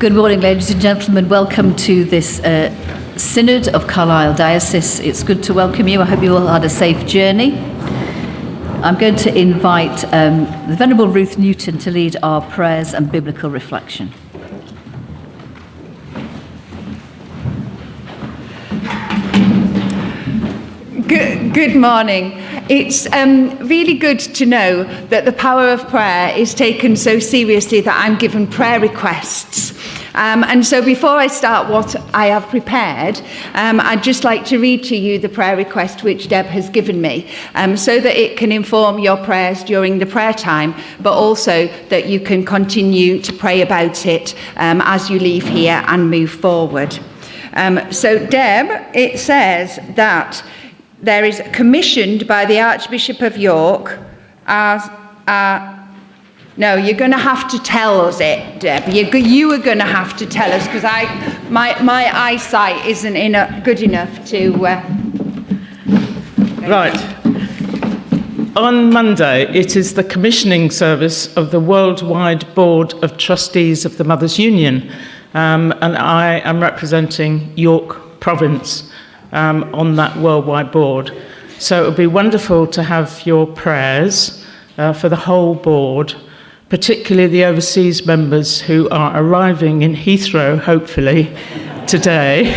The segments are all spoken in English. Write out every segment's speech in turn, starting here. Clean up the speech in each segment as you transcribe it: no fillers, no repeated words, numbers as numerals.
Good morning, ladies and gentlemen. Welcome to this Synod of Carlisle Diocese. It's good to welcome you. I hope you all had a safe journey. I'm going to invite the Venerable Ruth Newton to lead our prayers and biblical reflection. Good morning. It's really good to know that the power of prayer is taken so seriously that I'm given prayer requests. And so before I start what I have prepared, I'd just like to read to you the prayer request which Deb has given me, so that it can inform your prayers during the prayer time, but also that you can continue to pray about it as you leave here and move forward. So Deb, it says that there is commissioned by the Archbishop of York as no, you're going to have to tell us it, Deb. You are going to have to tell us because my eyesight isn't good enough to. Right. On Monday, it is the commissioning service of the Worldwide Board of Trustees of the Mothers' Union, and I am representing York Province on that worldwide board. So it would be wonderful to have your prayers for the whole board, particularly the overseas members who are arriving in Heathrow, hopefully, today,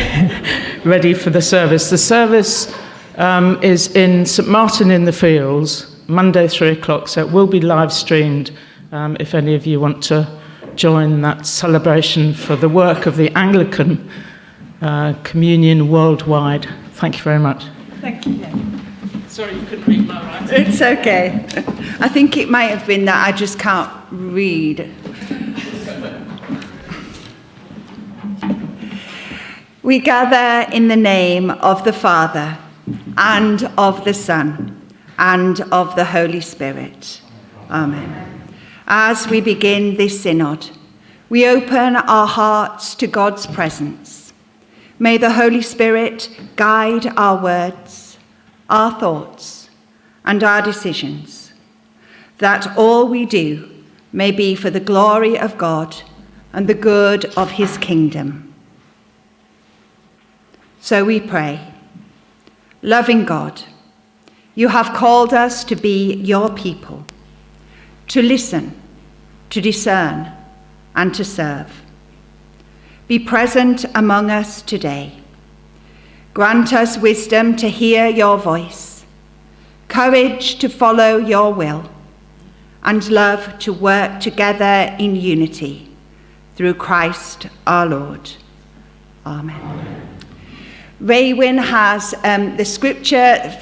ready for the service. The service is in St Martin in the Fields, Monday 3 o'clock, so it will be live streamed if any of you want to join that celebration for the work of the Anglican Communion worldwide. Thank you very much. Thank you. Sorry you couldn't read my writing. It's okay. I think it might have been that I just can't read. We gather in the name of the Father, and of the Son, and of the Holy Spirit. Amen. As we begin this synod, we open our hearts to God's presence. May the Holy Spirit guide our words, our thoughts, and our decisions, that all we do may be for the glory of God and the good of his kingdom. So we pray. Loving God, you have called us to be your people, to listen, to discern, and to serve. Be present among us today. Grant us wisdom to hear your voice, courage to follow your will, and love to work together in unity through Christ our Lord. Amen. Raywin has the scripture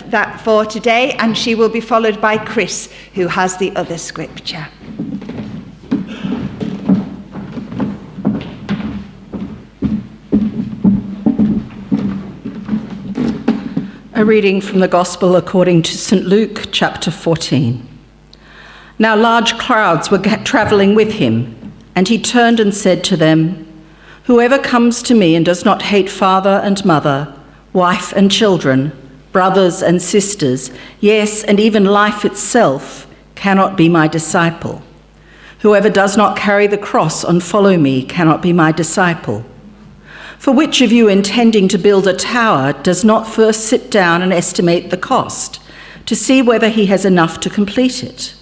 for today, and she will be followed by Chris, who has the other scripture. A reading from the Gospel according to St Luke, chapter 14. Now large crowds were travelling with him, and he turned and said to them, "Whoever comes to me and does not hate father and mother, wife and children, brothers and sisters, yes, and even life itself, cannot be my disciple. Whoever does not carry the cross and follow me cannot be my disciple. For which of you intending to build a tower does not first sit down and estimate the cost to see whether he has enough to complete it?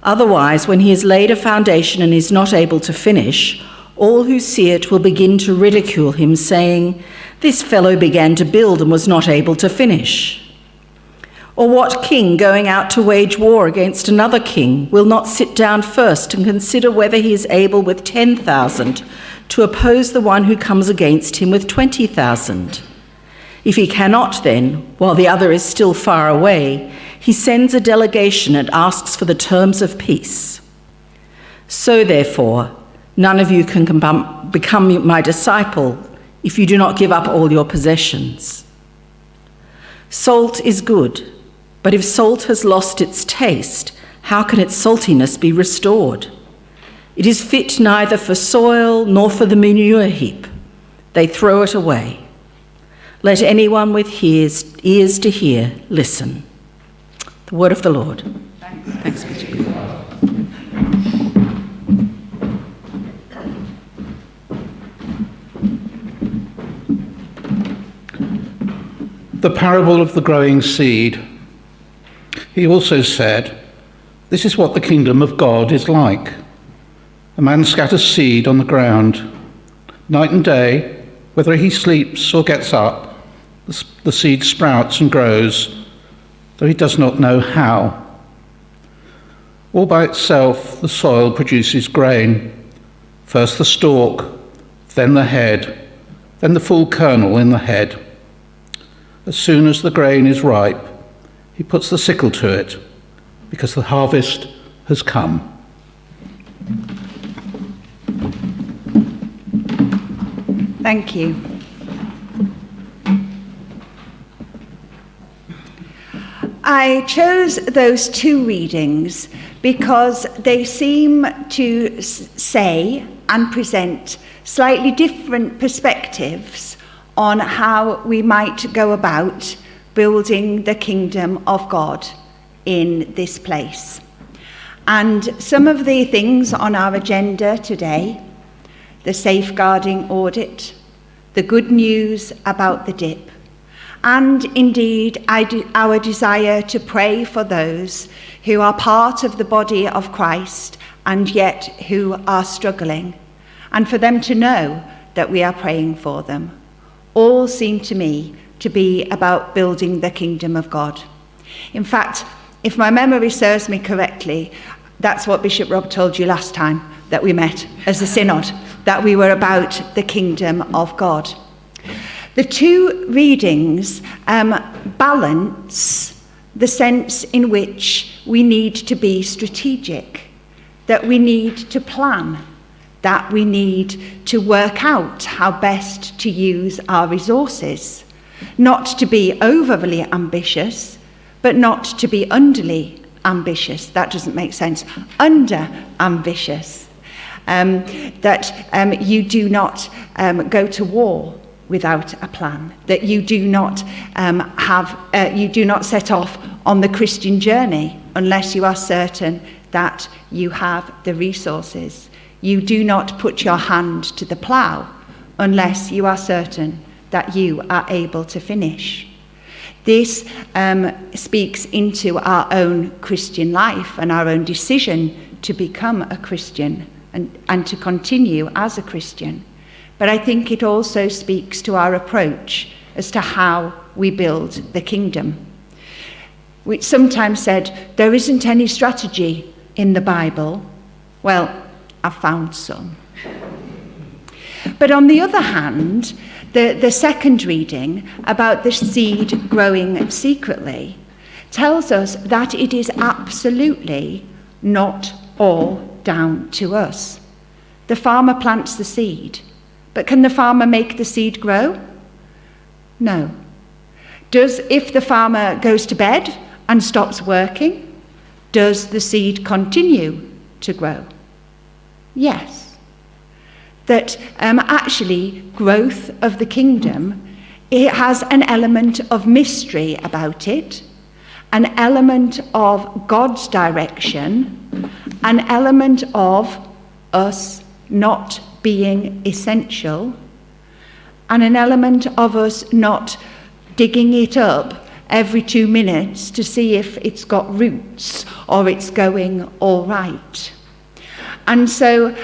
Otherwise, when he has laid a foundation and is not able to finish, all who see it will begin to ridicule him, saying, 'This fellow began to build and was not able to finish.' Or what king going out to wage war against another king will not sit down first and consider whether he is able with 10,000 to oppose the one who comes against him with 20,000? If he cannot, then, while the other is still far away, he sends a delegation and asks for the terms of peace. So therefore, none of you can become my disciple if you do not give up all your possessions. Salt is good, but if salt has lost its taste, how can its saltiness be restored? It is fit neither for soil nor for the manure heap. They throw it away. Let anyone with ears to hear listen." The word of the Lord. Thanks be to God. the parable of the growing seed. He also said, "This is what the kingdom of God is like. A man scatters seed on the ground. Night and day, whether he sleeps or gets up, the seed sprouts and grows, though he does not know how. All by itself, the soil produces grain. First the stalk, then the head, then the full kernel in the head. As soon as the grain is ripe, he puts the sickle to it, because the harvest has come." Thank you. I chose those two readings because they seem to say and present slightly different perspectives on how we might go about building the kingdom of God in this place. And some of the things on our agenda today, the safeguarding audit, the good news about the dip, and indeed our desire to pray for those who are part of the body of Christ and yet who are struggling, and for them to know that we are praying for them, all seem to me to be about building the kingdom of God. In fact, if my memory serves me correctly, that's what Bishop Rob told you last time that we met as a synod, that we were about the kingdom of God. The two readings balance the sense in which we need to be strategic, that we need to plan, that we need to work out how best to use our resources, not to be overly ambitious, but not to be underly ambitious. That doesn't make sense. Under ambitious. That you do not go to war without a plan, that you do not you do not set off on the Christian journey unless you are certain that you have the resources. You do not put your hand to the plough unless you are certain that you are able to finish. This speaks into our own Christian life and our own decision to become a Christian and to continue as a Christian. But I think it also speaks to our approach as to how we build the kingdom. Which sometimes said, there isn't any strategy in the Bible. Well, I've found some. But on the other hand, the second reading about the seed growing secretly tells us that it is absolutely not all down to us. The farmer plants the seed, but can the farmer make the seed grow? No. If the farmer goes to bed and stops working, does the seed continue to grow? Yes. That actually growth of the kingdom, it has an element of mystery about it, an element of God's direction, an element of us not being essential, and an element of us not digging it up every 2 minutes to see if it's got roots or it's going all right. And so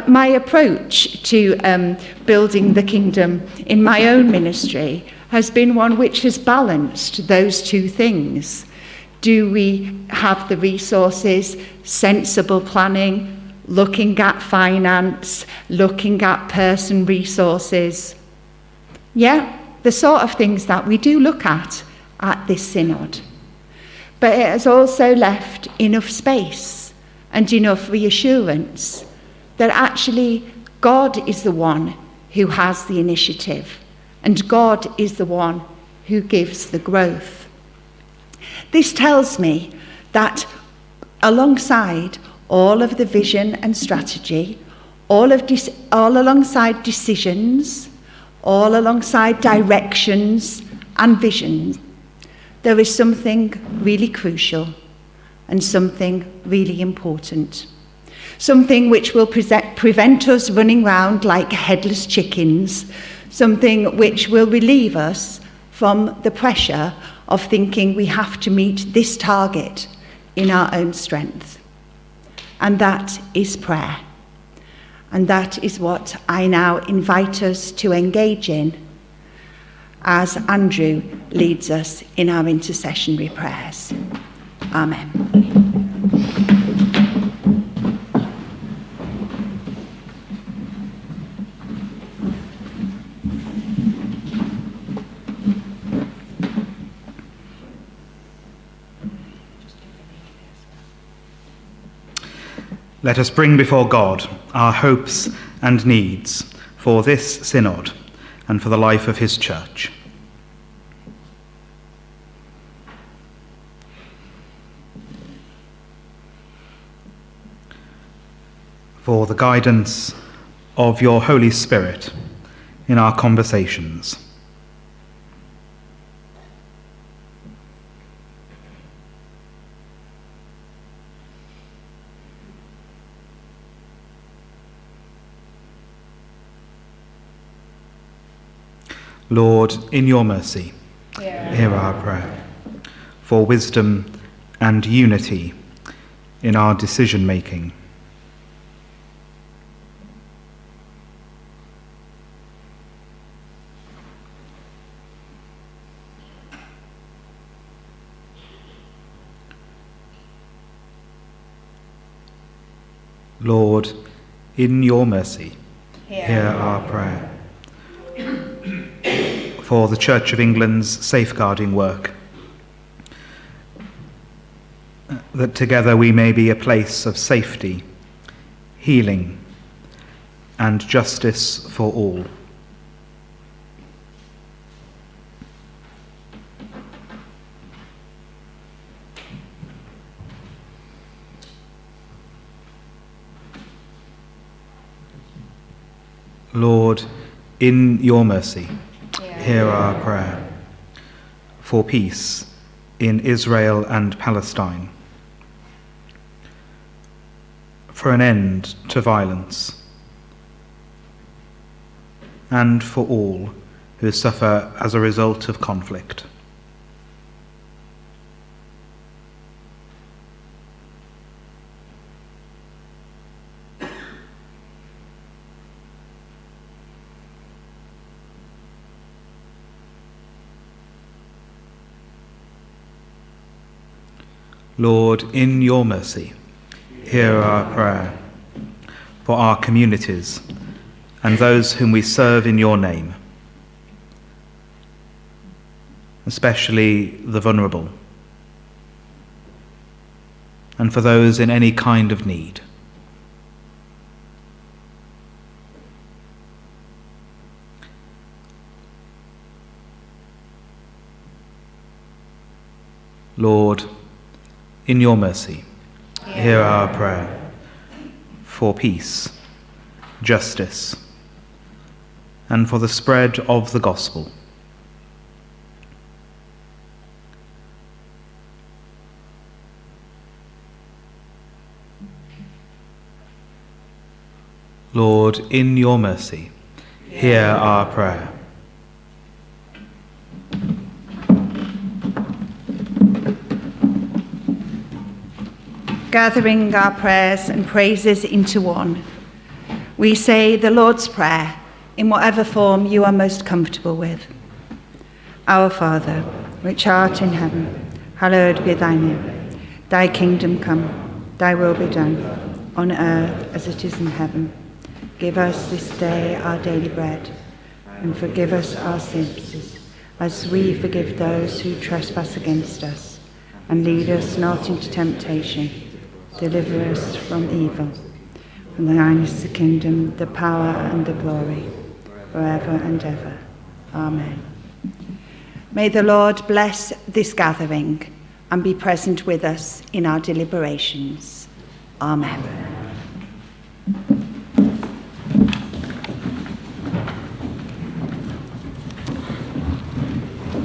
my approach to building the kingdom in my own ministry has been one which has balanced those two things. Do we have the resources, sensible planning, looking at finance, looking at person resources? Yeah, the sort of things that we do look at this synod. But it has also left enough space and enough reassurance that actually God is the one who has the initiative, and God is the one who gives the growth. This tells me that alongside all of the vision and strategy, all alongside decisions, all alongside directions and visions, there is something really crucial and something really important. Something which will prevent us running round like headless chickens, something which will relieve us from the pressure of thinking we have to meet this target in our own strength. And that is prayer. And that is what I now invite us to engage in as Andrew leads us in our intercessionary prayers. Amen. Let us bring before God our hopes and needs for this synod and for the life of his church. For the guidance of your Holy Spirit in our conversations. Lord, in your mercy, hear our prayer. For wisdom and unity in our decision-making. Lord, in your mercy, hear our prayer. For the Church of England's safeguarding work, that together we may be a place of safety, healing, and justice for all. Lord, in your mercy, hear our prayer. For peace in Israel and Palestine. For an end to violence. And for all who suffer as a result of conflict. Lord, in your mercy, hear our prayer. For our communities and those whom we serve in your name, especially the vulnerable, and for those in any kind of need. Lord, in your mercy, hear our prayer. For peace, justice, and for the spread of the gospel. Lord, in your mercy, hear our prayer. Gathering our prayers and praises into one, we say the Lord's Prayer in whatever form you are most comfortable with. Our Father, which art in heaven, hallowed be thy name. Thy kingdom come, thy will be done, on earth as it is in heaven. Give us this day our daily bread, and forgive us our sins, as we forgive those who trespass against us. And lead us not into temptation, deliver us from evil. For thine is the kingdom, the power, and the glory, forever and ever. Amen. May the Lord bless this gathering and be present with us in our deliberations. Amen.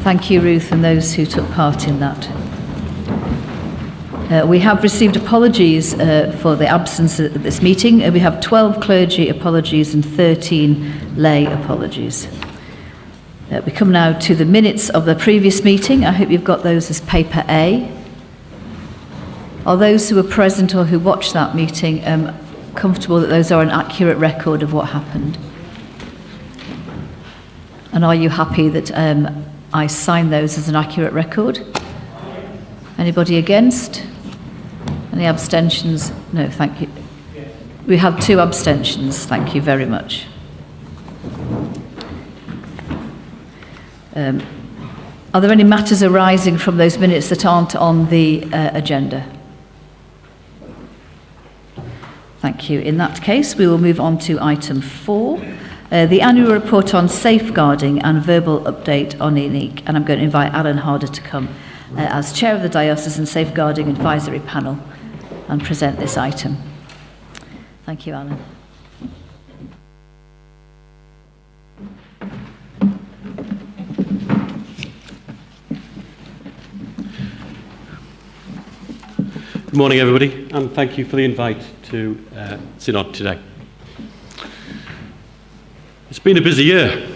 Thank you, Ruth, and those who took part in that. We have received apologies for the absence at this meeting. We have 12 clergy apologies and 13 lay apologies. We come now to the minutes of the previous meeting. I hope you've got those as paper A. Are those who were present or who watched that meeting comfortable that those are an accurate record of what happened? And are you happy that I sign those as an accurate record? Anybody against? Any abstentions? No, thank you. We have 2 abstentions. Thank you very much. Are there any matters arising from those minutes that aren't on the agenda? Thank you. In that case, we will move on to item 4, the annual report on safeguarding and verbal update on INEQE. And I'm going to invite Alan Harder to come as chair of the Diocesan Safeguarding Advisory Panel and present this item. Thank you, Alan. Good morning, everybody, and thank you for the invite to Synod today. It's been a busy year.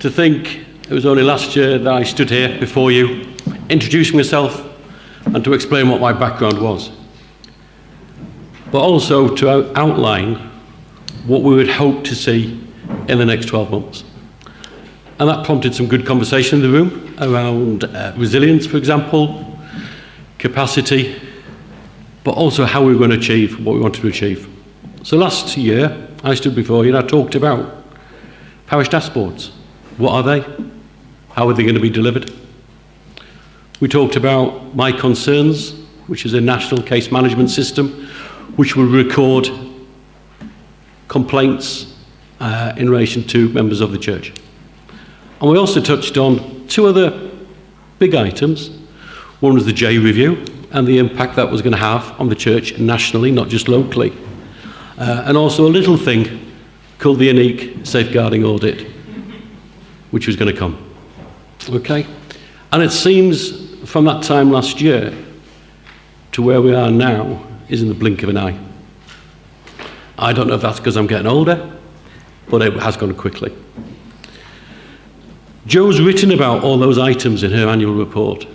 To think it was only last year that I stood here before you, introducing myself and to explain what my background was, but also to outline what we would hope to see in the next 12 months. And that prompted some good conversation in the room around resilience, for example, capacity, but also how we were going to achieve what we wanted to achieve. So last year, I stood before you and I talked about parish dashboards. What are they? How are they going to be delivered? We talked about my concerns, which is a national case management system, which will record complaints in relation to members of the church. And we also touched on 2 other big items. One was the J review and the impact that was going to have on the church nationally, not just locally. And also a little thing called the INEQE safeguarding audit, which was going to come. Okay? And it seems from that time last year to where we are now is in the blink of an eye. I don't know if that's because I'm getting older, but it has gone quickly. Jo's written about all those items in her annual report,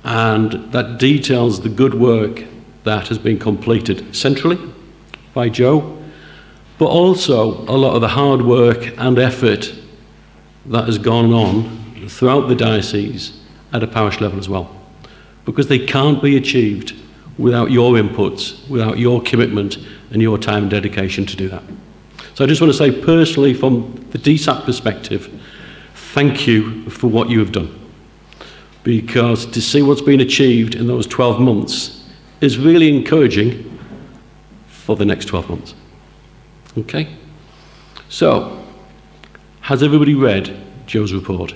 and that details the good work that has been completed centrally by Jo, but also a lot of the hard work and effort that has gone on throughout the diocese at a parish level as well, because they can't be achieved without your inputs, without your commitment and your time and dedication to do that. So I just want to say personally, from the DSAP perspective, thank you for what you have done, because to see what's been achieved in those 12 months is really encouraging for the next 12 months. Okay? So, has everybody read Jo's report?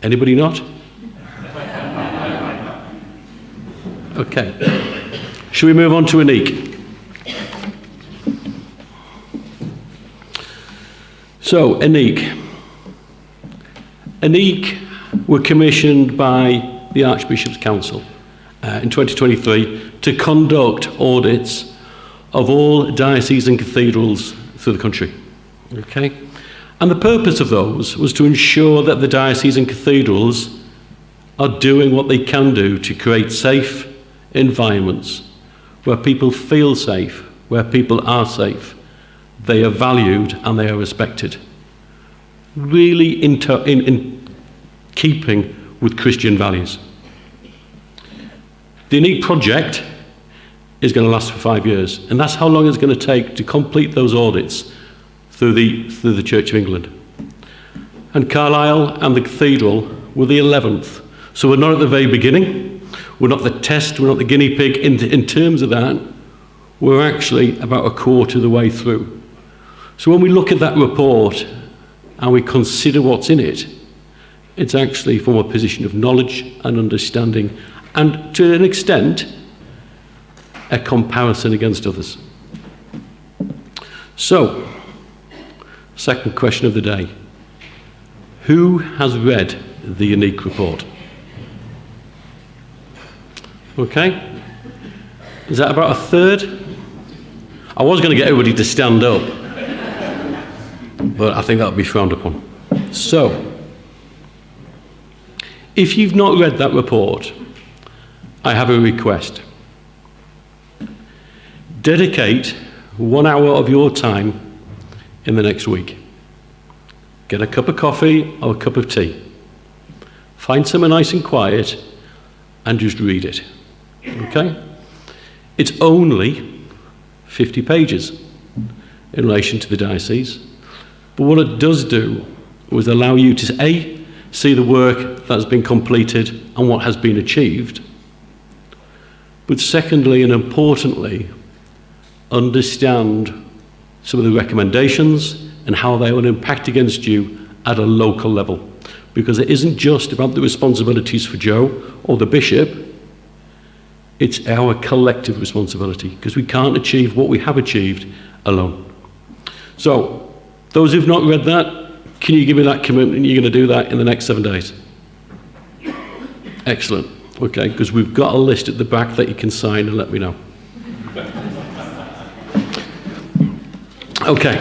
Anybody not? Okay. Shall we move on to INEQE? So, INEQE. INEQE were commissioned by the Archbishop's Council in 2023 to conduct audits of all diocesan cathedrals through the country. Okay? And the purpose of those was to ensure that the diocesan cathedrals are doing what they can do to create safe environments where people feel safe, where people are safe, they are valued and they are respected. Really in keeping with Christian values. The INEQE project is going to last for 5 years, and that's how long it's going to take to complete those audits through the Church of England. And Carlisle and the Cathedral were the 11th. So we're not at the very beginning, we're not the test, we're not the guinea pig. In terms of that, we're actually about a quarter of the way through. So when we look at that report and we consider what's in it, it's actually from a position of knowledge and understanding, and to an extent, a comparison against others. So, second question of the day. Who has read the INEQE report? Okay. Is that about a third? I was going to get everybody to stand up. but I think that would be frowned upon. So, if you've not read that report, I have a request. Dedicate 1 hour of your time in the next week. Get a cup of coffee or a cup of tea. Find somewhere nice and quiet and just read it. Okay? It's only 50 pages in relation to the diocese. But what it does do was allow you to, A, see the work that's been completed and what has been achieved, but secondly and importantly, understand some of the recommendations and how they will impact against you at a local level. Because it isn't just about the responsibilities for Joe or the bishop, it's our collective responsibility, because we can't achieve what we have achieved alone. So, those who've not read that, can you give me that commitment you're going to do that in the next 7 days? Excellent. Okay, because we've got a list at the back that you can sign and let me know. Okay.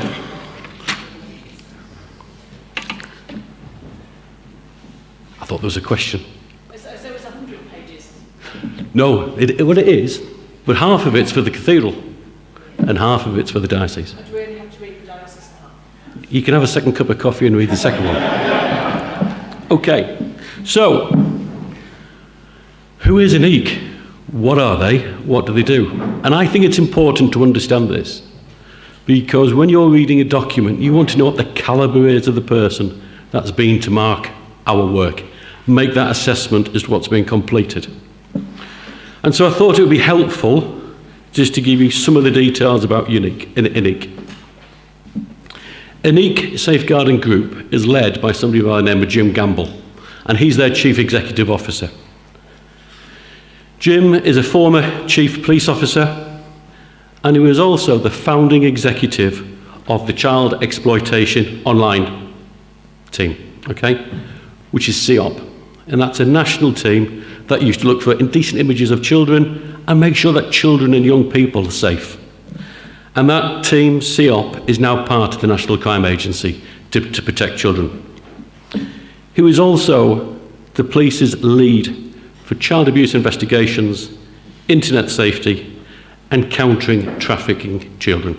I thought there was a question. So it was 100 pages? No, what it is, but half of it's for the cathedral and half of it's for the diocese. Do we only have to read the Diocese? You can have a second cup of coffee and read the second one. Okay, so who is INEQE? What are they? What do they do? And I think it's important to understand this, because when you're reading a document, you want to know what the calibre is of the person that's been to mark our work, make that assessment as to what's been completed. And so I thought it would be helpful just to give you some of the details about INEQE. INEQE Safeguarding Group is led by somebody by the name of Jim Gamble, and he's their Chief Executive Officer. Jim is a former Chief Police Officer, and he was also the founding executive of the Child Exploitation Online team, okay, which is CEOP. And that's a national team that used to look for indecent images of children and make sure that children and young people are safe. And that team, CEOP, is now part of the National Crime Agency to protect children. He was also the police's lead for child abuse investigations, internet safety, and countering trafficking children.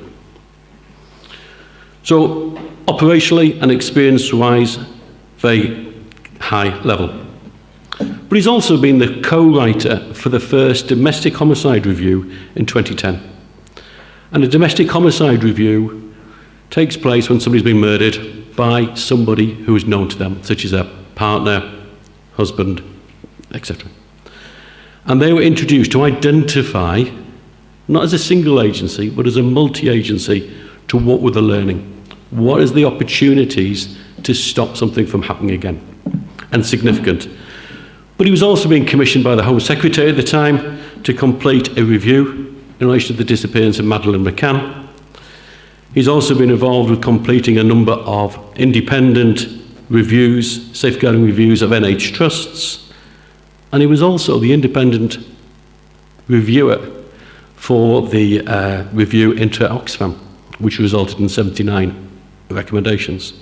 So, operationally and experience-wise, very high level. But he's also been the co-writer for the first domestic homicide review in 2010. And a domestic homicide review takes place when somebody's been murdered by somebody who is known to them, such as a partner, husband, etc. And they were introduced to identify, not as a single agency, but as a multi-agency, to what were the learning. What is the opportunities to stop something from happening again? And significant. But he was also being commissioned by the Home Secretary at the time to complete a review in relation to the disappearance of Madeleine McCann. He's also been involved with completing a number of independent reviews, safeguarding reviews of NH trusts, and he was also the independent reviewer for the review into Oxfam, which resulted in 79 recommendations.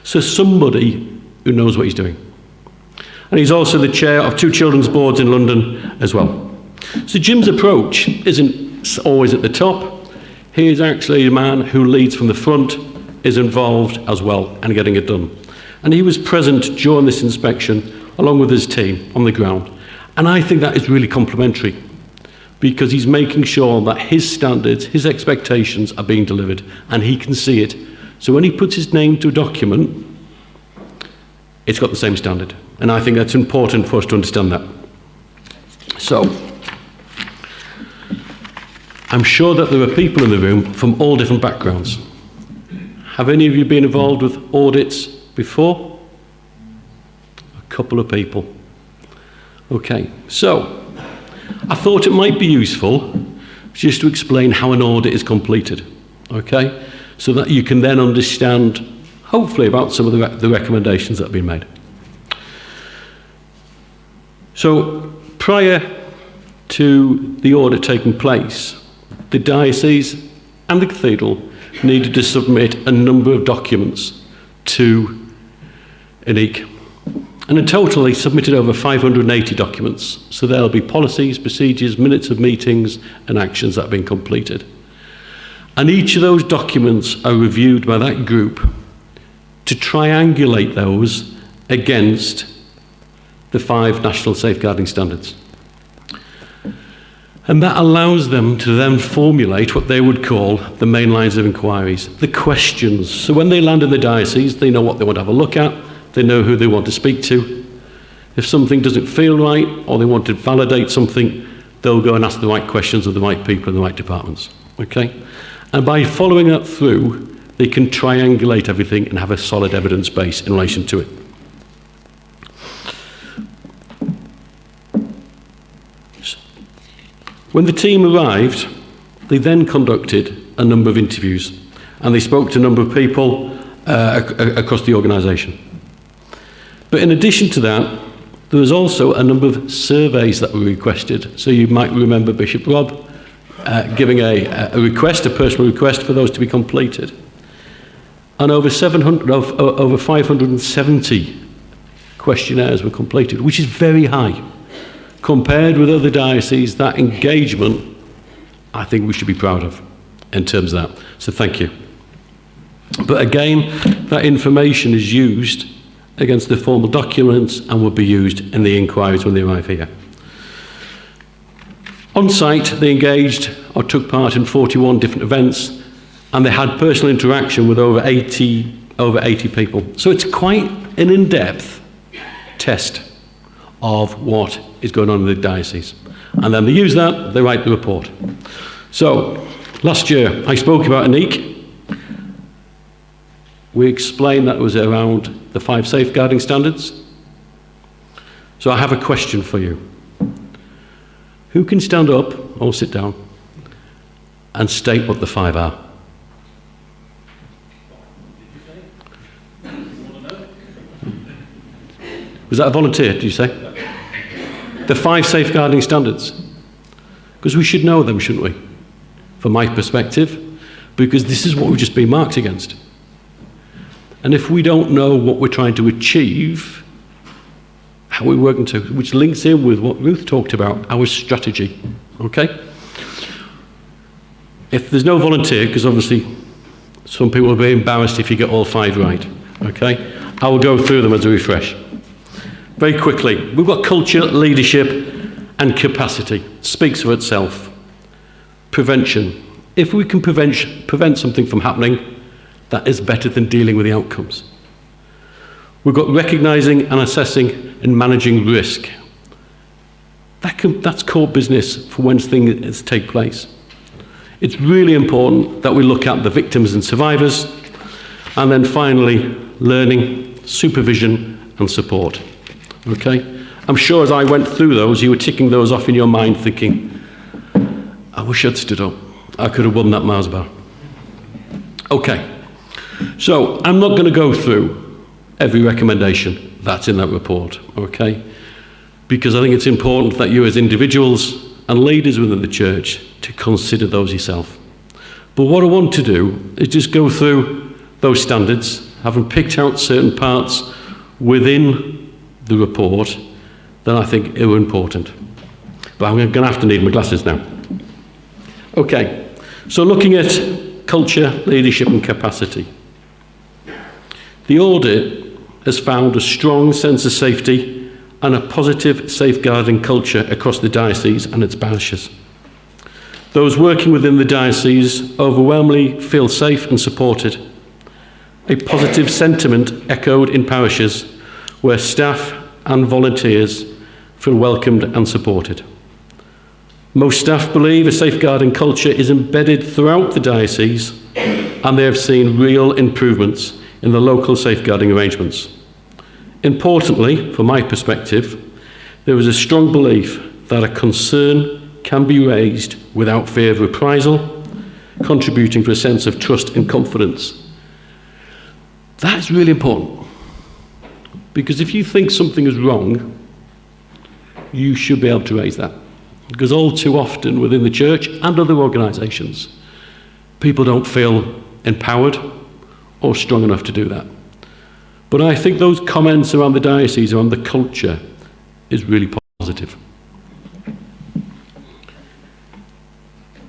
So somebody who knows what he's doing. And he's also the chair of 2 children's boards in London as well. So Jim's approach isn't always at the top. He is actually a man who leads from the front, is involved as well, and getting it done. And he was present during this inspection, along with his team on the ground. And I think that is really complimentary, because he's making sure that his standards, his expectations are being delivered, and he can see it. So when he puts his name to a document, it's got the same standard. And I think that's important for us to understand that. So, I'm sure that there are people in the room from all different backgrounds. Have any of you been involved with audits before? A couple of people. Okay, so I thought it might be useful just to explain how an audit is completed, okay? So that you can then understand, hopefully, about some of the recommendations that have been made. So, prior to the audit taking place, the diocese and the cathedral needed to submit a number of documents to INEQE. And in total, they submitted over 580 documents. So there'll be policies, procedures, minutes of meetings, and actions that have been completed. And each of those documents are reviewed by that group to triangulate those against the 5 national safeguarding standards. And that allows them to then formulate what they would call the main lines of inquiries, the questions. So when they land in the diocese, they know what they want to have a look at, they know who they want to speak to. If something doesn't feel right, or they want to validate something, they'll go and ask the right questions of the right people in the right departments. Okay? And by following that through, they can triangulate everything and have a solid evidence base in relation to it. When the team arrived, they then conducted a number of interviews, and they spoke to a number of people across the organisation. But in addition to that, there was also a number of surveys that were requested. So you might remember Bishop Rob giving a request, a personal request for those to be completed. And over 570 questionnaires were completed, which is very high. Compared with other dioceses, that engagement, I think we should be proud of in terms of that. So thank you. But again, that information is used against the formal documents and will be used in the inquiries when they arrive here. On site, they engaged or took part in 41 different events, and they had personal interaction with over 80 people. So it's quite an in-depth test of what is going on in the diocese. And then they use that, they write the report. So, last year, I spoke about INEQE. We explained that it was around the 5 safeguarding standards. So I have a question for you. Who can stand up or sit down and state what the 5 are? Was that a volunteer, did you say? The 5 safeguarding standards. Because we should know them, shouldn't we? From my perspective, because this is what we've just been marked against. And if we don't know what we're trying to achieve, how we're working to, which links in with what Ruth talked about, our strategy, okay? If there's no volunteer, because obviously some people will be embarrassed if you get all 5 right, okay? I will go through them as a refresh. Very quickly, we've got culture, leadership, and capacity. It speaks for itself. Prevention. If we can prevent something from happening, that is better than dealing with the outcomes. We've got recognising and assessing and managing risk. That's core business for when things take place. It's really important that we look at the victims and survivors, and then finally, learning, supervision, and support. Okay? I'm sure as I went through those, you were ticking those off in your mind thinking, I wish I'd stood up. I could have won that Mars bar. Okay. So I'm not going to go through every recommendation that's in that report, okay? Because I think it's important that you as individuals and leaders within the church to consider those yourself. But what I want to do is just go through those standards, having picked out certain parts within the report that I think are important. But I'm going to have to need my glasses now. Okay, so looking at culture, leadership and capacity. The audit has found a strong sense of safety and a positive safeguarding culture across the diocese and its parishes. Those working within the diocese overwhelmingly feel safe and supported. A positive sentiment echoed in parishes where staff and volunteers feel welcomed and supported. Most staff believe a safeguarding culture is embedded throughout the diocese, and they have seen real improvements in the local safeguarding arrangements. Importantly, from my perspective, there is a strong belief that a concern can be raised without fear of reprisal, contributing to a sense of trust and confidence. That is really important, because if you think something is wrong, you should be able to raise that. Because all too often within the church and other organisations, people don't feel empowered or strong enough to do that. But I think those comments around the diocese, around the culture, is really positive.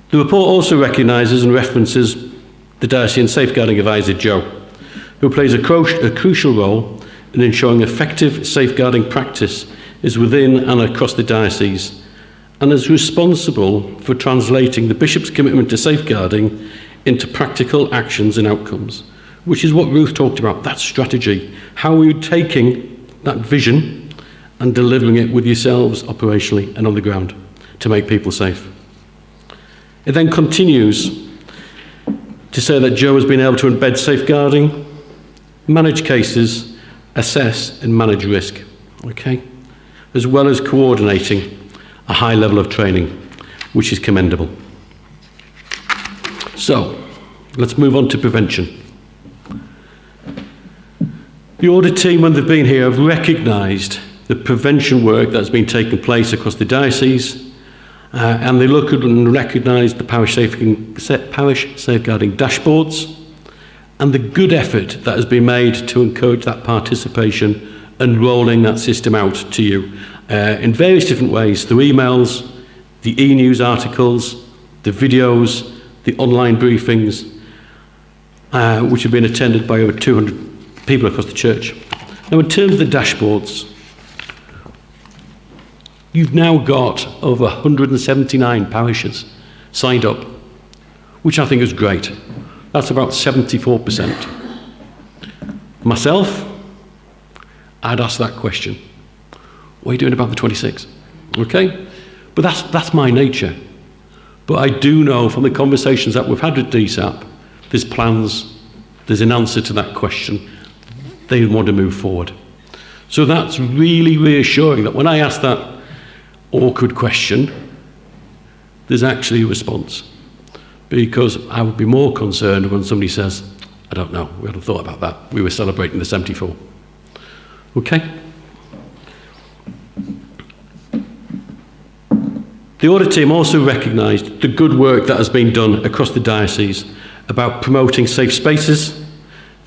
The report also recognises and references the Diocesan Safeguarding Advisor, Joe, who plays a crucial role in ensuring effective safeguarding practice is within and across the diocese, and is responsible for translating the Bishop's commitment to safeguarding into practical actions and outcomes, which is what Ruth talked about, that strategy. How are you taking that vision and delivering it with yourselves operationally and on the ground to make people safe? It then continues to say that Joe has been able to embed safeguarding, manage cases, assess and manage risk, okay, as well as coordinating a high level of training, which is commendable. So, let's move on to prevention. The audit team, when they've been here, have recognised the prevention work that's been taking place across the diocese, and they look at and recognise the parish safeguarding dashboards and the good effort that has been made to encourage that participation and rolling that system out to you in various different ways, through emails, the e-news articles, the videos, the online briefings, which have been attended by over 200 people across the church. Now, in terms of the dashboards, you've now got over 179 parishes signed up, which I think is great. That's about 74%. Myself, I'd ask that question. What are you doing about the 26? Okay? But that's my nature. But I do know from the conversations that we've had with DSAP, there's plans, there's an answer to that question. They want to move forward. So that's really reassuring that when I ask that awkward question, there's actually a response. Because I would be more concerned when somebody says, I don't know, we hadn't thought about that. We were celebrating the 74. Okay? The audit team also recognised the good work that has been done across the diocese about promoting safe spaces,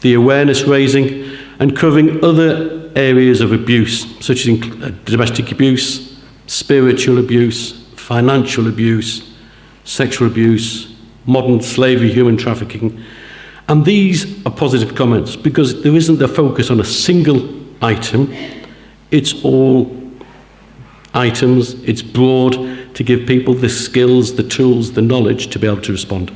the awareness raising, and covering other areas of abuse, such as domestic abuse, spiritual abuse, financial abuse, sexual abuse, modern slavery, human trafficking. And these are positive comments because there isn't a focus on a single item. It's all items, it's broad, to give people the skills, the tools, the knowledge to be able to respond.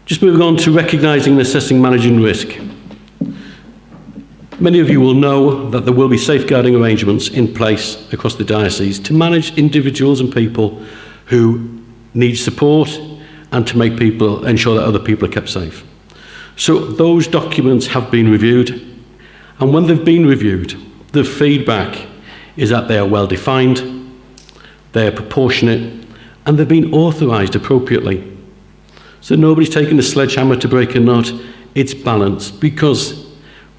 Just moving on to recognising and assessing managing risk. Many of you will know that there will be safeguarding arrangements in place across the diocese to manage individuals and people who need support and to make people ensure that other people are kept safe. So those documents have been reviewed, and when they've been reviewed, the feedback is that they are well defined, they are proportionate, and they've been authorised appropriately. So nobody's taking a sledgehammer to break a nut, it's balanced, because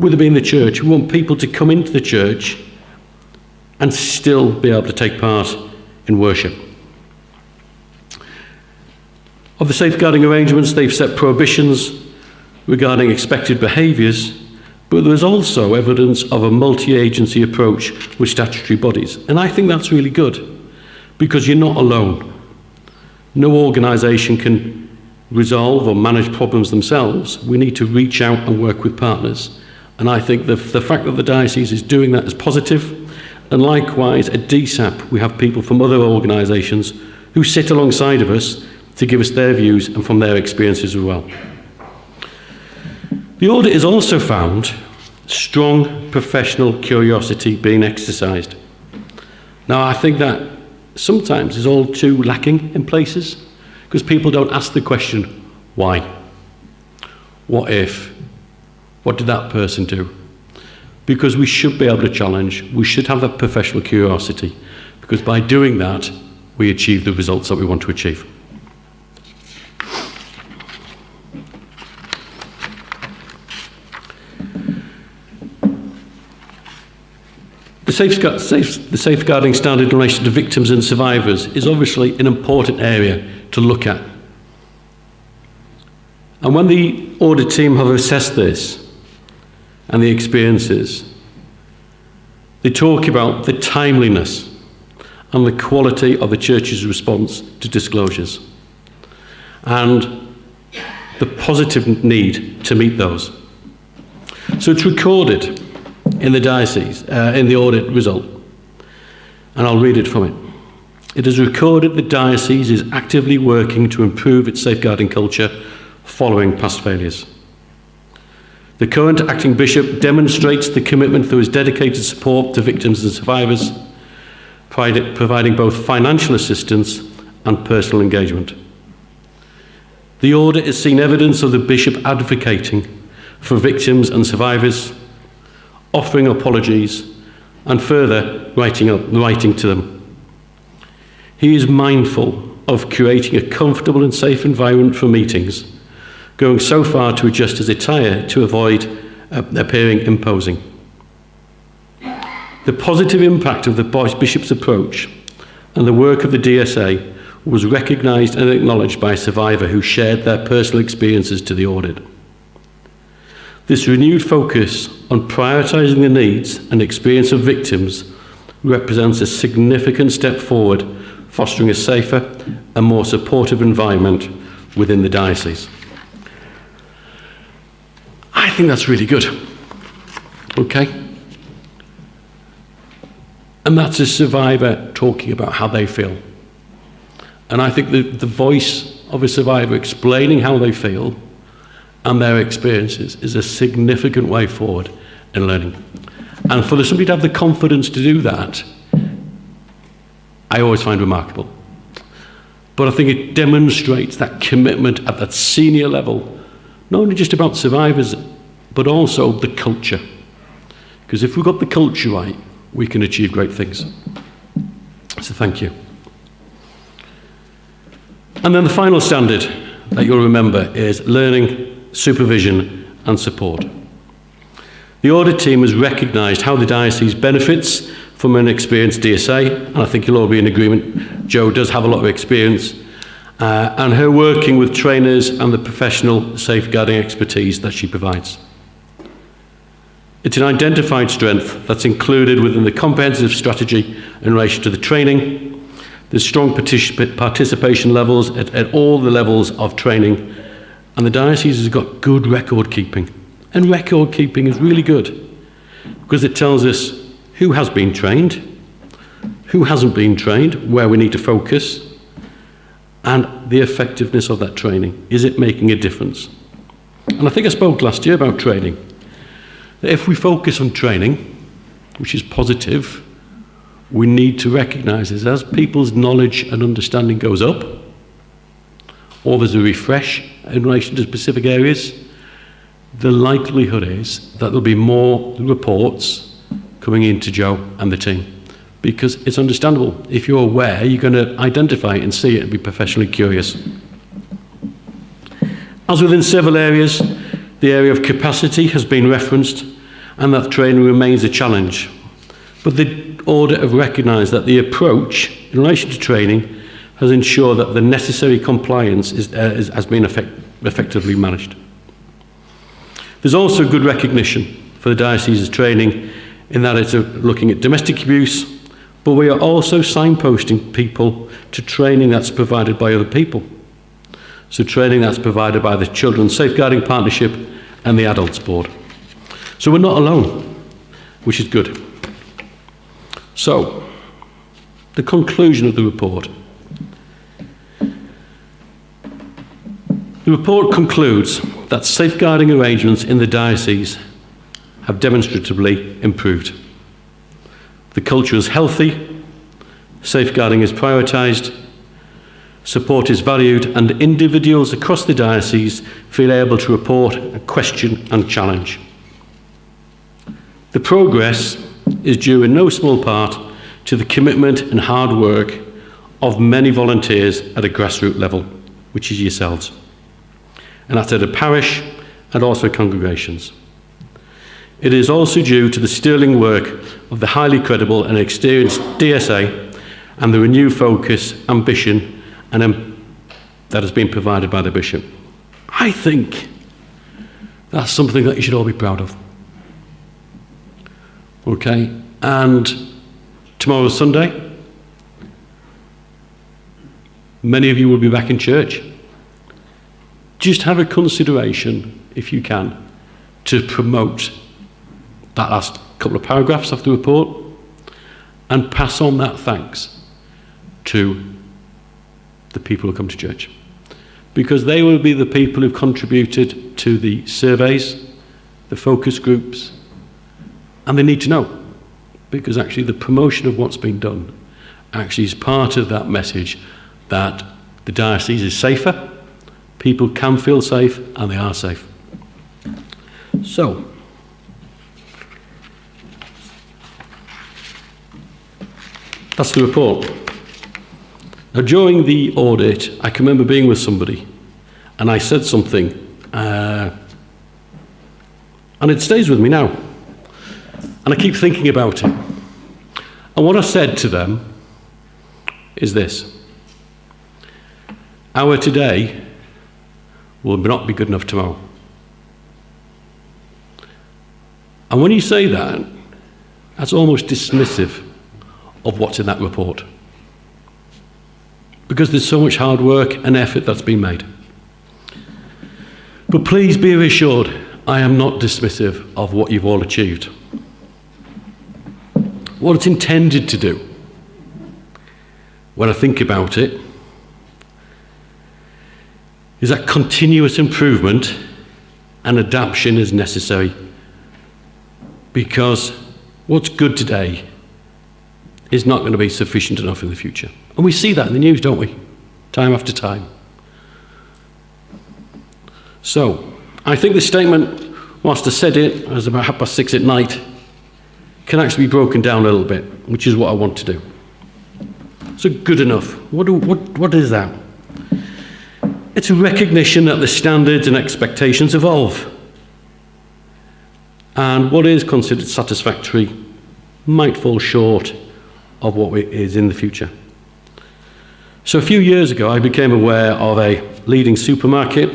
with it being the church, we want people to come into the church and still be able to take part in worship. Of the safeguarding arrangements, they've set prohibitions regarding expected behaviours, but there's also evidence of a multi-agency approach with statutory bodies. And I think that's really good, because you're not alone. No organisation can resolve or manage problems themselves. We need to reach out and work with partners. And I think the fact that the diocese is doing that is positive. And likewise, at DSAP, we have people from other organisations who sit alongside of us to give us their views and from their experiences as well. The audit has also found strong professional curiosity being exercised. Now, I think that sometimes is all too lacking in places, because people don't ask the question, why? What if? What did that person do? Because we should be able to challenge, we should have that professional curiosity, because by doing that, we achieve the results that we want to achieve. The safeguarding standard in relation to victims and survivors is obviously an important area to look at. And when the audit team have assessed this and the experiences, they talk about the timeliness and the quality of the Church's response to disclosures and the positive need to meet those. So it's recorded in the diocese, in the audit result, and I'll read it from it. It is recorded the diocese is actively working to improve its safeguarding culture following past failures. The current acting bishop demonstrates the commitment through his dedicated support to victims and survivors, providing both financial assistance and personal engagement. The audit has seen evidence of the bishop advocating for victims and survivors, offering apologies, and further writing to them. He is mindful of creating a comfortable and safe environment for meetings, going so far to adjust his attire to avoid appearing imposing. The positive impact of the bishop's approach and the work of the DSA was recognised and acknowledged by a survivor who shared their personal experiences to the audit. This renewed focus on prioritising the needs and experience of victims represents a significant step forward, fostering a safer and more supportive environment within the diocese. I think that's really good. Okay? And that's a survivor talking about how they feel. And I think the voice of a survivor explaining how they feel and their experiences is a significant way forward in learning. And for somebody to have the confidence to do that, I always find remarkable. But I think it demonstrates that commitment at that senior level, not only just about survivors, but also the culture. Because if we've got the culture right, we can achieve great things. So thank you. And then the final standard that you'll remember is learning, supervision and support. The audit team has recognised how the diocese benefits from an experienced DSA, and I think you'll all be in agreement. Jo does have a lot of experience, and her working with trainers and the professional safeguarding expertise that she provides. It's an identified strength that's included within the comprehensive strategy in relation to the training. There's strong participation levels at all the levels of training, and the diocese has got good record keeping. And record keeping is really good because it tells us who has been trained, who hasn't been trained, where we need to focus, and the effectiveness of that training. Is it making a difference? And I think I spoke last year about training. That if we focus on training, which is positive, we need to recognise this as people's knowledge and understanding goes up, or there's a refresh in relation to specific areas, the likelihood is that there'll be more reports coming into Jo and the team. Because it's understandable. If you're aware, you're going to identify it and see it and be professionally curious. As within several areas, the area of capacity has been referenced, and that training remains a challenge. But the audit have recognised that the approach in relation to training has ensured that the necessary compliance has been effectively managed. There's also good recognition for the diocese's training in that it's looking at domestic abuse, but we are also signposting people to training that's provided by other people. So training that's provided by the Children's Safeguarding Partnership and the Adults Board. So we're not alone, which is good. So, the conclusion of the report. The report concludes that safeguarding arrangements in the diocese have demonstrably improved. The culture is healthy, safeguarding is prioritised, support is valued, and individuals across the diocese feel able to report, question and challenge. The progress is due in no small part to the commitment and hard work of many volunteers at a grassroots level, which is yourselves. And that's at a parish and also congregations. It is also due to the sterling work of the highly credible and experienced DSA and the renewed focus, ambition, and that has been provided by the Bishop. I think that's something that you should all be proud of. Okay, and tomorrow's Sunday. Many of you will be back in church. Just have a consideration, if you can, to promote that last couple of paragraphs of the report and pass on that thanks to the people who come to church. Because they will be the people who've contributed to the surveys, the focus groups, and they need to know. Because actually the promotion of what's been done actually is part of that message that the diocese is safer, people can feel safe, and they are safe. So, that's the report. Now, during the audit, I can remember being with somebody, and I said something, and it stays with me now. And I keep thinking about it. And what I said to them is this: our today will not be good enough tomorrow. And when you say that, that's almost dismissive of what's in that report. Because there's so much hard work and effort that's been made. But please be reassured, I am not dismissive of what you've all achieved. What it's intended to do, when I think about it, is that continuous improvement and adaptation is necessary, because what's good today is not going to be sufficient enough in the future. And we see that in the news, don't we? Time after time. So, I think this statement, whilst I said it, was about 6:30 at night, can actually be broken down a little bit, which is what I want to do. So, good enough. What is that? It's a recognition that the standards and expectations evolve. And what is considered satisfactory might fall short of what is in the future. So a few years ago, I became aware of a leading supermarket.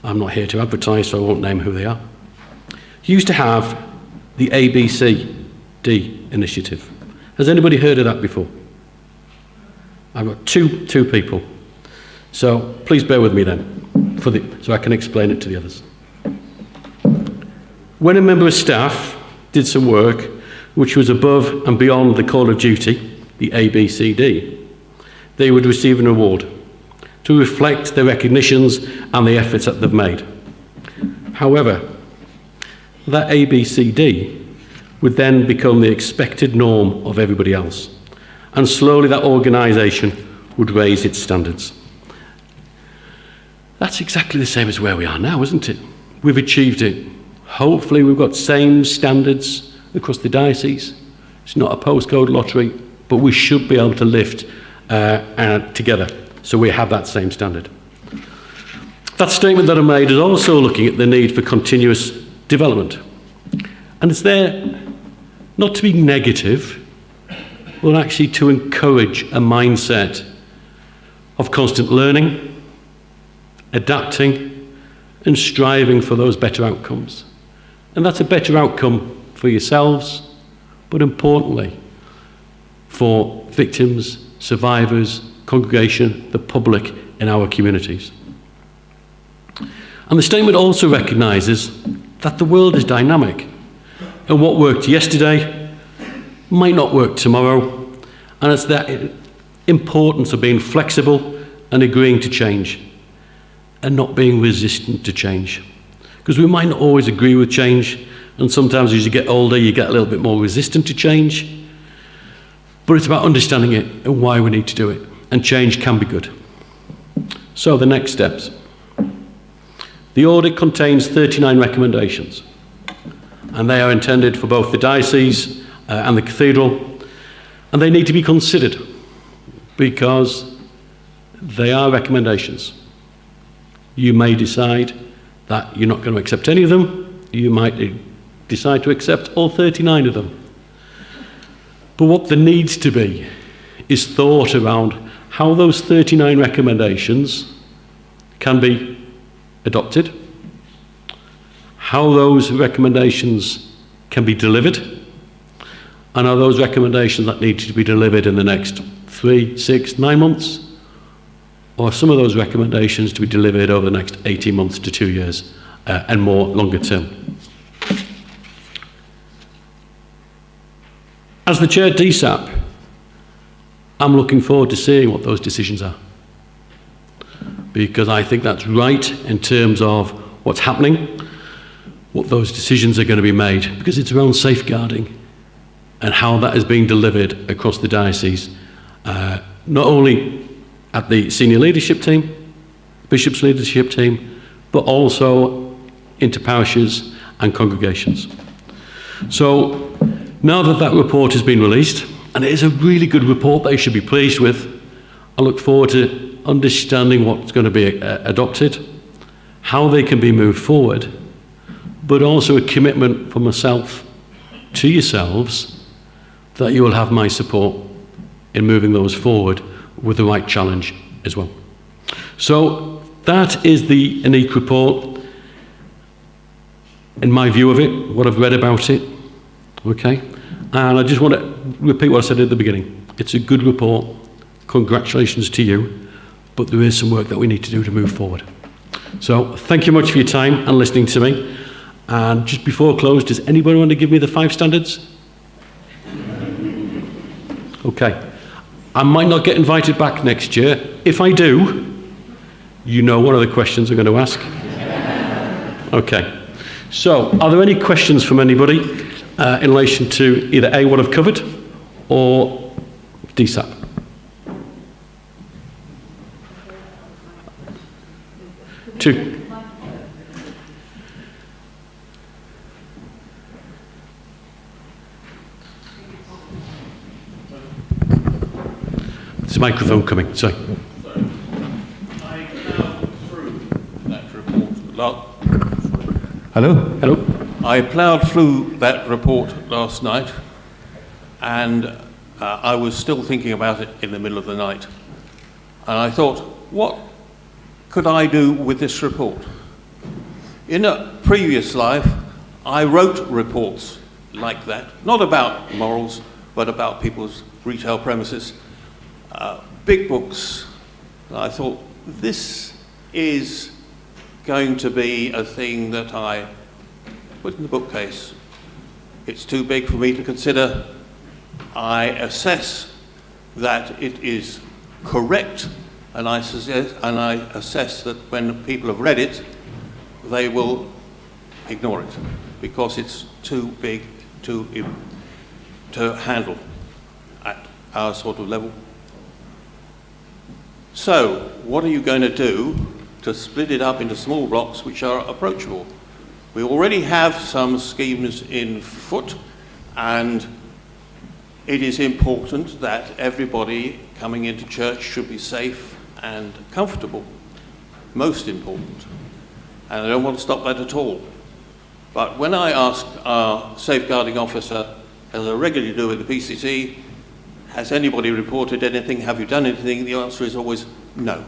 I'm not here to advertise, so I won't name who they are. Used to have the ABCD initiative. Has anybody heard of that before? I've got two people. So please bear with me then, so I can explain it to the others. When a member of staff did some work which was above and beyond the call of duty, the ABCD, they would receive an award to reflect their recognitions and the efforts that they've made. However, that ABCD would then become the expected norm of everybody else, and slowly that organisation would raise its standards. That's exactly the same as where we are now, isn't it? We've achieved it. Hopefully we've got same standards across the diocese. It's not a postcode lottery, but we should be able to lift together so we have that same standard. That statement that I made is also looking at the need for continuous development. And it's there not to be negative, but actually to encourage a mindset of constant learning, adapting, and striving for those better outcomes. And that's a better outcome for yourselves, but importantly, for victims, survivors, congregation, the public in our communities. And the statement also recognises that the world is dynamic, and what worked yesterday might not work tomorrow, and it's that importance of being flexible and agreeing to change, and not being resistant to change. Because we might not always agree with change, and sometimes as you get older you get a little bit more resistant to change, but it's about understanding it and why we need to do it, and change can be good. So the next steps. The audit contains 39 recommendations, and they are intended for both the diocese and the cathedral, and they need to be considered because they are recommendations. You may decide that you're not going to accept any of them. You might decide to accept all 39 of them. But what there needs to be is thought around how those 39 recommendations can be adopted, how those recommendations can be delivered, and are those recommendations that need to be delivered in the next 3, 6, 9 months, or some of those recommendations to be delivered over the next 18 months to 2 years and more longer term. As the Chair DSAP, I'm looking forward to seeing what those decisions are, because I think that's right in terms of what's happening, what those decisions are going to be made, because it's around safeguarding and how that is being delivered across the diocese, not only at the senior leadership team, bishop's leadership team, but also into parishes and congregations. So now that that report has been released, and it is a really good report that you should be pleased with, I look forward to understanding what's going to be adopted, how they can be moved forward, but also a commitment from myself to yourselves that you will have my support in moving those forward with the right challenge as well. So that is the INEQE report, in my view of it, what I've read about it, okay? And I just want to repeat what I said at the beginning. It's a good report, congratulations to you, but there is some work that we need to do to move forward. So thank you much for your time and listening to me. And just before I close, does anybody want to give me the 5 standards? Okay. I might not get invited back next year. If I do, you know what are the questions I'm going to ask. Okay. So, are there any questions from anybody in relation to either A, what I've covered, or DSAP? Two. There's a microphone coming, sorry. I ploughed through that report. Hello? Hello? I ploughed through that report last night, and I was still thinking about it in the middle of the night. And I thought, what could I do with this report? In a previous life, I wrote reports like that, not about morals, but about people's retail premises. Big books. And I thought, this is going to be a thing that I put in the bookcase. It's too big for me to consider. I assess that it is correct, and I assess that when people have read it, they will ignore it because it's too big to handle at our sort of level. So, what are you going to do to split it up into small blocks which are approachable? We already have some schemes in foot, and it is important that everybody coming into church should be safe and comfortable. Most important. And I don't want to stop that at all. But when I ask our safeguarding officer, as I regularly do with the PCC, has anybody reported anything? Have you done anything? The answer is always no.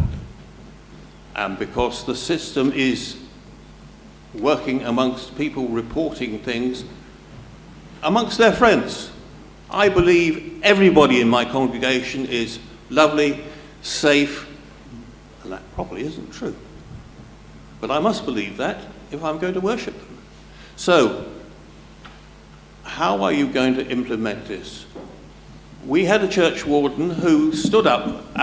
And because the system is working amongst people reporting things amongst their friends. I believe everybody in my congregation is lovely, safe, and that probably isn't true. But I must believe that if I'm going to worship them. So, how are you going to implement this? We had a church warden who stood up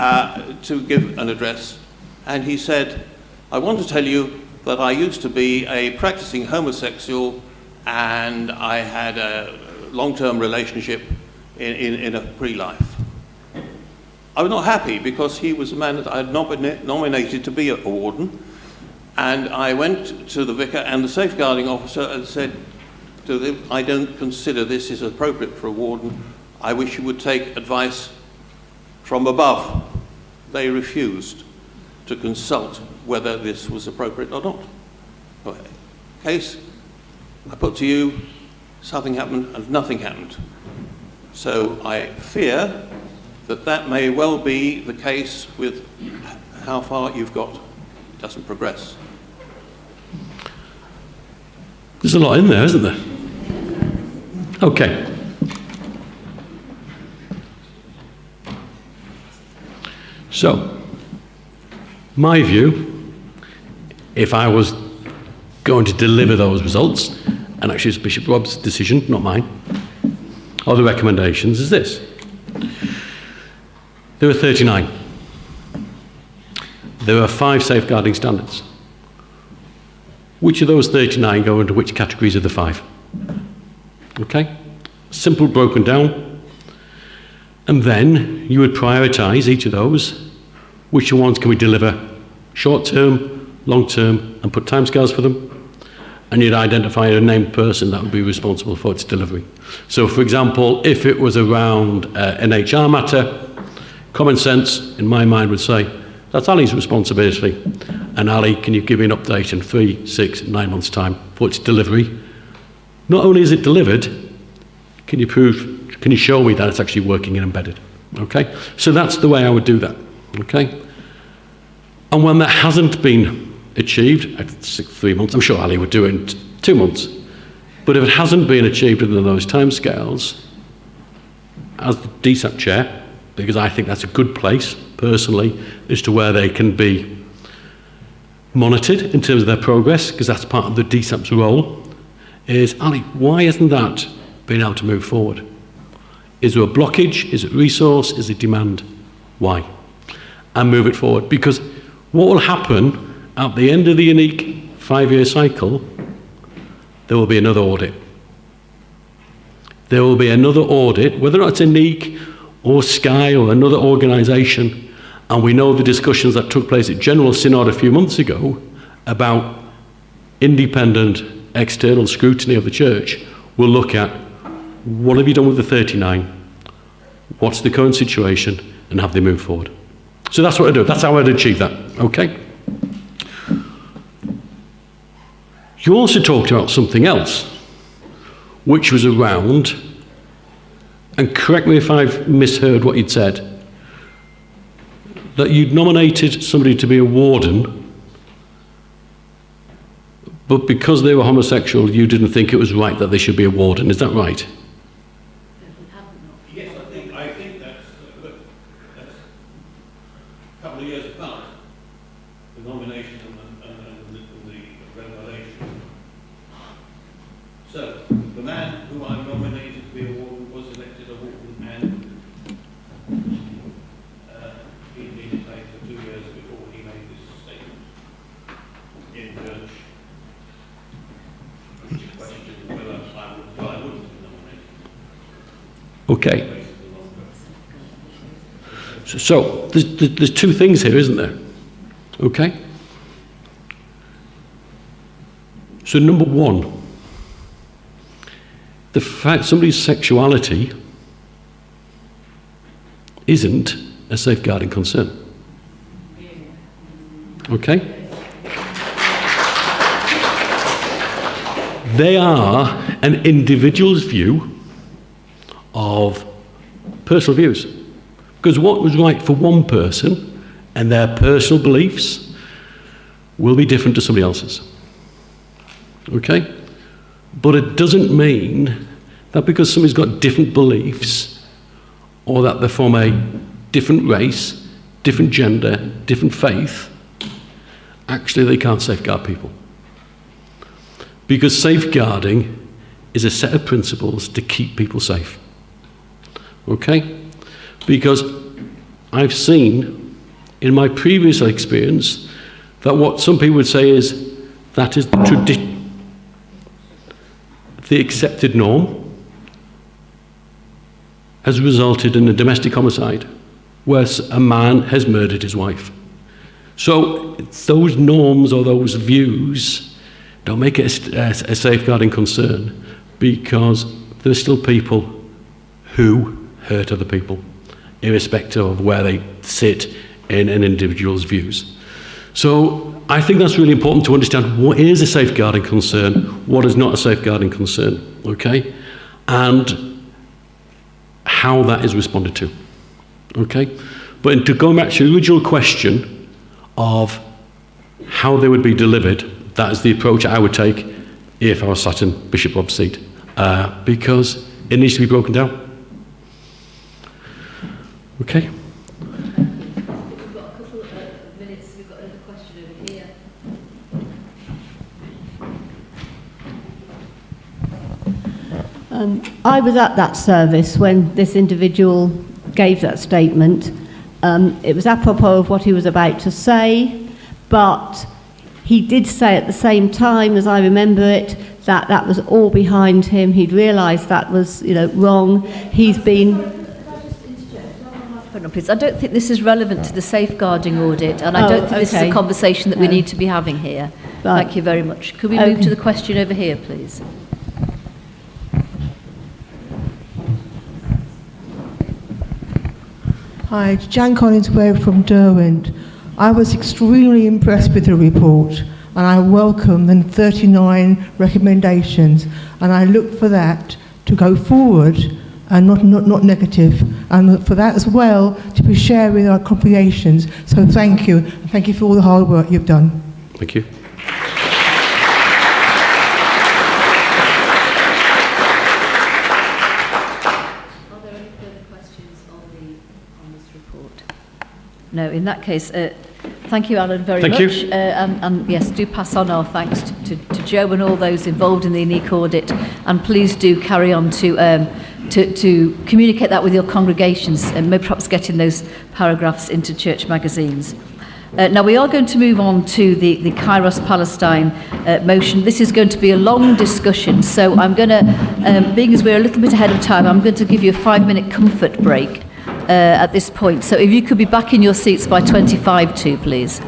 to give an address, and he said, I want to tell you that I used to be a practicing homosexual, and I had a long-term relationship in a pre-life. I was not happy because he was a man that I had nominated to be a warden, and I went to the vicar and the safeguarding officer and said to them, I don't consider this is appropriate for a warden. I wish you would take advice from above. They refused to consult whether this was appropriate or not. Okay. Case, I put to you, something happened and nothing happened. So I fear that that may well be the case with how far you've got. It doesn't progress. There's a lot in there, isn't there? Okay. So, my view, if I was going to deliver those results, and actually it's Bishop Rob's decision, not mine, or the recommendations, is this. There are 39. There are 5 safeguarding standards. Which of those 39 go into which categories of the 5? Okay? Simple, broken down. And then you would prioritise each of those. Which ones can we deliver short-term, long-term, and put timescales for them? And you'd identify a named person that would be responsible for its delivery. So, for example, if it was around an HR matter, common sense, in my mind, would say, that's Ali's responsibility. And Ali, can you give me an update in 3, 6, 9 months' time for its delivery? Not only is it delivered, can you show me that it's actually working and embedded? Okay? So that's the way I would do that. Okay? And when that hasn't been achieved, at 3 months, I'm sure Ali would do it in 2 months. But if it hasn't been achieved within those timescales, as the DSAP chair, because I think that's a good place, personally, as to where they can be monitored in terms of their progress, because that's part of the DSAP's role, is, Ali, why isn't that being able to move forward? Is there a blockage? Is it resource? Is it demand? Why? And move it forward. Because what will happen at the end of the INEQE 5-year cycle, there will be another audit. There will be another audit, whether it's INEQE or Sky or another organisation, and we know the discussions that took place at General Synod a few months ago about independent external scrutiny of the church will look at what have you done with the 39, what's the current situation, and have they moved forward. So that's what I do. That's how I'd achieve that. Okay? You also talked about something else, which was around, and correct me if I've misheard what you'd said, that you'd nominated somebody to be a warden, but because they were homosexual, you didn't think it was right that they should be a warden. Is that right? Yes, I think that's a couple of years apart, the nomination and the revelation. So, the man who I nominated to be a warden was elected a warden, and he'd been in place for 2 years before he made this statement in church. Which questioned whether I wouldn't have nominated. Okay. So there's 2 things here, isn't there? Okay. So number 1, the fact somebody's sexuality isn't a safeguarding concern. Okay? They are an individual's view of personal views. Because what was right for one person and their personal beliefs will be different to somebody else's. Okay? But it doesn't mean that because somebody's got different beliefs, or that they're from a different race, different gender, different faith, actually they can't safeguard people. Because safeguarding is a set of principles to keep people safe. Okay? Because I've seen in my previous experience that what some people would say is that is the accepted norm has resulted in a domestic homicide where a man has murdered his wife. So those norms or those views don't make it a safeguarding concern, because there are still people who hurt other people, irrespective of where they sit in an individual's views. So I think that's really important to understand what is a safeguarding concern, what is not a safeguarding concern, okay? And how that is responded to, okay? But to go back to the original question of how they would be delivered, that is the approach I would take if I was sat in Bishop Bob's seat, because it needs to be broken down. Okay. We've got a couple of minutes. We've got another question over here. I was at that service when this individual gave that statement. It was apropos of what he was about to say, but he did say at the same time, as I remember it, that that was all behind him. He'd realised that was, wrong. He's been... Please. I don't think this is relevant to the safeguarding audit, and I don't think this is a conversation that we need to be having here. Right. Thank you very much. Could we move to the question over here, please? Hi, Jan Collins-Webb from Derwent. I was extremely impressed with the report, and I welcome the 39 recommendations, and I look for that to go forward and not negative, and for that as well to be shared with our congregations. So thank you, and thank you for all the hard work you've done. Thank you. Are there any further questions on this report? No, in that case, thank you, Alan, very much. Thank you. And yes, do pass on our thanks to Joe and all those involved in the INEQE audit, and please do carry on to communicate that with your congregations, and maybe perhaps getting those paragraphs into church magazines. Now we are going to move on to the Kairos Palestine motion. This is going to be a long discussion, so I'm going to, being as we're a little bit ahead of time, I'm going to give you a 5-minute comfort break at this point. So if you could be back in your seats by 25 to, please.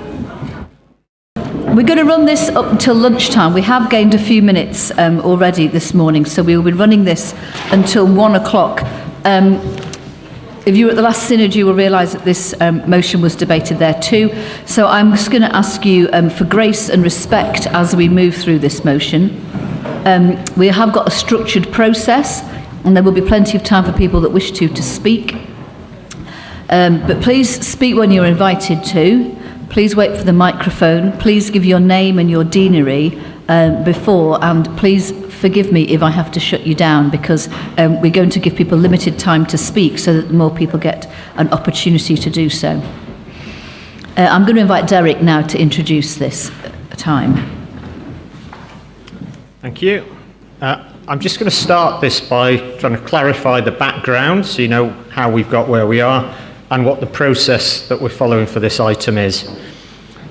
We're going to run this up until lunchtime. We have gained a few minutes already this morning, so we will be running this until 1 o'clock. If you were at the last synod, you will realise that this motion was debated there too. So I'm just going to ask you for grace and respect as we move through this motion. We have got a structured process, and there will be plenty of time for people that wish to speak. But please speak when you're invited to. Please wait for the microphone. Please give your name and your deanery before, and please forgive me if I have to shut you down, because we're going to give people limited time to speak so that more people get an opportunity to do so. I'm going to invite Derek now to introduce this time. Thank you. I'm just going to start this by trying to clarify the background so you know how we've got where we are and what the process that we're following for this item is.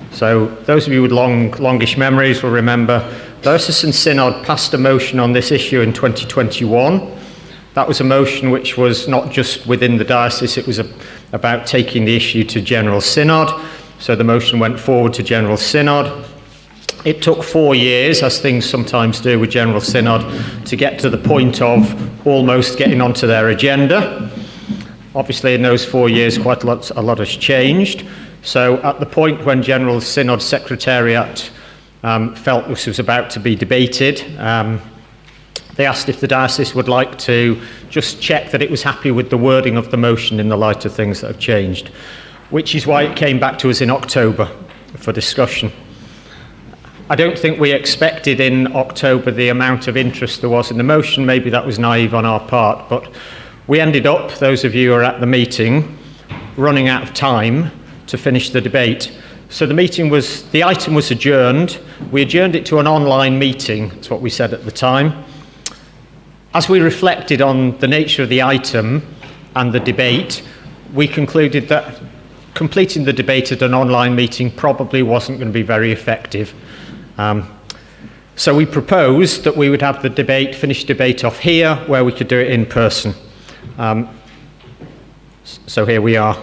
So those of you with longish memories will remember Diocesan Synod passed a motion on this issue in 2021. That was a motion which was not just within the diocese, it was about taking the issue to General Synod. So the motion went forward to General Synod. It took 4 years, as things sometimes do with General Synod, to get to the point of almost getting onto their agenda. Obviously, in those 4 years, quite a lot has changed. So at the point when General Synod Secretariat felt this was about to be debated, they asked if the diocese would like to just check that it was happy with the wording of the motion in the light of things that have changed, which is why it came back to us in October for discussion. I don't think we expected in October the amount of interest there was in the motion. Maybe that was naive on our part, but we ended up, those of you who are at the meeting, running out of time to finish the debate. So the item was adjourned. We adjourned it to an online meeting, that's what we said at the time. As we reflected on the nature of the item and the debate, we concluded that completing the debate at an online meeting probably wasn't going to be very effective. So we proposed that we would have the finished debate off here, where we could do it in person. So here we are.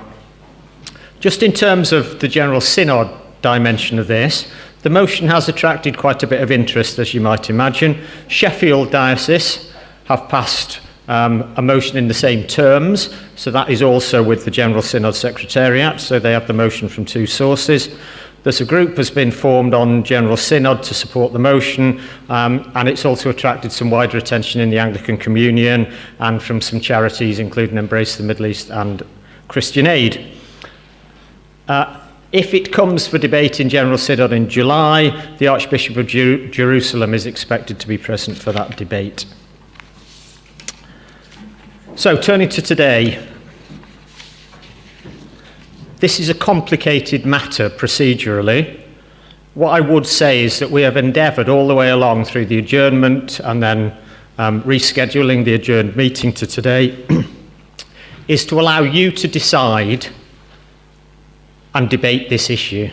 Just in terms of the General Synod dimension of this, the motion has attracted quite a bit of interest, as you might imagine. Sheffield Diocese have passed a motion in the same terms, so that is also with the General Synod Secretariat, so they have the motion from 2 sources. There's a group has been formed on General Synod to support the motion, and it's also attracted some wider attention in the Anglican Communion and from some charities, including Embrace the Middle East and Christian Aid. If it comes for debate in General Synod in July, the Archbishop of Jerusalem is expected to be present for that debate. So, turning to today, this is a complicated matter procedurally. What I would say is that we have endeavoured all the way along through the adjournment and then rescheduling the adjourned meeting to today is to allow you to decide and debate this issue.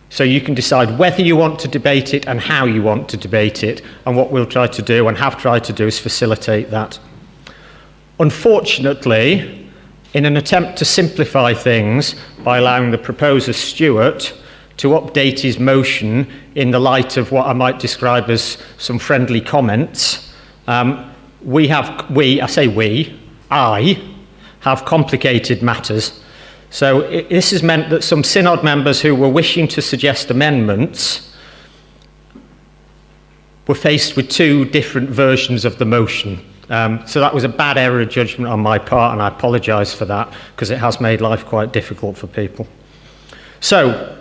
So you can decide whether you want to debate it and how you want to debate it, and what we'll try to do and have tried to do is facilitate that. Unfortunately, in an attempt to simplify things by allowing the proposer, Stuart, to update his motion in the light of what I might describe as some friendly comments, I have complicated matters. So this has meant that some Synod members who were wishing to suggest amendments were faced with two different versions of the motion. So that was a bad error of judgment on my part, and I apologise for that, because it has made life quite difficult for people. So,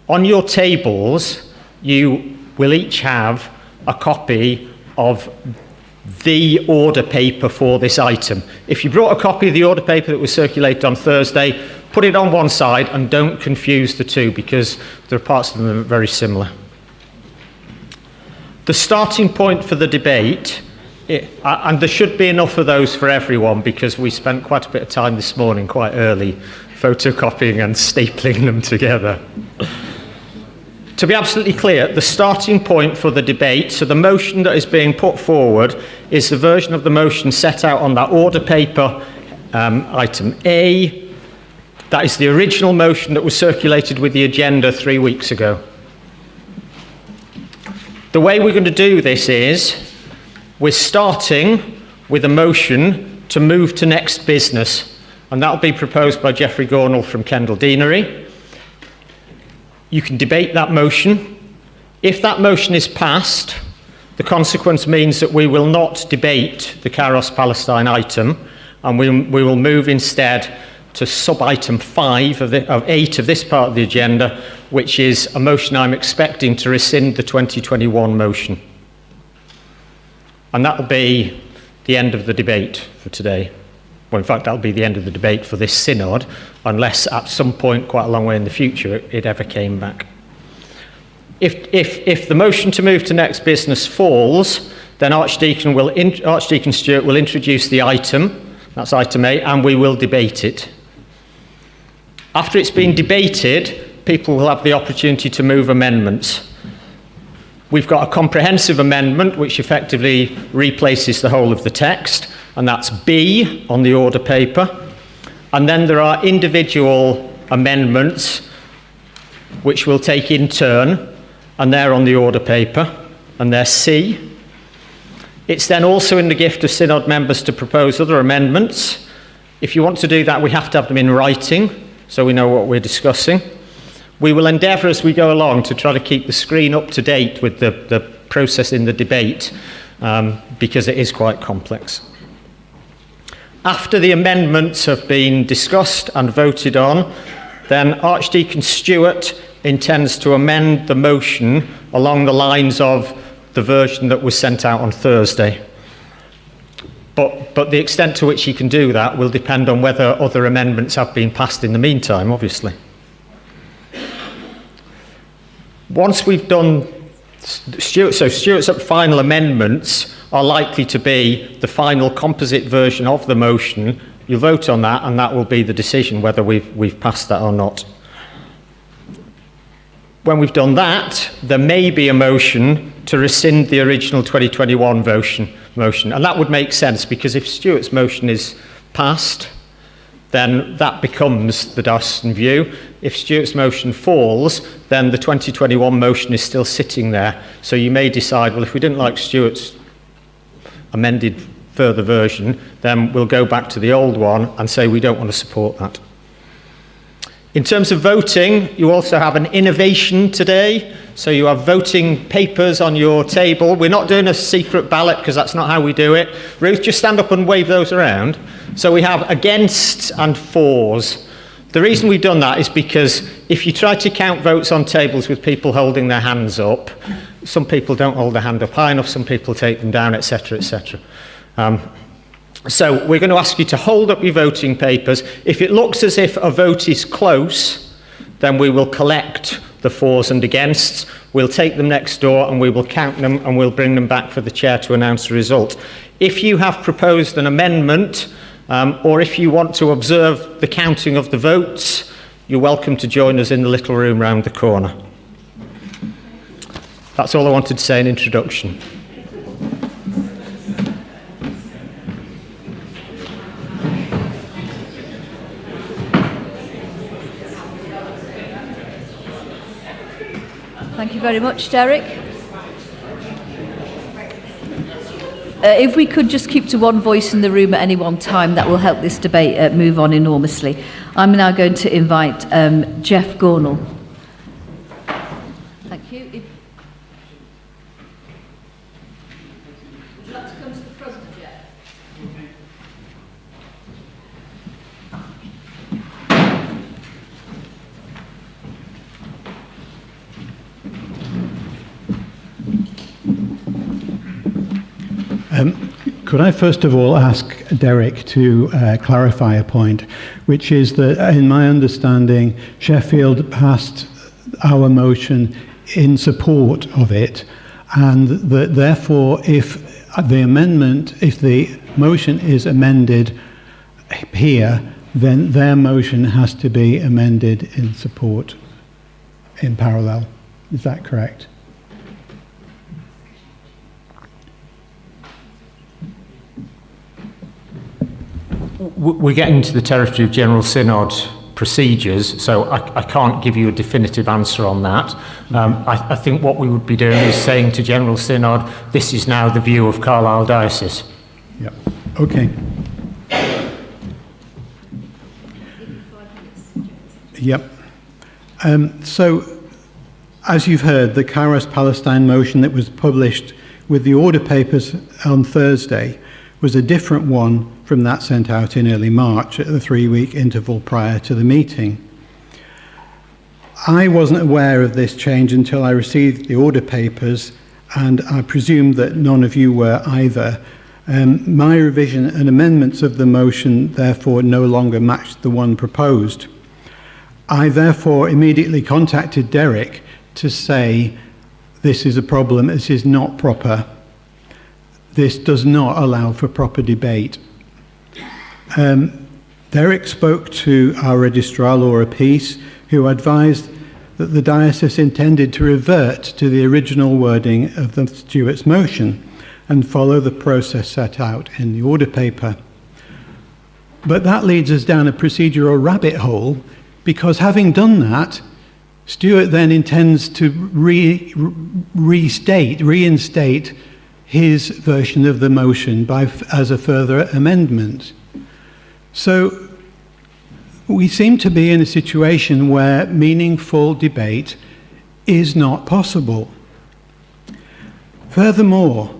on your tables, you will each have a copy of the order paper for this item. If you brought a copy of the order paper that was circulated on Thursday, put it on one side and don't confuse the two, because there are parts of them that are very similar. The starting point for the debate, and there should be enough of those for everyone, because we spent quite a bit of time this morning, quite early, photocopying and stapling them together. To be absolutely clear, the starting point for the debate, so the motion that is being put forward, is the version of the motion set out on that order paper, item A. That is the original motion that was circulated with the agenda 3 weeks ago. The way we're going to do this is, we're starting with a motion to move to next business, and that will be proposed by Geoffrey Gornall from Kendal Deanery. You can debate that motion. If that motion is passed, the consequence means that we will not debate the Kairos Palestine item, and we will move instead to sub-item 5 of 8 of this part of the agenda, which is a motion I'm expecting to rescind the 2021 motion. And that will be the end of the debate for today. Well, in fact, that'll be the end of the debate for this synod, unless at some point, quite a long way in the future, it ever came back. If the motion to move to next business falls, then Archdeacon Stuart will introduce the item, that's item A, and we will debate it. After it's been debated, people will have the opportunity to move amendments. We've got a comprehensive amendment which effectively replaces the whole of the text, and that's B on the order paper. And then there are individual amendments which we'll take in turn, and they're on the order paper, and they're C. It's then also in the gift of Synod members to propose other amendments. If you want to do that, we have to have them in writing, so we know what we're discussing. We will endeavour as we go along to try to keep the screen up to date with the process in the debate, because it is quite complex. After the amendments have been discussed and voted on, then Archdeacon Stuart intends to amend the motion along the lines of the version that was sent out on Thursday. But the extent to which he can do that will depend on whether other amendments have been passed in the meantime, obviously. Once we've done Stuart's final amendments are likely to be the final composite version of the motion. You'll vote on that, and that will be the decision whether we've passed that or not. When we've done that, there may be a motion to rescind the original 2021 motion, and that would make sense, because if Stuart's motion is passed, then that becomes the diocesan view. If Stuart's motion falls, then the 2021 motion is still sitting there. So you may decide, well, if we didn't like Stuart's amended further version, then we'll go back to the old one and say we don't want to support that. In terms of voting, you also have an innovation today. So you have voting papers on your table. We're not doing a secret ballot because that's not how we do it. Ruth, just stand up and wave those around. So we have against and fors. The reason we've done that is because if you try to count votes on tables with people holding their hands up, some people don't hold their hand up high enough, some people take them down, etc., etc. So we're going to ask you to hold up your voting papers. If it looks as if a vote is close, then we will collect the fors and againsts. We'll take them next door and we will count them and we'll bring them back for the chair to announce the result. If you have proposed an amendment, or if you want to observe the counting of the votes, you're welcome to join us in the little room round the corner. That's all I wanted to say in introduction. Thank you very much, Derek. If we could just keep to one voice in the room at any one time, that will help this debate move on enormously. I'm now going to invite Jeff Gornall. Thank you. Would you like to come to the front, Jeff? Could I first of all ask Derek to clarify a point, which is that in my understanding, Sheffield passed our motion in support of it, and that therefore if the motion is amended here, then their motion has to be amended in support in parallel. Is that correct? We're getting into the territory of General Synod procedures, so I can't give you a definitive answer on that. I think what we would be doing is saying to General Synod, this is now the view of Carlisle Diocese. Yeah. Okay. Yep. So, as you've heard, the Kairos Palestine motion that was published with the order papers on Thursday was a different one from that sent out in early March at the 3-week interval prior to the meeting. I wasn't aware of this change until I received the order papers, and I presume that none of you were either. My revision and amendments of the motion therefore no longer matched the one proposed. I therefore immediately contacted Derek to say, this is a problem, this is not proper. This does not allow for proper debate. Derek spoke to our Registrar Laura Peace, who advised that the diocese intended to revert to the original wording of the Stewart's motion and follow the process set out in the order paper. But that leads us down a procedural rabbit hole, because having done that, Stewart then intends to reinstate his version of the motion as a further amendment. So we seem to be in a situation where meaningful debate is not possible. Furthermore,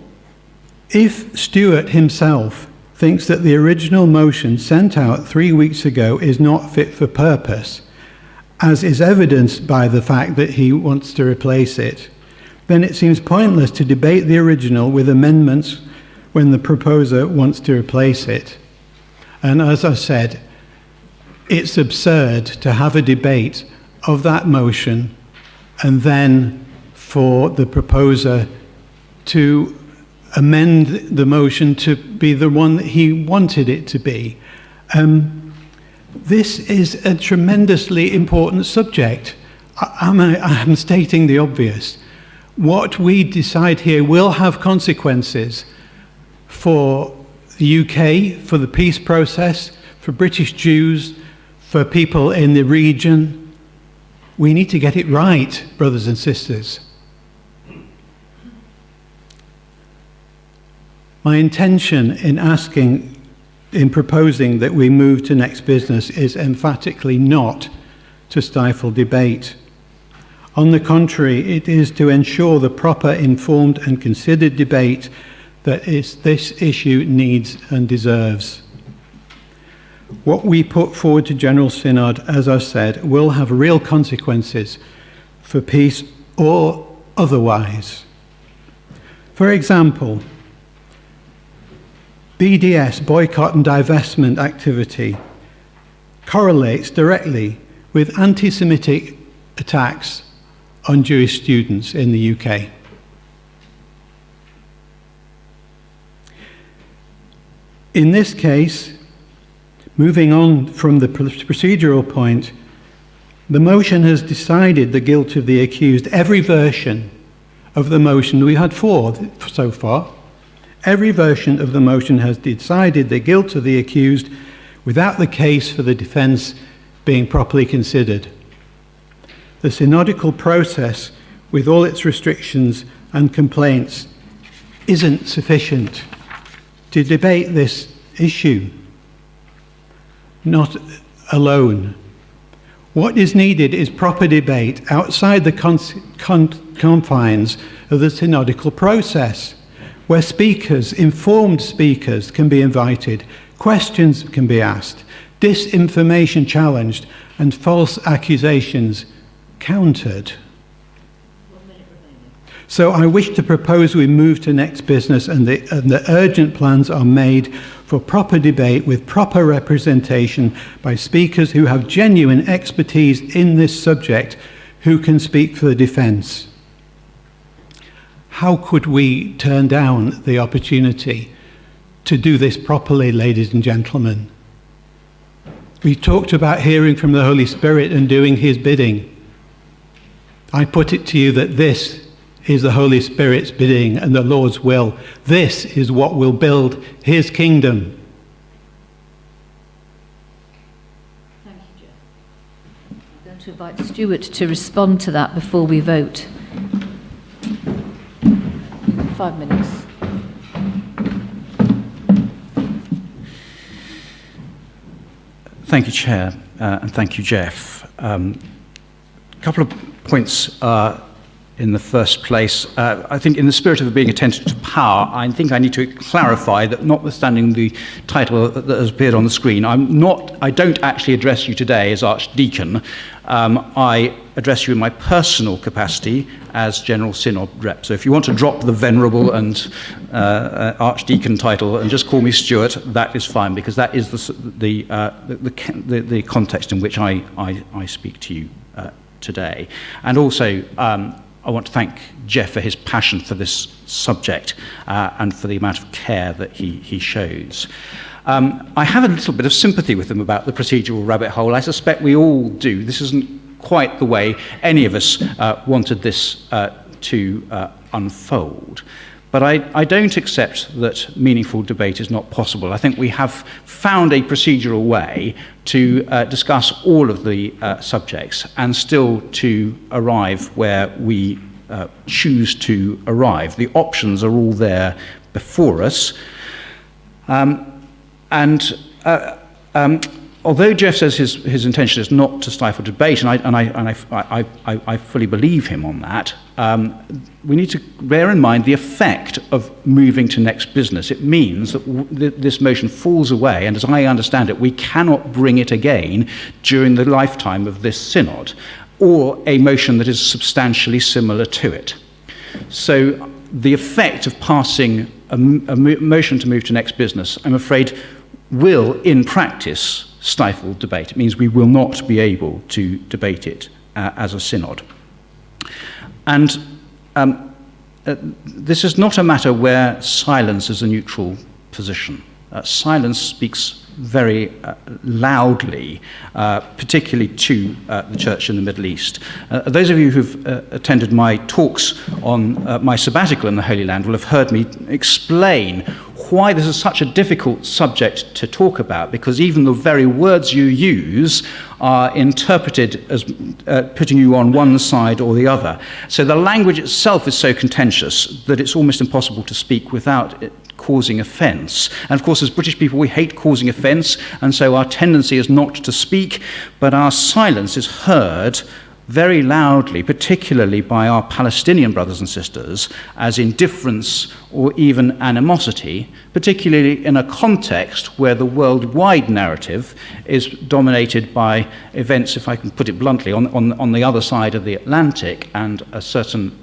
if Stewart himself thinks that the original motion sent out 3 weeks ago is not fit for purpose, as is evidenced by the fact that he wants to replace it, then it seems pointless to debate the original with amendments when the proposer wants to replace it. And as I said, it's absurd to have a debate of that motion and then for the proposer to amend the motion to be the one that he wanted it to be. This is a tremendously important subject. I'm stating the obvious. What we decide here will have consequences for the UK, for the peace process, for British Jews, for people in the region. We need to get it right, brothers and sisters. My intention in proposing that we move to next business is emphatically not to stifle debate. On the contrary, it is to ensure the proper, informed and considered debate that this issue needs and deserves. What we put forward to General Synod, as I've said, will have real consequences for peace or otherwise. For example, BDS, boycott and divestment activity, correlates directly with anti-Semitic attacks on Jewish students in the UK. In this case, moving on from the procedural point, the motion has decided the guilt of the accused. Every version of the motion, we had 4 so far, every version of the motion has decided the guilt of the accused without the case for the defence being properly considered. The synodical process, with all its restrictions and complaints, isn't sufficient to debate this issue. Not alone. What is needed is proper debate outside the confines of the synodical process, where speakers, informed speakers, can be invited, questions can be asked, disinformation challenged, and false accusations countered. So I wish to propose we move to next business, and the urgent plans are made for proper debate with proper representation by speakers who have genuine expertise in this subject, who can speak for the defence. How could we turn down the opportunity to do this properly, ladies and gentlemen? We talked about hearing from the Holy Spirit and doing his bidding. I put it to you that this is the Holy Spirit's bidding and the Lord's will. This is what will build his kingdom. Thank you, Jeff. I'm going to invite Stuart to respond to that before we vote. 5 minutes. Thank you, Chair, and thank you, Jeff. A couple of points in the first place. I think in the spirit of being attentive to power, I think I need to clarify that, notwithstanding the title that has appeared on the screen, I don't actually address you today as Archdeacon. I address you in my personal capacity as General Synod Rep. So if you want to drop the venerable and Archdeacon title and just call me Stuart, that is fine, because that is the context in which I speak to you today. And also, I want to thank Jeff for his passion for this subject and for the amount of care that he shows. I have a little bit of sympathy with him about the procedural rabbit hole. I suspect we all do. This isn't quite the way any of us wanted this to unfold. But I don't accept that meaningful debate is not possible. I think we have found a procedural way to discuss all of the subjects and still to arrive where we choose to arrive. The options are all there before us. Although Jeff says his intention is not to stifle debate, and I fully believe him on that, we need to bear in mind the effect of moving to next business. It means that this motion falls away, and as I understand it, we cannot bring it again during the lifetime of this synod, or a motion that is substantially similar to it. So the effect of passing a motion to move to next business, I'm afraid, will, in practice, stifle debate. It means we will not be able to debate it as a synod. And this is not a matter where silence is a neutral position. Silence speaks very loudly, particularly to the church in the Middle East. Those of you who've attended my talks on my sabbatical in the Holy Land will have heard me explain why this is such a difficult subject to talk about, because even the very words you use are interpreted as putting you on one side or the other. So the language itself is so contentious that it's almost impossible to speak without it causing offence. And of course, as British people, we hate causing offence, and so our tendency is not to speak, but our silence is heard very loudly, particularly by our Palestinian brothers and sisters, as indifference or even animosity, particularly in a context where the worldwide narrative is dominated by events, if I can put it bluntly, on the other side of the Atlantic, and a certain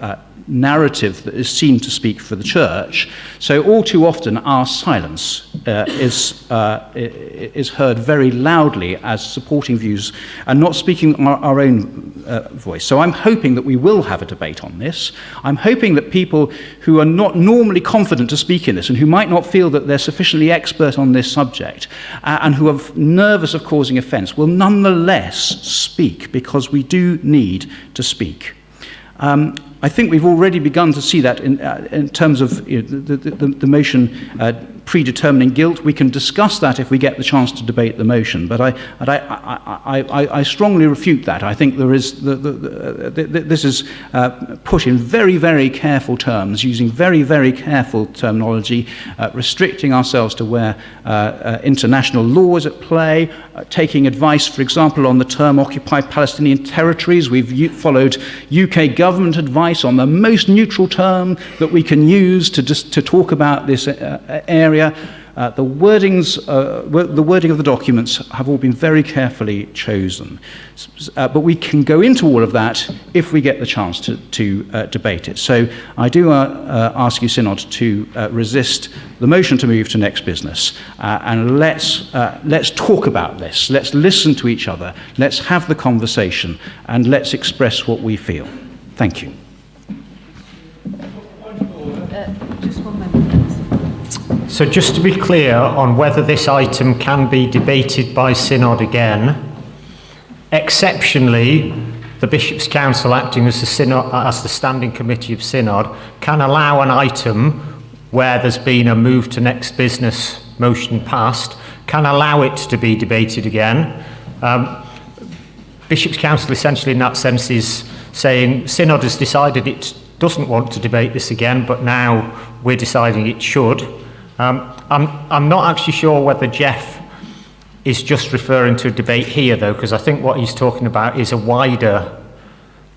narrative that is seen to speak for the church. So all too often our silence is heard very loudly as supporting views and not speaking our own voice. So I'm hoping that we will have a debate on this. I'm hoping that people who are not normally confident to speak in this and who might not feel that they're sufficiently expert on this subject and who are nervous of causing offence will nonetheless speak, because we do need to speak. I think we've already begun to see that in terms of the motion predetermining guilt. We can discuss that if we get the chance to debate the motion, but I strongly refute that. I think there is this is put in very, very careful terms, using very, very careful terminology, restricting ourselves to where international law is at play, taking advice, for example, on the term occupied Palestinian territories. We've followed UK government advice on the most neutral term that we can use to talk about this area. The wording of the documents have all been very carefully chosen. But we can go into all of that if we get the chance to debate it. So I do ask you, Synod, to resist the motion to move to next business. And let's talk about this. Let's listen to each other. Let's have the conversation. And let's express what we feel. Thank you. Just one moment, please. So just to be clear on whether this item can be debated by Synod again, exceptionally, the Bishops' Council, acting as the Standing Committee of Synod, can allow an item where there's been a move to next business motion passed, can allow it to be debated again. Bishops' Council essentially in that sense is saying Synod has decided it doesn't want to debate this again, but now we're deciding it should. I'm not actually sure whether Jeff is just referring to a debate here, though, because I think what he's talking about is a wider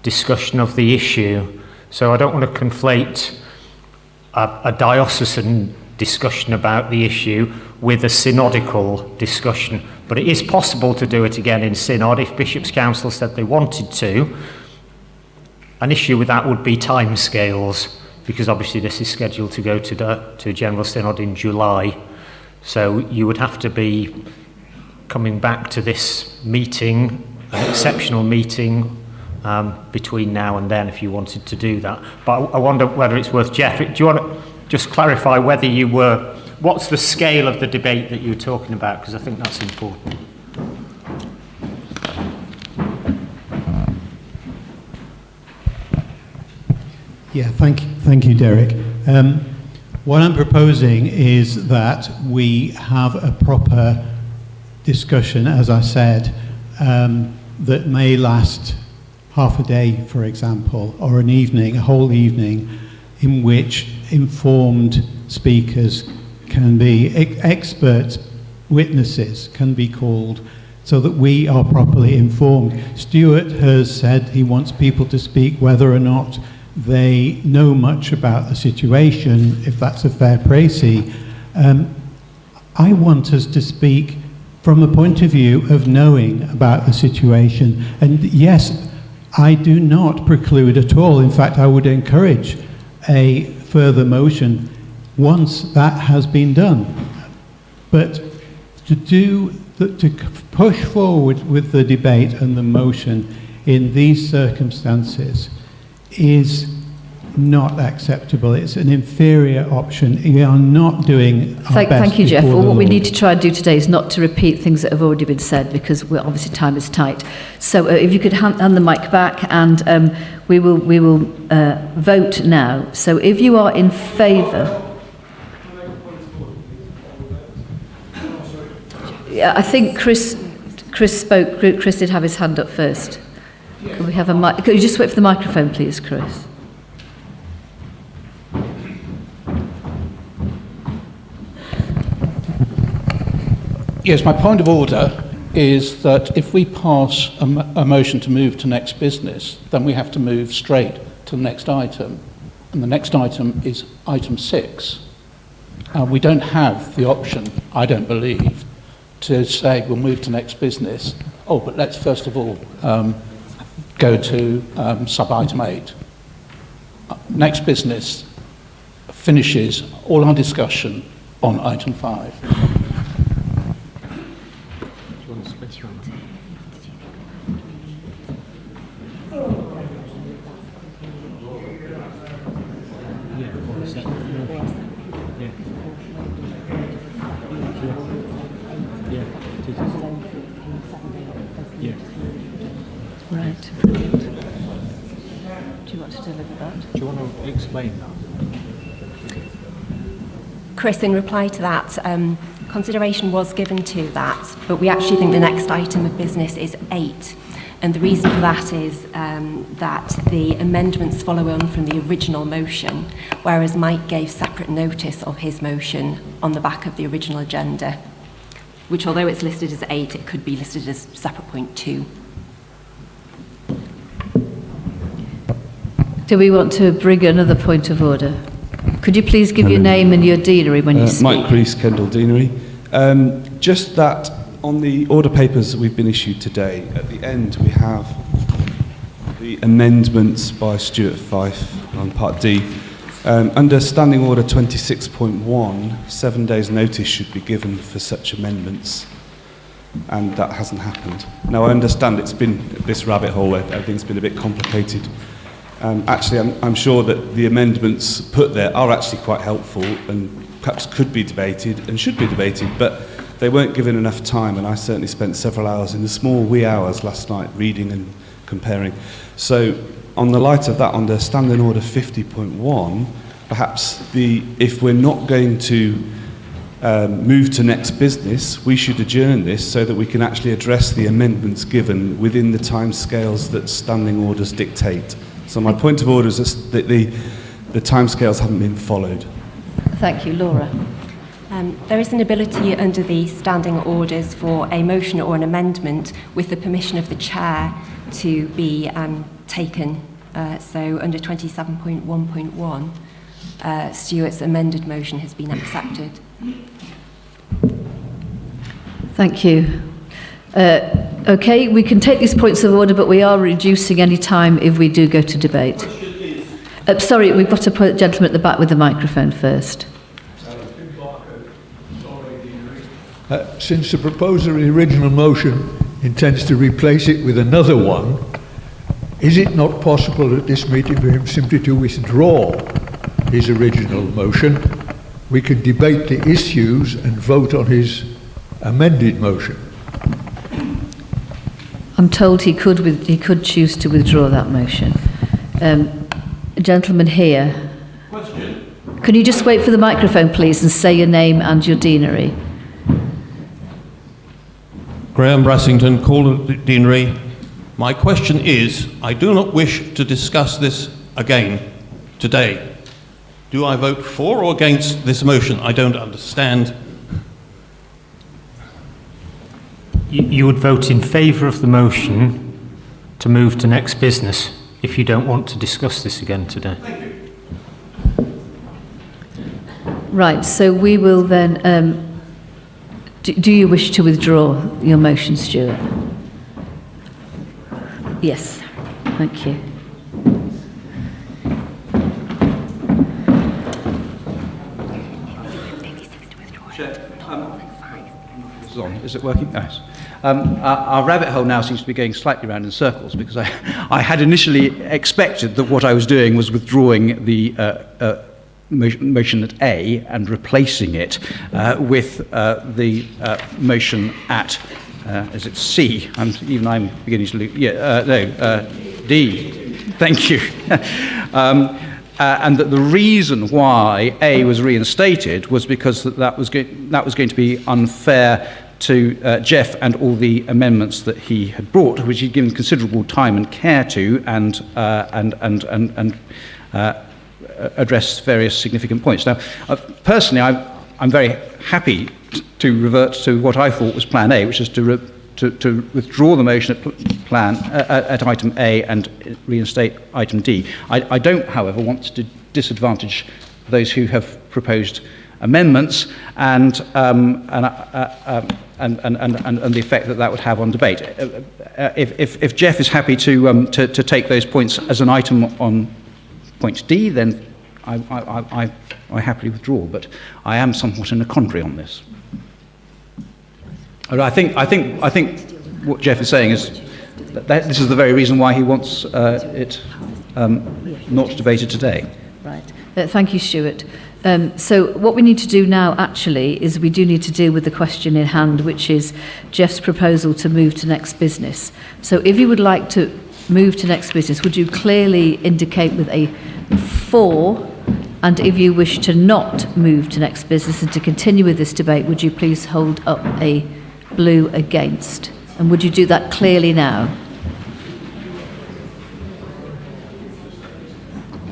discussion of the issue. So I don't want to conflate a diocesan discussion about the issue with a synodical discussion. But it is possible to do it again in Synod if Bishops' Council said they wanted to. An issue with that would be timescales, because obviously this is scheduled to go to General Synod in July. So you would have to be coming back to this meeting, an exceptional meeting, between now and then if you wanted to do that. But I wonder whether it's worth, Jeff, do you want to just clarify whether you were, what's the scale of the debate that you were talking about? Because I think that's important. Yeah, thank you, Derek. What I'm proposing is that we have a proper discussion, as I said, that may last half a day, for example, or an evening, a whole evening, in which informed speakers can be, expert witnesses can be called, so that we are properly informed. Stuart has said he wants people to speak whether or not they know much about the situation, if that's a fair précis. I want us to speak from a point of view of knowing about the situation. And yes, I do not preclude at all. In fact, I would encourage a further motion once that has been done. But to push forward with the debate and the motion in these circumstances is not acceptable. It's an inferior option. We are not doing our best. Thank you, Jeff. Well, what we need to try and do today is not to repeat things that have already been said, because obviously time is tight. So if you could hand the mic back, and we will vote now. So if you are in favour... Yeah, I think Chris spoke. Chris did have his hand up first. Could we have a mic? Could you just wait for the microphone, please, Chris? Yes, my point of order is that if we pass a motion to move to next business, then we have to move straight to the next item. And the next item is item 6. We don't have the option, I don't believe, to say we'll move to next business. Oh, but let's first of all go to sub-item 8. Next business finishes all our discussion on item 5. Right. Brilliant. Do you want to deliver that? Do you want to explain that? Chris, in reply to that, consideration was given to that, but we actually think the next item of business is 8. And the reason for that is that the amendments follow on from the original motion, whereas Mike gave separate notice of his motion on the back of the original agenda, which although it's listed as 8, it could be listed as separate point 2. Do we want to bring another point of order? Could you please give your name and your deanery when you speak? Mike Crease, Kendal Deanery. Just that on the order papers that we've been issued today, at the end we have the amendments by Stuart Fife on Part D. Under Standing Order 26.1, 7 days notice should be given for such amendments, and that hasn't happened. Now I understand it's been this rabbit hole where everything's been a bit complicated. Actually, I'm sure that the amendments put there are actually quite helpful and perhaps could be debated and should be debated, but they weren't given enough time, and I certainly spent several hours in the small wee hours last night reading and comparing. So on the light of that, under Standing Order 50.1, perhaps if we're not going to move to next business, we should adjourn this so that we can actually address the amendments given within the timescales that standing orders dictate. So my point of order is that the timescales haven't been followed. Thank you. Laura. There is an ability under the standing orders for a motion or an amendment with the permission of the chair to be taken. So under 27.1.1, Stuart's amended motion has been accepted. Thank you. Okay, we can take these points of order, but we are reducing any time if we do go to debate. Sorry, we've got a gentleman at the back with the microphone first. Since the proposer of the original motion intends to replace it with another one, is it not possible at this meeting for him simply to withdraw his original motion? We can debate the issues and vote on his amended motion. I'm told he could choose to withdraw that motion. A gentleman here. Question. Can you just wait for the microphone, please, and say your name and your deanery? Graham Brassington, Calder Deanery. My question is, I do not wish to discuss this again today. Do I vote for or against this motion? I don't understand. You would vote in favour of the motion to move to next business if you don't want to discuss this again today. Thank you. Right, so we will then... do you wish to withdraw your motion, Stuart? Yes, thank you. Is it working? Yes. Our rabbit hole now seems to be going slightly round in circles because I had initially expected that what I was doing was withdrawing the motion at A and replacing it with the motion at, is it C? I'm beginning to lose, D. Thank you. And that the reason why A was reinstated was because that was going to be unfair to Jeff and all the amendments that he had brought, which he'd given considerable time and care to, and address various significant points. Now, personally, I'm very happy to revert to what I thought was Plan A, which is to to withdraw the motion at item A and reinstate item D. I don't, however, want to disadvantage those who have proposed amendments and the effect that would have on debate. If Jeff is happy to take those points as an item on point D, then I happily withdraw. But I am somewhat in a quandary on this. I think what Jeff is saying is that this is the very reason why he wants it not debated today. Right. Thank you, Stuart. So what we need to do now, actually, is we do need to deal with the question in hand, which is Jeff's proposal to move to next business. So if you would like to move to next business, would you clearly indicate with a 4? And if you wish to not move to next business and to continue with this debate, would you please hold up a blue against? And would you do that clearly now?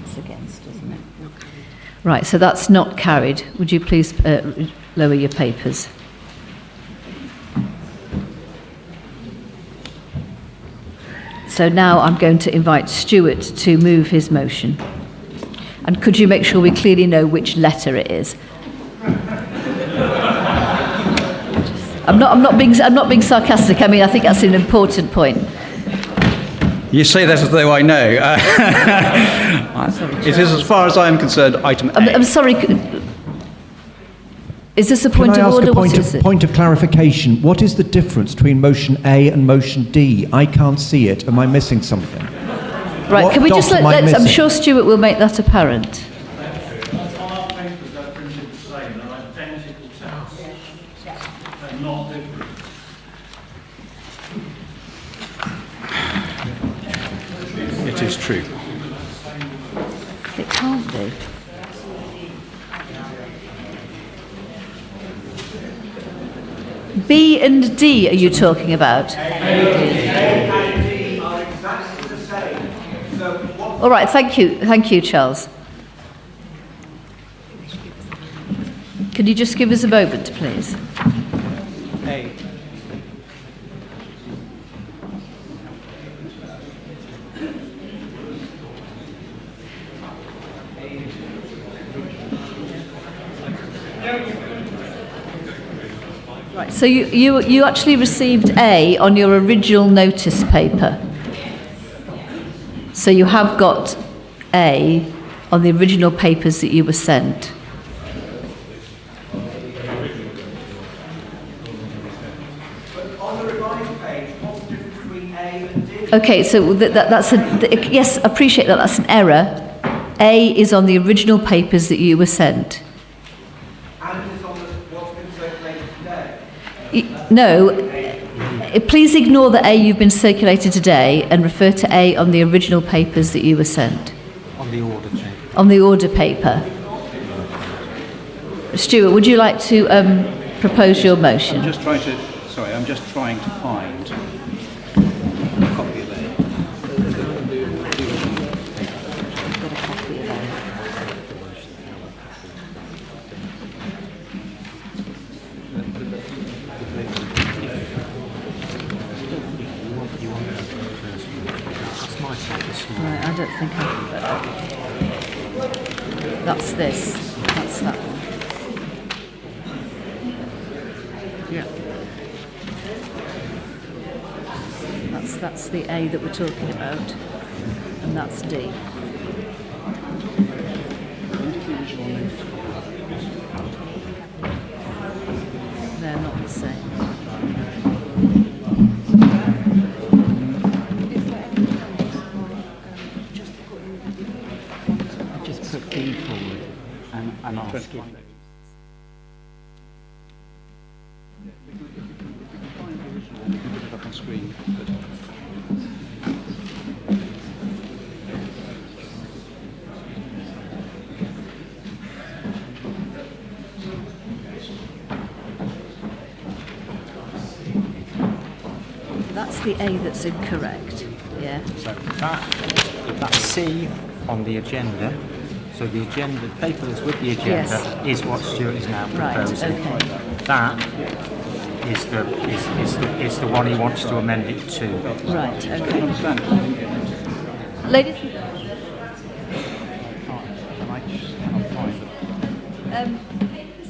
It's against, isn't it? Right, so that's not carried. Would you please lower your papers? So now I'm going to invite Stuart to move his motion. And could you make sure we clearly know which letter it is? I'm not being sarcastic. I mean, I think that's an important point. You say that as though I know. It is, as far as I am concerned, item A. I'm sorry. Is this a point of order? What is it? Point of clarification. What is the difference between motion A and motion D? I can't see it. Am I missing something? Right, what can we just let's, I'm missing? sure Stuart will make that apparent. On our papers, they're printed the same. They're identical texts. They're not different. It is true. It can't be. B and D are you talking about? All right, thank you, Charles. Can you just give us a moment, please? A. Right, so you actually received A on your original notice paper. So you have got A on the original papers that you were sent. On the revised page, what's the difference between A and D? Okay, so that's yes, appreciate that. That's an error. A is on the original papers that you were sent. And it's on what's been circulated today? No, please ignore the A you've been circulated today and refer to A on the original papers that you were sent. On the order paper. On the order paper. Stuart, would you like to propose your motion? I'm just trying to find a copy of A. Right, I don't think I've got that. That's this. That's that one. Yeah. That's the A that we're talking about. And that's D. They're not the same. Just put D forward and ask. Up on screen. That's the A that's incorrect. Yeah. So that's C on the agenda. So the agenda, the paper that's with the agenda Yes. is what Stuart is now Right, proposing. okay. That is the one he wants to amend it to. Right, okay. Ladies,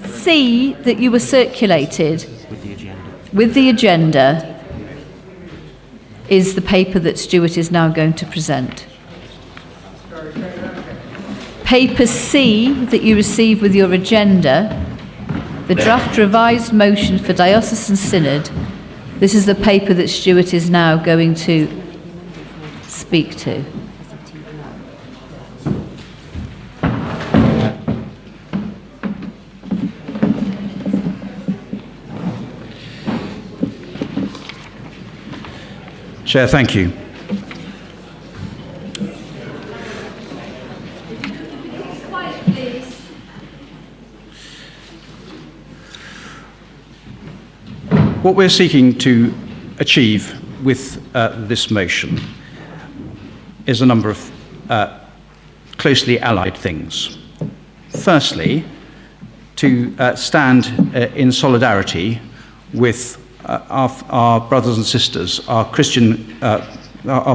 C that you were circulated with the agenda is the paper that Stuart is now going to present. Paper C that you received with your agenda, the draft revised motion for Diocesan Synod, this is the paper that Stuart is now going to speak to. Chair, thank you. What we're seeking to achieve with this motion is a number of closely allied things. Firstly, to stand in solidarity with our brothers and sisters, our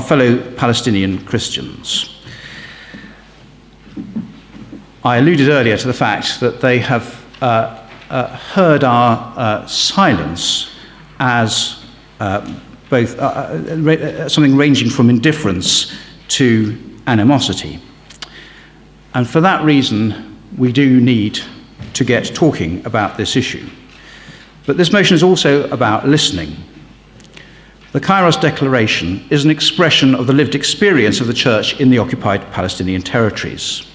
fellow Palestinian Christians. I alluded earlier to the fact that they have heard our silence as both something ranging from indifference to animosity. And for that reason, we do need to get talking about this issue. But this motion is also about listening. The Kairos Declaration is an expression of the lived experience of the Church in the occupied Palestinian territories.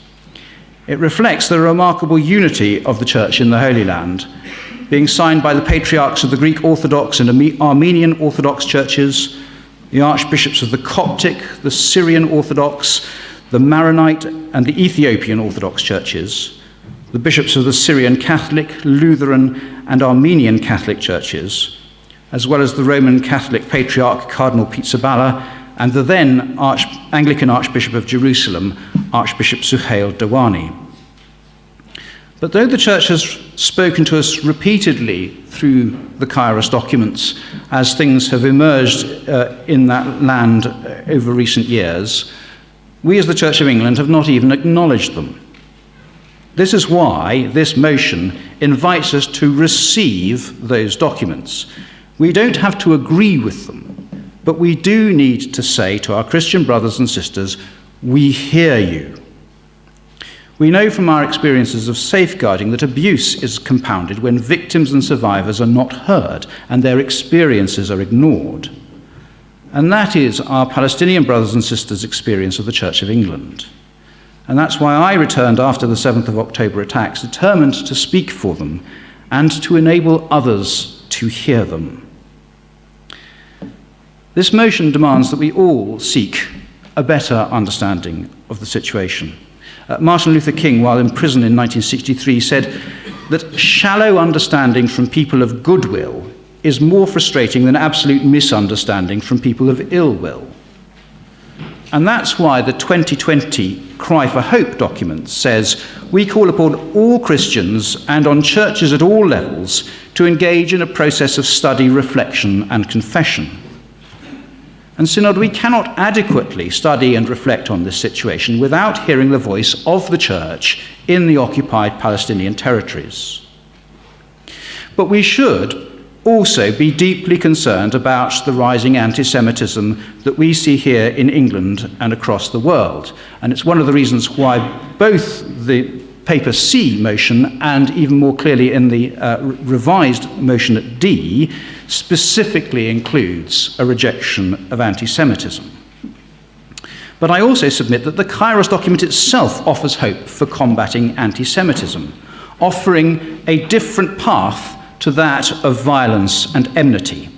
It reflects the remarkable unity of the Church in the Holy Land, being signed by the patriarchs of the Greek Orthodox and Armenian Orthodox churches, the archbishops of the Coptic, the Syrian Orthodox, the Maronite and the Ethiopian Orthodox churches, the bishops of the Syrian Catholic, Lutheran and Armenian Catholic churches, as well as the Roman Catholic Patriarch Cardinal Pizzaballa and the then Anglican Archbishop of Jerusalem, Archbishop Suhail Dawani. But though the Church has spoken to us repeatedly through the Kairos documents as things have emerged in that land over recent years, we as the Church of England have not even acknowledged them. This is why this motion invites us to receive those documents. We don't have to agree with them, but we do need to say to our Christian brothers and sisters, we hear you. We know from our experiences of safeguarding that abuse is compounded when victims and survivors are not heard and their experiences are ignored. And that is our Palestinian brothers and sisters' experience of the Church of England. And that's why I returned after the 7th of October attacks, determined to speak for them and to enable others to hear them. This motion demands that we all seek a better understanding of the situation. Martin Luther King, while in prison in 1963, said that shallow understanding from people of goodwill is more frustrating than absolute misunderstanding from people of ill will. And that's why the 2020 Cry for Hope document says, we call upon all Christians and on churches at all levels to engage in a process of study, reflection and confession. And Synod, we cannot adequately study and reflect on this situation without hearing the voice of the Church in the occupied Palestinian territories. But we should also be deeply concerned about the rising anti-Semitism that we see here in England and across the world. And it's one of the reasons why both the Paper C motion and even more clearly in the revised motion at D specifically includes a rejection of anti-Semitism. But I also submit that the Kairos document itself offers hope for combating anti-Semitism, offering a different path to that of violence and enmity.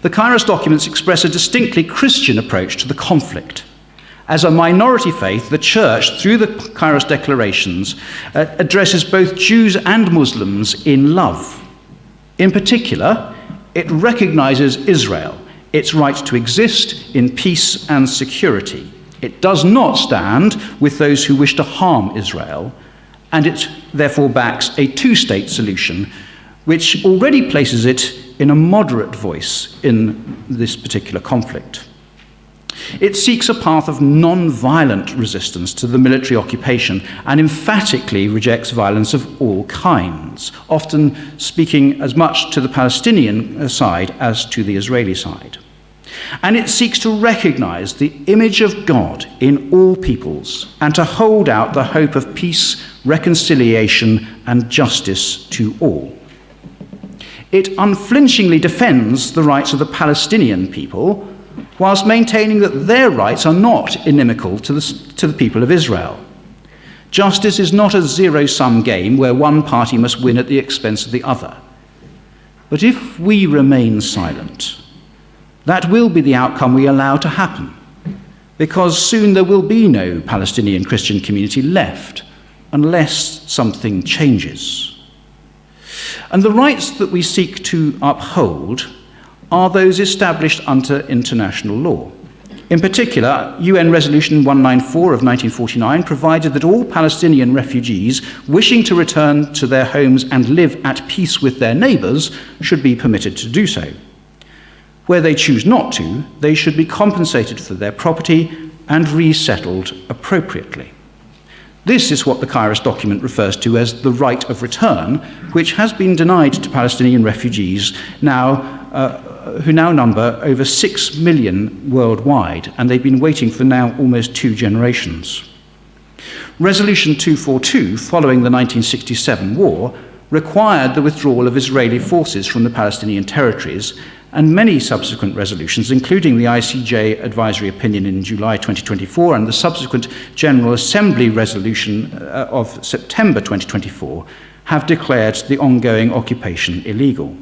The Kairos documents express a distinctly Christian approach to the conflict. As a minority faith, the Church, through the Kairos declarations, addresses both Jews and Muslims in love. In particular, it recognizes Israel, its right to exist in peace and security. It does not stand with those who wish to harm Israel, and it therefore backs a two-state solution which already places it in a moderate voice in this particular conflict. It seeks a path of non-violent resistance to the military occupation and emphatically rejects violence of all kinds, often speaking as much to the Palestinian side as to the Israeli side. And it seeks to recognize the image of God in all peoples and to hold out the hope of peace, reconciliation, and justice to all. It unflinchingly defends the rights of the Palestinian people, whilst maintaining that their rights are not inimical to the people of Israel. Justice is not a zero-sum game where one party must win at the expense of the other. But if we remain silent, that will be the outcome we allow to happen, because soon there will be no Palestinian Christian community left unless something changes. And the rights that we seek to uphold are those established under international law. In particular, UN Resolution 194 of 1949 provided that all Palestinian refugees wishing to return to their homes and live at peace with their neighbours should be permitted to do so. Where they choose not to, they should be compensated for their property and resettled appropriately. This is what the Kairos document refers to as the right of return, which has been denied to Palestinian refugees who now number over 6 million worldwide, and they've been waiting for now almost 2 generations. Resolution 242, following the 1967 war, required the withdrawal of Israeli forces from the Palestinian territories, and many subsequent resolutions, including the ICJ advisory opinion in July 2024 and the subsequent General Assembly resolution of September 2024, have declared the ongoing occupation illegal.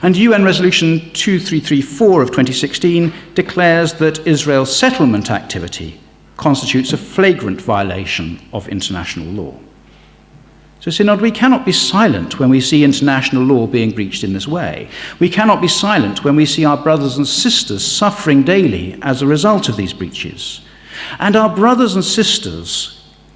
And UN Resolution 2334 of 2016 declares that Israel's settlement activity constitutes a flagrant violation of international law. So, Synod, we cannot be silent when we see international law being breached in this way. We cannot be silent when we see our brothers and sisters suffering daily as a result of these breaches. And our brothers and sisters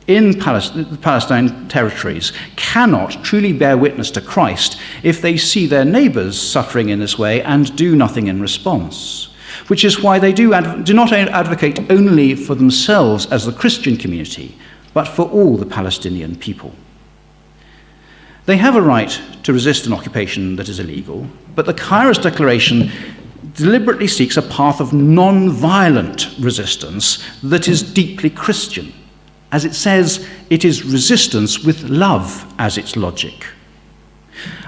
in the Palestine territories cannot truly bear witness to Christ if they see their neighbours suffering in this way and do nothing in response. Which is why they do not advocate only for themselves as the Christian community, but for all the Palestinian people. They have a right to resist an occupation that is illegal, but the Kairos Declaration deliberately seeks a path of non-violent resistance that is deeply Christian. As it says, it is resistance with love as its logic.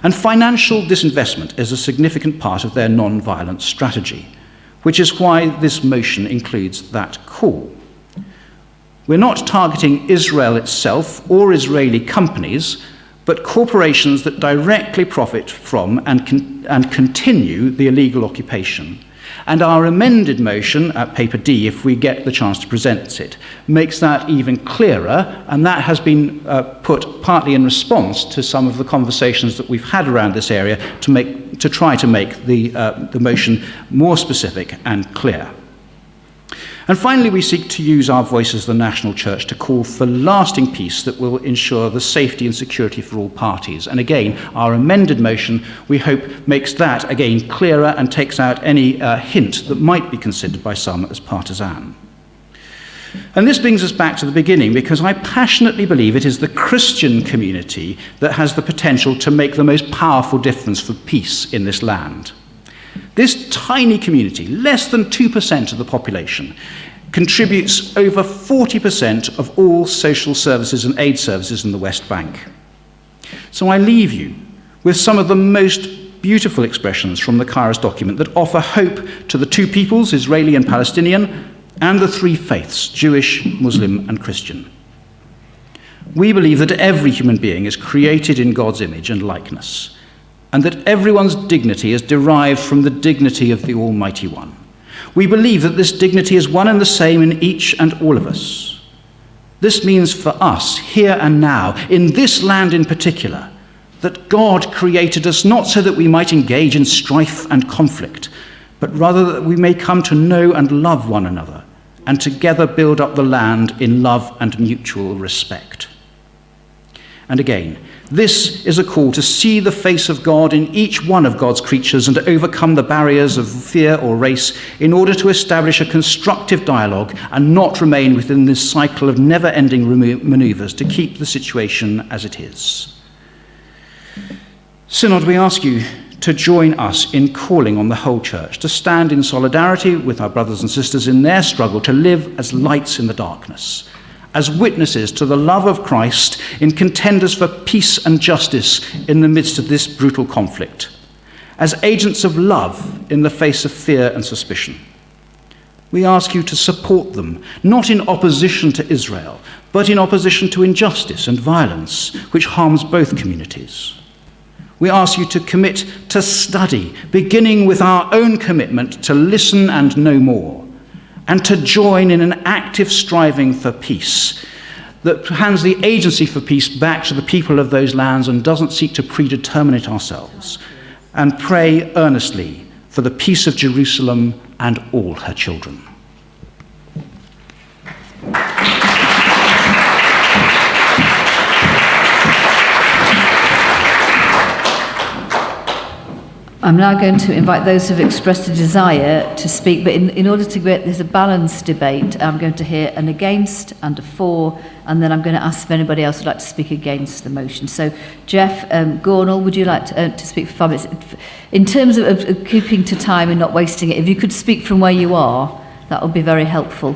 And financial disinvestment is a significant part of their non-violent strategy, which is why this motion includes that call. We're not targeting Israel itself or Israeli companies, but corporations that directly profit from and continue the illegal occupation. And our amended motion at paper D, if we get the chance to present it, makes that even clearer, and that has been put partly in response to some of the conversations that we've had around this area to try to make the motion more specific and clear. And finally, we seek to use our voice as the national church to call for lasting peace that will ensure the safety and security for all parties. And again, our amended motion, we hope, makes that again clearer and takes out any hint that might be considered by some as partisan. And this brings us back to the beginning, because I passionately believe it is the Christian community that has the potential to make the most powerful difference for peace in this land. This tiny community, less than 2% of the population, contributes over 40% of all social services and aid services in the West Bank. So I leave you with some of the most beautiful expressions from the Kairos document that offer hope to the two peoples, Israeli and Palestinian, and the three faiths, Jewish, Muslim, and Christian. We believe that every human being is created in God's image and likeness, and that everyone's dignity is derived from the dignity of the Almighty One. We believe that this dignity is one and the same in each and all of us. This means for us, here and now, in this land in particular, that God created us not so that we might engage in strife and conflict, but rather that we may come to know and love one another, and together build up the land in love and mutual respect. And again, This is a call to see the face of God in each one of God's creatures and to overcome the barriers of fear or race in order to establish a constructive dialogue and not remain within this cycle of never-ending manoeuvres to keep the situation as it is. Synod, we ask you to join us in calling on the whole church to stand in solidarity with our brothers and sisters in their struggle to live as lights in the darkness, as witnesses to the love of Christ, in contenders for peace and justice in the midst of this brutal conflict, as agents of love in the face of fear and suspicion. We ask you to support them, not in opposition to Israel, but in opposition to injustice and violence, which harms both communities. We ask you to commit to study, beginning with our own commitment to listen and know more, and to join in an active striving for peace that hands the agency for peace back to the people of those lands and doesn't seek to predetermine it ourselves, and pray earnestly for the peace of Jerusalem and all her children. I'm now going to invite those who have expressed a desire to speak, but in order to get there's a balanced debate, I'm going to hear an against and a for, and then I'm going to ask if anybody else would like to speak against the motion. So, Jeff Gornall, would you like to speak for 5 minutes? In terms of keeping to time and not wasting it, if you could speak from where you are, that would be very helpful.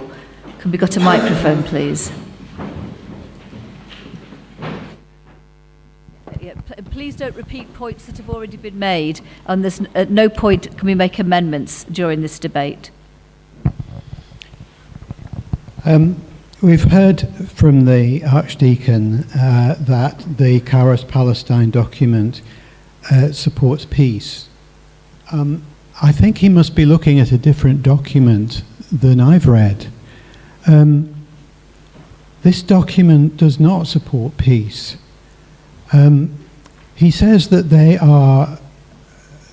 Could we got a microphone, please? Please don't repeat points that have already been made, and there's at no point can we make amendments during this debate. We've heard from the Archdeacon that the Kairos Palestine document supports peace. I think he must be looking at a different document than I've read. This document does not support peace. He says that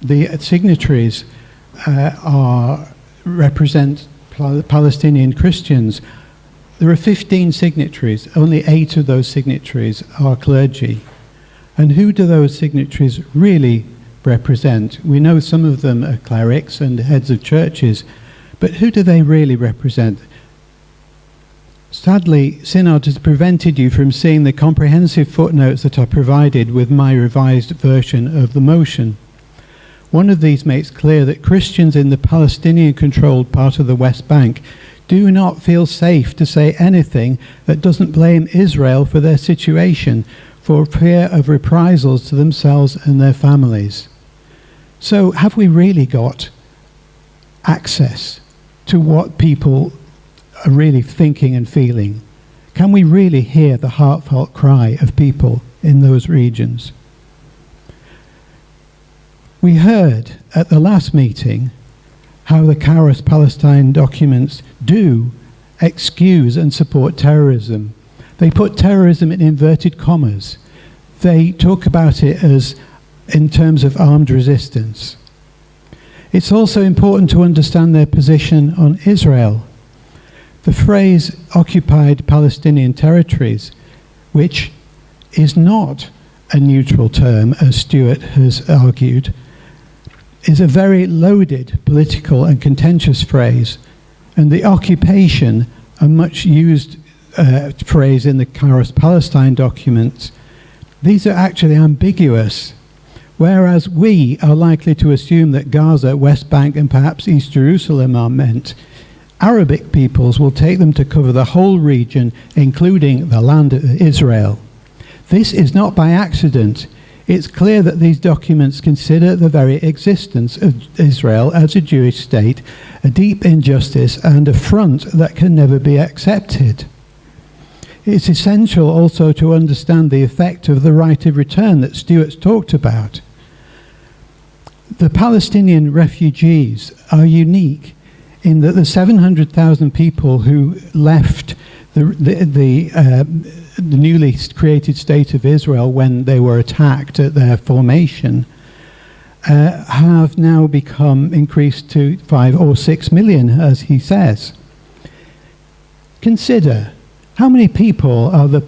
the signatories represent Palestinian Christians. There are 15 signatories. Only 8 of those signatories are clergy. And who do those signatories really represent? We know some of them are clerics and heads of churches, but who do they really represent? Sadly, Synod has prevented you from seeing the comprehensive footnotes that are provided with my revised version of the motion. One of these makes clear that Christians in the Palestinian-controlled part of the West Bank do not feel safe to say anything that doesn't blame Israel for their situation, for fear of reprisals to themselves and their families. So have we really got access to what people are really thinking and feeling? Can we really hear the heartfelt cry of people in those regions? We heard at the last meeting how the Kairos Palestine documents do excuse and support terrorism. They put terrorism in inverted commas. They talk about it as in terms of armed resistance. It's also important to understand their position on Israel. The phrase occupied Palestinian territories, which is not a neutral term, as Stuart has argued, is a very loaded political and contentious phrase, and the occupation, a much used phrase in the Kairos Palestine documents, these are actually ambiguous, whereas we are likely to assume that Gaza, West Bank and perhaps East Jerusalem are meant. Arabic peoples will take them to cover the whole region, including the land of Israel. This is not by accident. It's clear that these documents consider the very existence of Israel as a Jewish state a deep injustice and affront that can never be accepted. It's essential also to understand the effect of the right of return that Stuart's talked about. The Palestinian refugees are unique in that the 700,000 people who left the newly created state of Israel when they were attacked at their formation have now become increased to 5 or 6 million, as he says. Consider How many people are the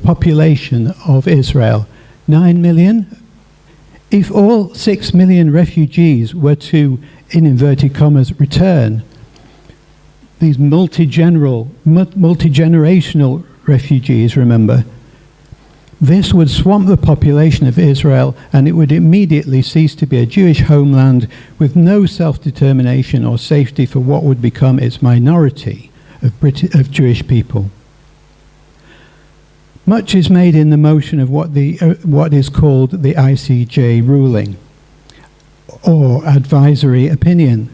population of Israel? 9 million? If all 6 million refugees were to, in inverted commas, return, these multi-generational refugees, remember, this would swamp the population of Israel, and it would immediately cease to be a Jewish homeland with no self-determination or safety for what would become its minority of Jewish people. Much is made in the motion of what is called the ICJ ruling, or advisory opinion.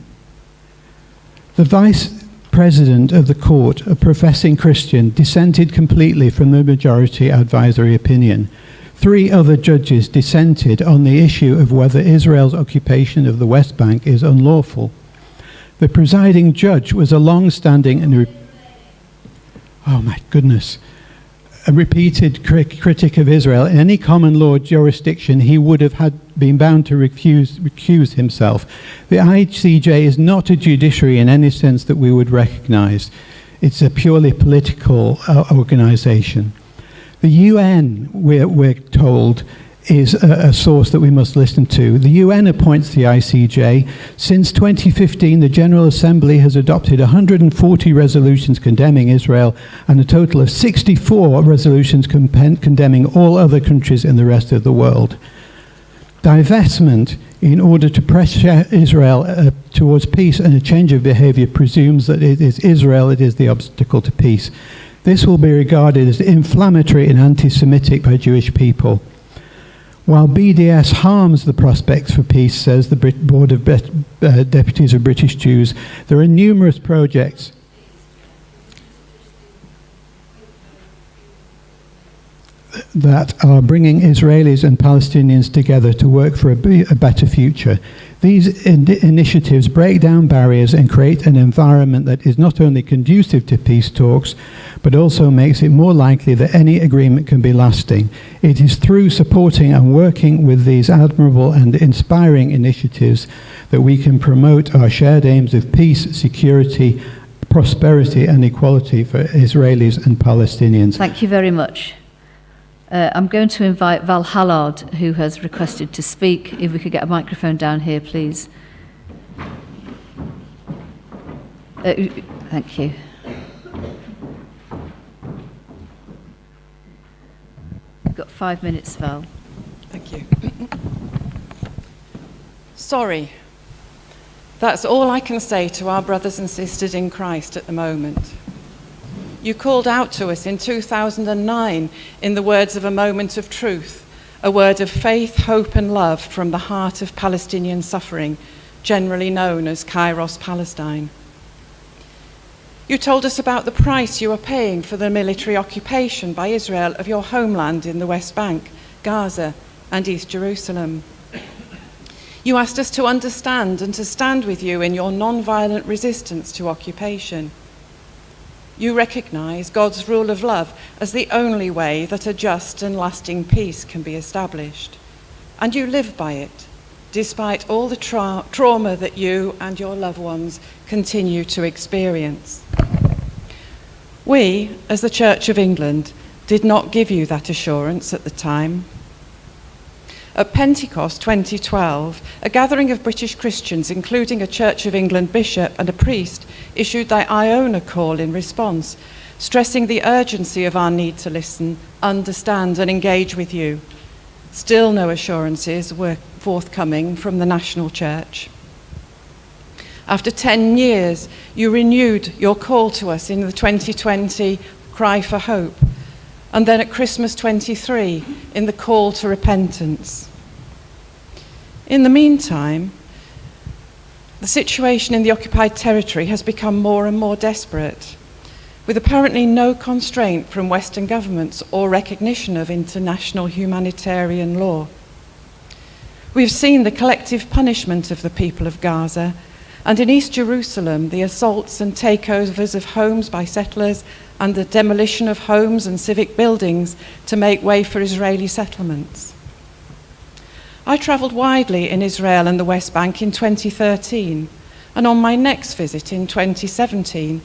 The Vice President of the court, a professing Christian, dissented completely from the majority advisory opinion. 3 other judges dissented on the issue of whether Israel's occupation of the West Bank is unlawful. The presiding judge was a long-standing and a repeated critic of Israel. In any common law jurisdiction, he would have been bound to recuse himself. The ICJ is not a judiciary in any sense that we would recognize. It's a purely political organization. The UN, we're told, is a source that we must listen to. The UN appoints the ICJ. Since 2015, the General Assembly has adopted 140 resolutions condemning Israel and a total of 64 resolutions condemning all other countries in the rest of the world. Divestment, in order to pressure Israel towards peace and a change of behavior, presumes that it is Israel that is the obstacle to peace. This will be regarded as inflammatory and anti-Semitic by Jewish people. While BDS harms the prospects for peace, says the Board of Deputies of British Jews, there are numerous projects that are bringing Israelis and Palestinians together to work for a better future. These initiatives break down barriers and create an environment that is not only conducive to peace talks, but also makes it more likely that any agreement can be lasting. It is through supporting and working with these admirable and inspiring initiatives that we can promote our shared aims of peace, security, prosperity and equality for Israelis and Palestinians. Thank you very much. I'm going to invite Val Hallard, who has requested to speak. If we could get a microphone down here, please. Thank you. You've got 5 minutes, Val. Thank you. Sorry. That's all I can say to our brothers and sisters in Christ at the moment. You called out to us in 2009 in the words of a moment of truth, a word of faith, hope and love from the heart of Palestinian suffering, generally known as Kairos Palestine. You told us about the price you are paying for the military occupation by Israel of your homeland in the West Bank, Gaza and East Jerusalem. You asked us to understand and to stand with you in your non-violent resistance to occupation. You recognise God's rule of love as the only way that a just and lasting peace can be established. And you live by it, despite all the trauma that you and your loved ones continue to experience. We, as the Church of England, did not give you that assurance at the time. At Pentecost 2012, a gathering of British Christians, including a Church of England bishop and a priest, issued their Iona call in response, stressing the urgency of our need to listen, understand and engage with you. Still no assurances were forthcoming from the national church. After 10 years, you renewed your call to us in the 2020 Cry for Hope, and then at Christmas 23 in the call to repentance. In the meantime, the situation in the occupied territory has become more and more desperate, with apparently no constraint from Western governments or recognition of international humanitarian law. We've seen the collective punishment of the people of Gaza, and in East Jerusalem, the assaults and takeovers of homes by settlers and the demolition of homes and civic buildings to make way for Israeli settlements. I travelled widely in Israel and the West Bank in 2013, and on my next visit in 2017,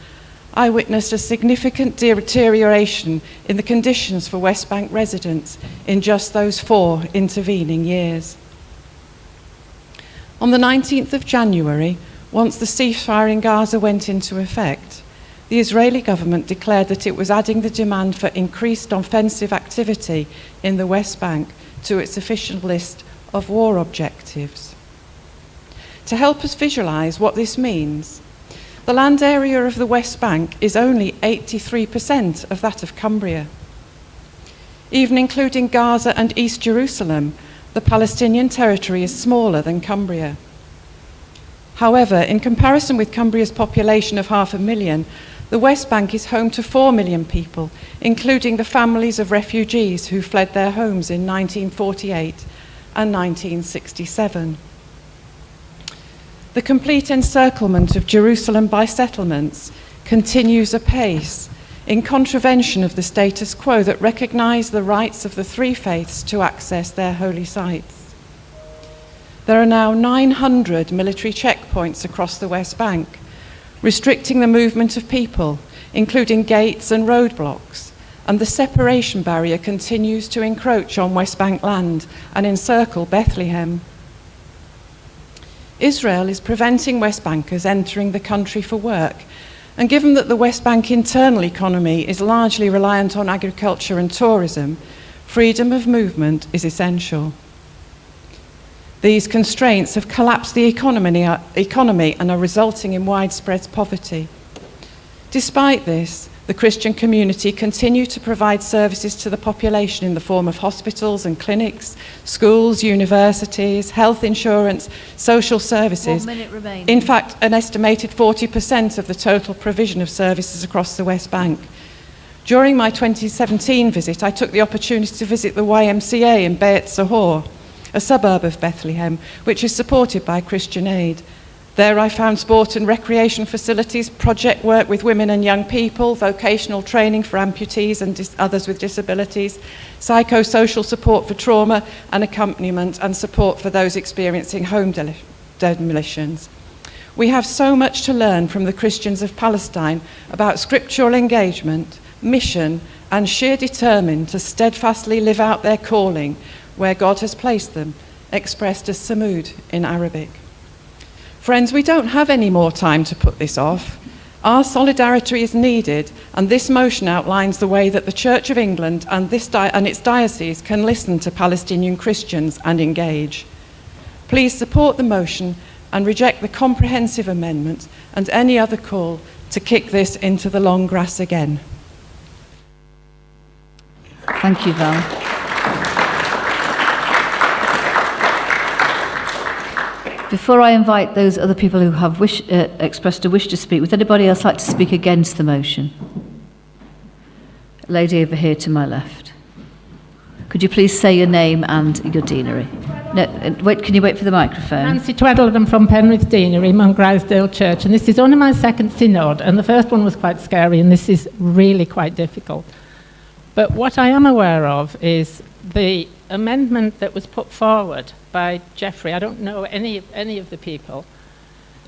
I witnessed a significant deterioration in the conditions for West Bank residents in just those 4 intervening years. On the 19th of January, once the ceasefire in Gaza went into effect, the Israeli government declared that it was adding the demand for increased offensive activity in the West Bank to its official list of war objectives. To help us visualize what this means, the land area of the West Bank is only 83% of that of Cumbria. Even including Gaza and East Jerusalem, the Palestinian territory is smaller than Cumbria. However, in comparison with Cumbria's population of 500,000, the West Bank is home to 4 million people, including the families of refugees who fled their homes in 1948 and 1967. The complete encirclement of Jerusalem by settlements continues apace, in contravention of the status quo that recognized the rights of the 3 faiths to access their holy sites. There are now 900 military checkpoints across the West Bank, restricting the movement of people, including gates and roadblocks, and the separation barrier continues to encroach on West Bank land and encircle Bethlehem. Israel is preventing West Bankers entering the country for work, and given that the West Bank internal economy is largely reliant on agriculture and tourism, freedom of movement is essential. These constraints have collapsed the economy and are resulting in widespread poverty. Despite this, the Christian community continue to provide services to the population in the form of hospitals and clinics, schools, universities, health insurance, social services. 1 minute remaining. In fact, an estimated 40% of the total provision of services across the West Bank. During my 2017 visit, I took the opportunity to visit the YMCA in Beit Zahor, a suburb of Bethlehem, which is supported by Christian Aid. There I found sport and recreation facilities, project work with women and young people, vocational training for amputees and others with disabilities, psychosocial support for trauma and accompaniment, and support for those experiencing home demolitions. We have so much to learn from the Christians of Palestine about scriptural engagement, mission, and sheer determination to steadfastly live out their calling where God has placed them, expressed as Samud in Arabic. Friends, we don't have any more time to put this off. Our solidarity is needed, and this motion outlines the way that the Church of England and its diocese can listen to Palestinian Christians and engage. Please support the motion and reject the comprehensive amendment and any other call to kick this into the long grass again. Thank you, Val. Before I invite those other people who have expressed a wish to speak, would anybody else like to speak against the motion? Lady over here to my left. Could you please say your name and your deanery? No, wait, can you wait for the microphone? Nancy Tweddledon from Penrith Deanery, Mungrisdale Church, and this is only my second synod, and the first one was quite scary, and this is really quite difficult. But what I am aware of is the amendment that was put forward by Geoffrey, I don't know any of the people,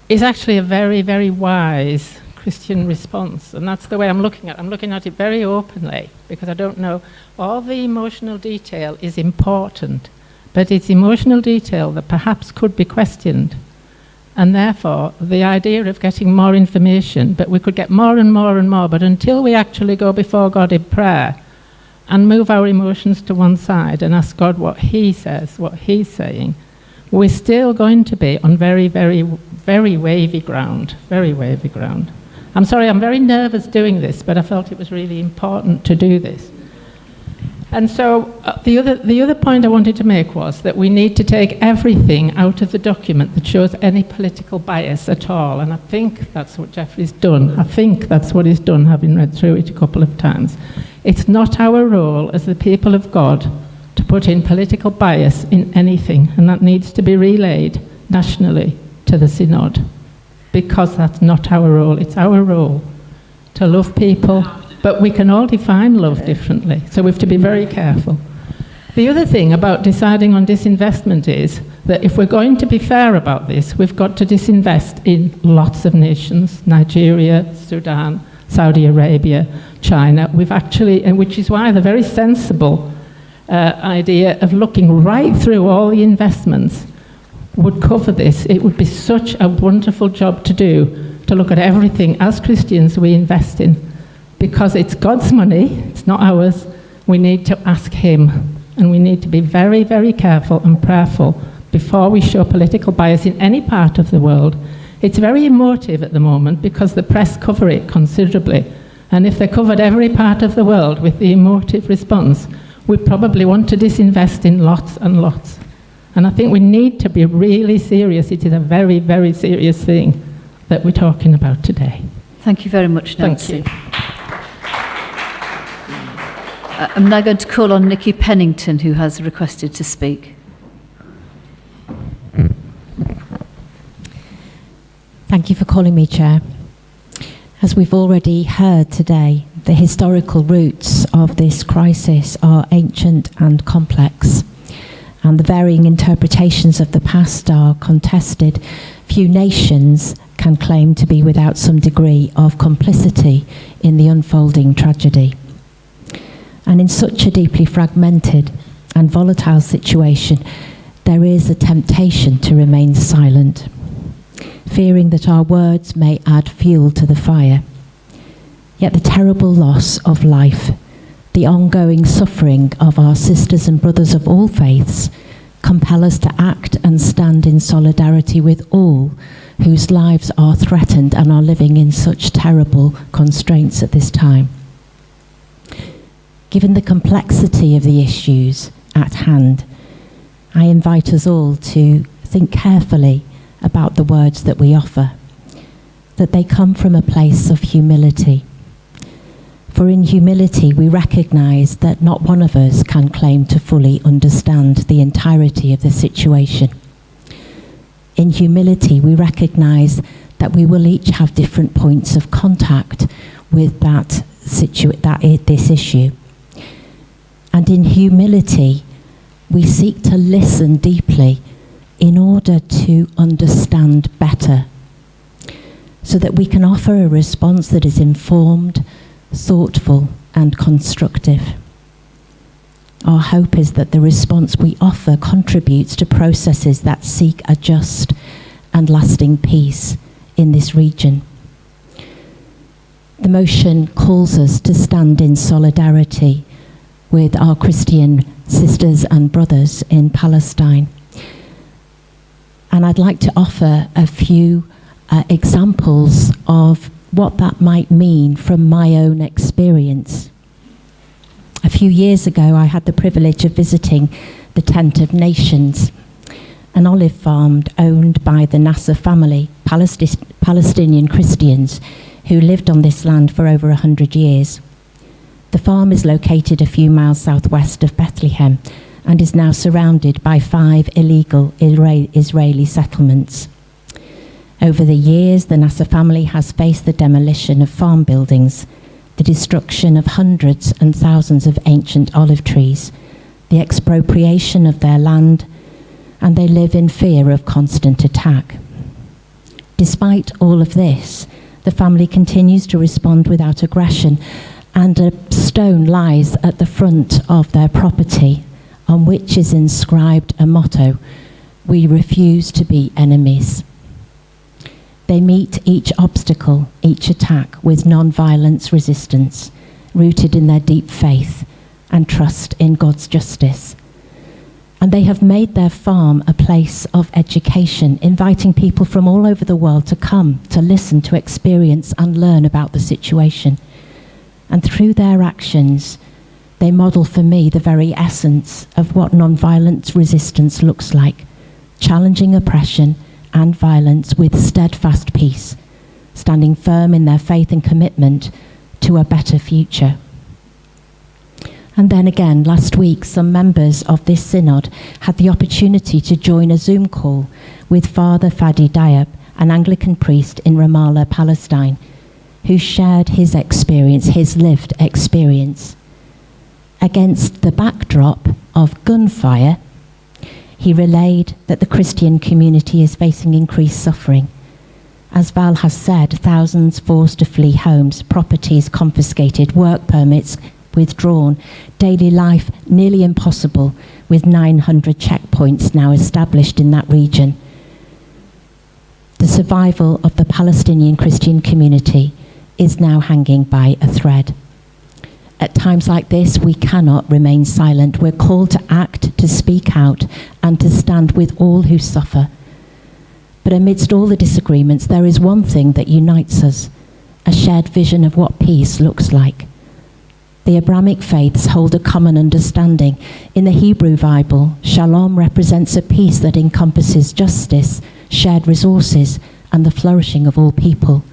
is actually a very, very wise Christian response. And that's the way I'm looking at it. I'm looking at it very openly, because I don't know. All the emotional detail is important, but it's emotional detail that perhaps could be questioned. And therefore, the idea of getting more information, but we could get more and more and more, but until we actually go before God in prayer and move our emotions to one side and ask God what he says, what he's saying, we're still going to be on very, very, very wavy ground, very wavy ground. I'm sorry, I'm very nervous doing this, but I felt it was really important to do this. And so the other point I wanted to make was that we need to take everything out of the document that shows any political bias at all, and I think that's what Geoffrey's done. I think that's what he's done, having read through it a couple of times. It's not our role as the people of God to put in political bias in anything, and that needs to be relayed nationally to the Synod, because that's not our role. It's our role to love people, but we can all define love differently, so we have to be very careful. The other thing about deciding on disinvestment is that if we're going to be fair about this, we've got to disinvest in lots of nations, Nigeria, Sudan, Saudi Arabia, China. We've actually, and which is why the very sensible idea of looking right through all the investments would cover this. It would be such a wonderful job to do, to look at everything as Christians we invest in, because it's God's money, it's not ours. We need to ask him, and we need to be very, very careful and prayerful before we show political bias in any part of the world. It's very emotive at the moment because the press cover it considerably, and if they covered every part of the world with the emotive response, we probably want to disinvest in lots and lots. And I think we need to be really serious. It is a very, very serious thing that we're talking about today. Thank you very much, Nancy. Thank you. I'm now going to call on Nikki Pennington, who has requested to speak. Thank you for calling me, Chair. As we've already heard today, the historical roots of this crisis are ancient and complex, and the varying interpretations of the past are contested. Few nations can claim to be without some degree of complicity in the unfolding tragedy. And in such a deeply fragmented and volatile situation, there is a temptation to remain silent, fearing that our words may add fuel to the fire. Yet the terrible loss of life, the ongoing suffering of our sisters and brothers of all faiths, compel us to act and stand in solidarity with all whose lives are threatened and are living in such terrible constraints at this time. Given the complexity of the issues at hand, I invite us all to think carefully about the words that we offer, that they come from a place of humility. For in humility we recognise that not one of us can claim to fully understand the entirety of the situation. In humility we recognise that we will each have different points of contact with this issue. And in humility we seek to listen deeply in order to understand better, so that we can offer a response that is informed, thoughtful, and constructive. Our hope is that the response we offer contributes to processes that seek a just and lasting peace in this region. The motion calls us to stand in solidarity with our Christian sisters and brothers in Palestine. And I'd like to offer a few examples of what that might mean from my own experience. A few years ago, I had the privilege of visiting the Tent of Nations, an olive farm owned by the Nasser family, Palestinian Christians who lived on this land for over 100 years. The farm is located a few miles southwest of Bethlehem and is now surrounded by 5 illegal Israeli settlements. Over the years, the Nasser family has faced the demolition of farm buildings, the destruction of hundreds and thousands of ancient olive trees, the expropriation of their land, and they live in fear of constant attack. Despite all of this, the family continues to respond without aggression, and a stone lies at the front of their property on which is inscribed a motto: "We refuse to be enemies." They meet each obstacle, each attack, with non-violence resistance, rooted in their deep faith and trust in God's justice. And they have made their farm a place of education, inviting people from all over the world to come, to listen, to experience and learn about the situation. And through their actions, they model for me the very essence of what non-violent resistance looks like: challenging oppression and violence with steadfast peace, standing firm in their faith and commitment to a better future. And then again, last week, some members of this synod had the opportunity to join a Zoom call with Father Fadi Diab, an Anglican priest in Ramallah, Palestine, who shared his experience, his lived experience. Against the backdrop of gunfire, he relayed that the Christian community is facing increased suffering, As Val has said, thousands forced to flee homes, properties confiscated, work permits withdrawn, daily life nearly impossible, with 900 checkpoints now established in that region. The survival of the Palestinian Christian community is now hanging by a thread. At times like this, we cannot remain silent. We're called to act, to speak out, and to stand with all who suffer. But amidst all the disagreements, there is one thing that unites us, a shared vision of what peace looks like. The Abrahamic faiths hold a common understanding. In the Hebrew Bible, shalom represents a peace that encompasses justice, shared resources, and the flourishing of all people.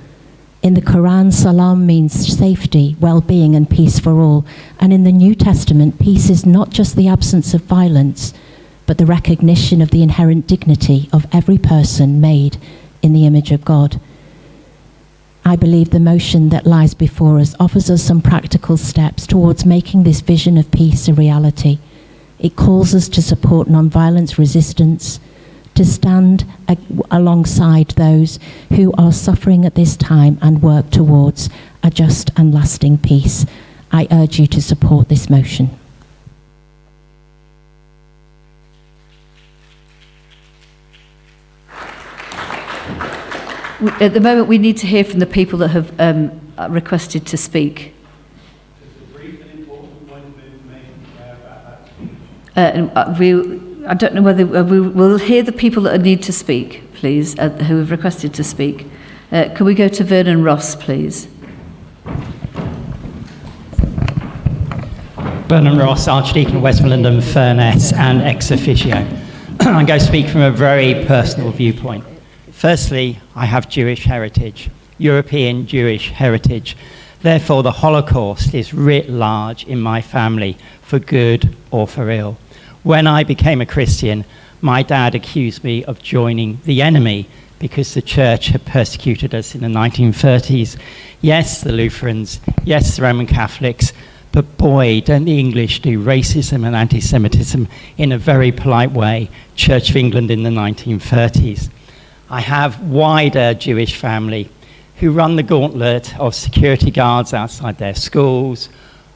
In the Quran, salam means safety, well-being, and peace for all. And in the New Testament, peace is not just the absence of violence, but the recognition of the inherent dignity of every person made in the image of God. I believe the motion that lies before us offers us some practical steps towards making this vision of peace a reality. It calls us to support non-violence resistance, to stand alongside those who are suffering at this time and work towards a just and lasting peace. I urge you to support this motion. At the moment, we need to hear from the people that have requested to speak. I don't know whether we'll hear the people that need to speak, please, who have requested to speak. Can we go to Vernon Ross, please? Vernon Ross, Archdeacon of Westmoreland and Furness, and ex officio. I'm going to speak from a very personal viewpoint. Firstly, I have Jewish heritage, European Jewish heritage. Therefore, the Holocaust is writ large in my family, for good or for ill. When I became a Christian, my dad accused me of joining the enemy because the church had persecuted us in the 1930s. Yes, the Lutherans, yes, the Roman Catholics, but boy, don't the English do racism and anti-Semitism in a very polite way. Church of England in the 1930s. I have wider Jewish family who run the gauntlet of security guards outside their schools,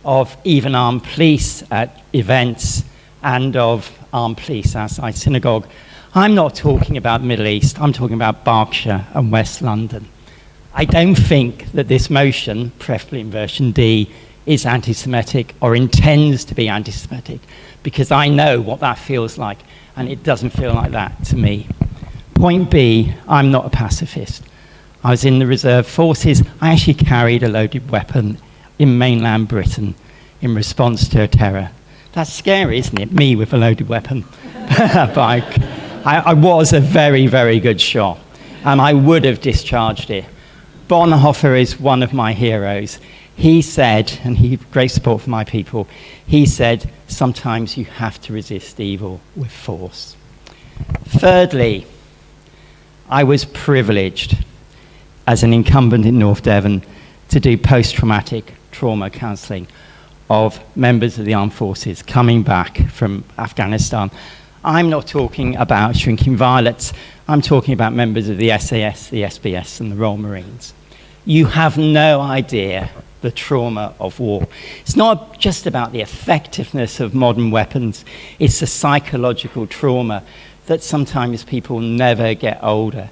of even armed police at events, and of armed police outside synagogue. I'm not talking about the Middle East, I'm talking about Berkshire and West London. I don't think that this motion, preferably in version D, is anti-Semitic or intends to be anti-Semitic, because I know what that feels like, and it doesn't feel like that to me. Point B, I'm not a pacifist. I was in the reserve forces. I actually carried a loaded weapon in mainland Britain in response to a terror. That's scary, isn't it? Me with a loaded weapon. But I was a very, very good shot, and I would have discharged it. Bonhoeffer is one of my heroes. He said, and he had great support for my people, he said, sometimes you have to resist evil with force. Thirdly, I was privileged as an incumbent in North Devon to do post-traumatic trauma counselling of members of the armed forces coming back from Afghanistan. I'm not talking about shrinking violets. I'm talking about members of the SAS, the SBS, and the Royal Marines. You have no idea the trauma of war. It's not just about the effectiveness of modern weapons. It's the psychological trauma that sometimes people never get over.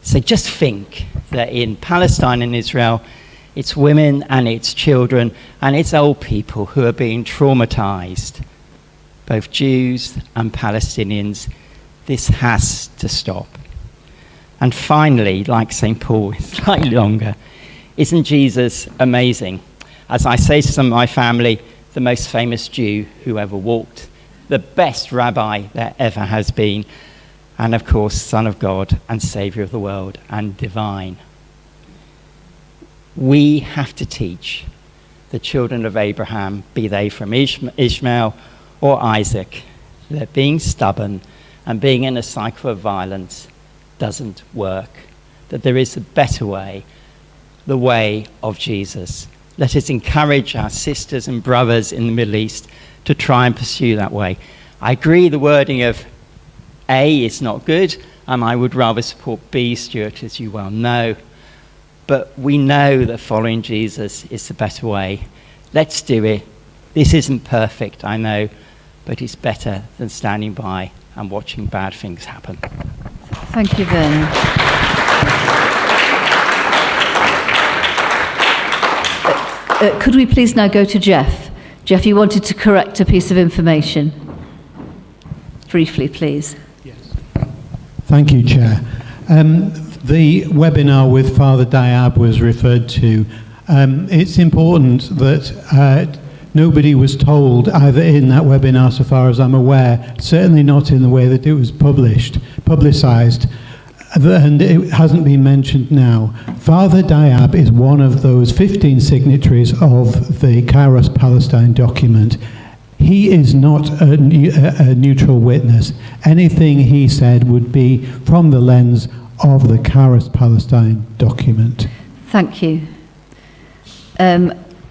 So just think that in Palestine and Israel, it's women and it's children and it's old people who are being traumatized, both Jews and Palestinians. This has to stop. And finally, like St. Paul, slightly longer, isn't Jesus amazing? As I say to some of my family, the most famous Jew who ever walked, the best rabbi there ever has been, and of course, Son of God and Saviour of the world and divine. We have to teach the children of Abraham, be they from Ishmael or Isaac, that being stubborn and being in a cycle of violence doesn't work, that there is a better way, the way of Jesus. Let us encourage our sisters and brothers in the Middle East to try and pursue that way. I agree the wording of A is not good. and I would rather support B, Stuart, as you well know. But we know that following Jesus is the better way. Let's do it. This isn't perfect, I know, but it's better than standing by and watching bad things happen. Thank you, Vernon. Could we please now go to Jeff? Jeff, you wanted to correct a piece of information. Briefly, please. Thank you, Chair. The webinar with Father Diab was referred to. It's important that nobody was told either in that webinar, so far as I'm aware, certainly not in the way that it was publicised, and it hasn't been mentioned now. Father Diab is one of those 15 signatories of the Kairos Palestine document. He is not a neutral witness. Anything he said would be from the lens of the Kairos Palestine document. Thank you.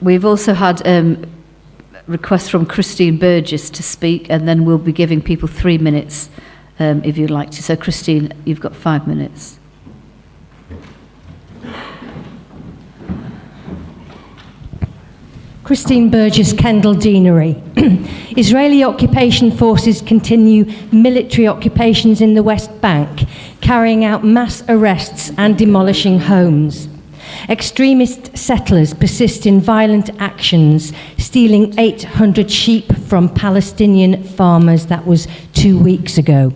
We've also had requests from Christine Burgess to speak, and then we'll be giving people 3 minutes if you'd like to. So Christine, you've got 5 minutes. Christine Burgess, Kendal, Deanery. Israeli occupation forces continue military occupations in the West Bank, carrying out mass arrests and demolishing homes. Extremist settlers persist in violent actions, stealing 800 sheep from Palestinian farmers. That was 2 weeks ago.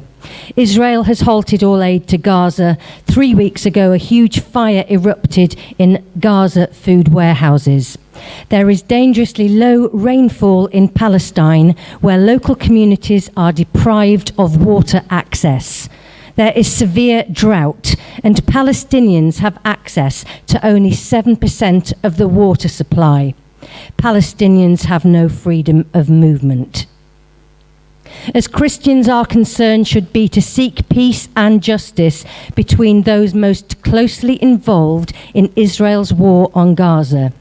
Israel has halted all aid to Gaza. 3 weeks ago, a huge fire erupted in Gaza food warehouses. There is dangerously low rainfall in Palestine, where local communities are deprived of water access. There is severe drought, and Palestinians have access to only 7% of the water supply. Palestinians have no freedom of movement. As Christians, our concern should be to seek peace and justice between those most closely involved in Israel's war on Gaza.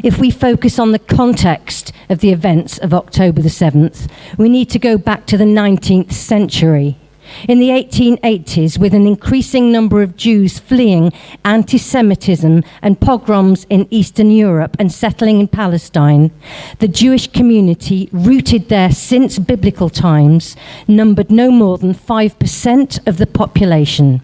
If we focus on the context of the events of October the 7th, we need to go back to the 19th century. In the 1880s, with an increasing number of Jews fleeing anti-Semitism and pogroms in Eastern Europe and settling in Palestine, the Jewish community, rooted there since biblical times, numbered no more than 5% of the population.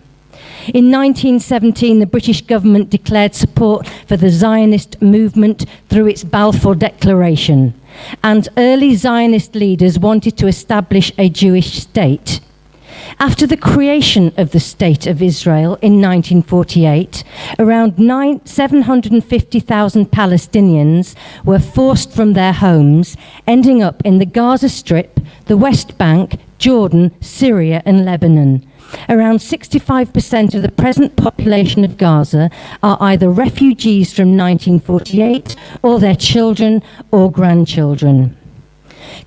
In 1917, the British government declared support for the Zionist movement through its Balfour Declaration, and early Zionist leaders wanted to establish a Jewish state. After the creation of the State of Israel in 1948, around 750,000 Palestinians were forced from their homes, ending up in the Gaza Strip, the West Bank, Jordan, Syria and Lebanon. Around 65% of the present population of Gaza are either refugees from 1948 or their children or grandchildren.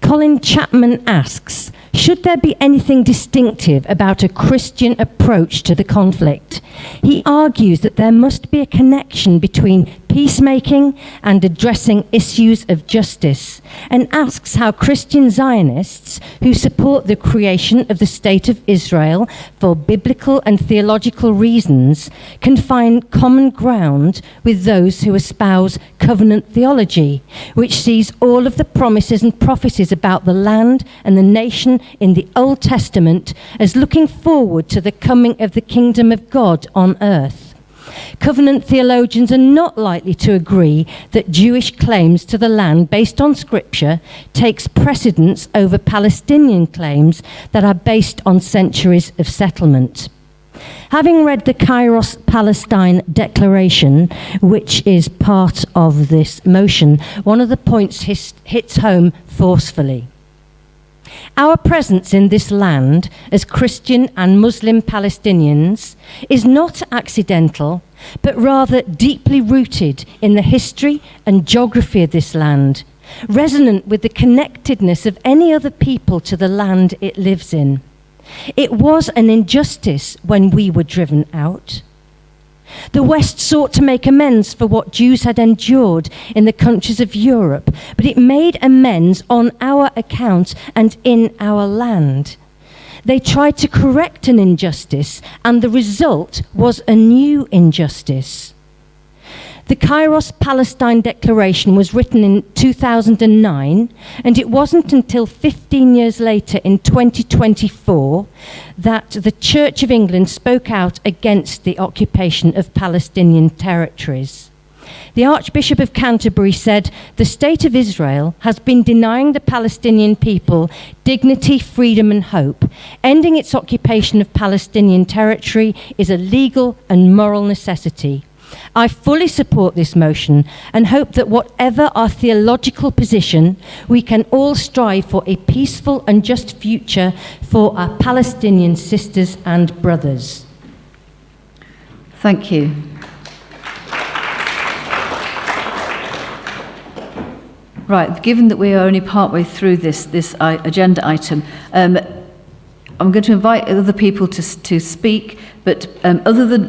Colin Chapman asks, should there be anything distinctive about a Christian approach to the conflict? He argues that there must be a connection between peacemaking and addressing issues of justice, and asks how Christian Zionists, who support the creation of the State of Israel for biblical and theological reasons, can find common ground with those who espouse covenant theology, which sees all of the promises and prophecies about the land and the nation in the Old Testament as looking forward to the coming of the kingdom of God on earth. Covenant theologians are not likely to agree that Jewish claims to the land based on Scripture takes precedence over Palestinian claims that are based on centuries of settlement. Having read the Kairos Palestine Declaration, which is part of this motion, one of the points hits home forcefully. Our presence in this land as Christian and Muslim Palestinians is not accidental, but rather deeply rooted in the history and geography of this land, resonant with the connectedness of any other people to the land it lives in. It was an injustice when we were driven out. The West sought to make amends for what Jews had endured in the countries of Europe, but it made amends on our account and in our land. They tried to correct an injustice, and the result was a new injustice. The Kairos Palestine Declaration was written in 2009, and it wasn't until 15 years later, in 2024, that the Church of England spoke out against the occupation of Palestinian territories. The Archbishop of Canterbury said, "The state of Israel has been denying the Palestinian people dignity, freedom and hope. Ending its occupation of Palestinian territory is a legal and moral necessity. I fully support this motion and hope that whatever our theological position, we can all strive for a peaceful and just future for our Palestinian sisters and brothers." Thank you. Right, given that we are only partway through this agenda item, I'm going to invite other people to speak, but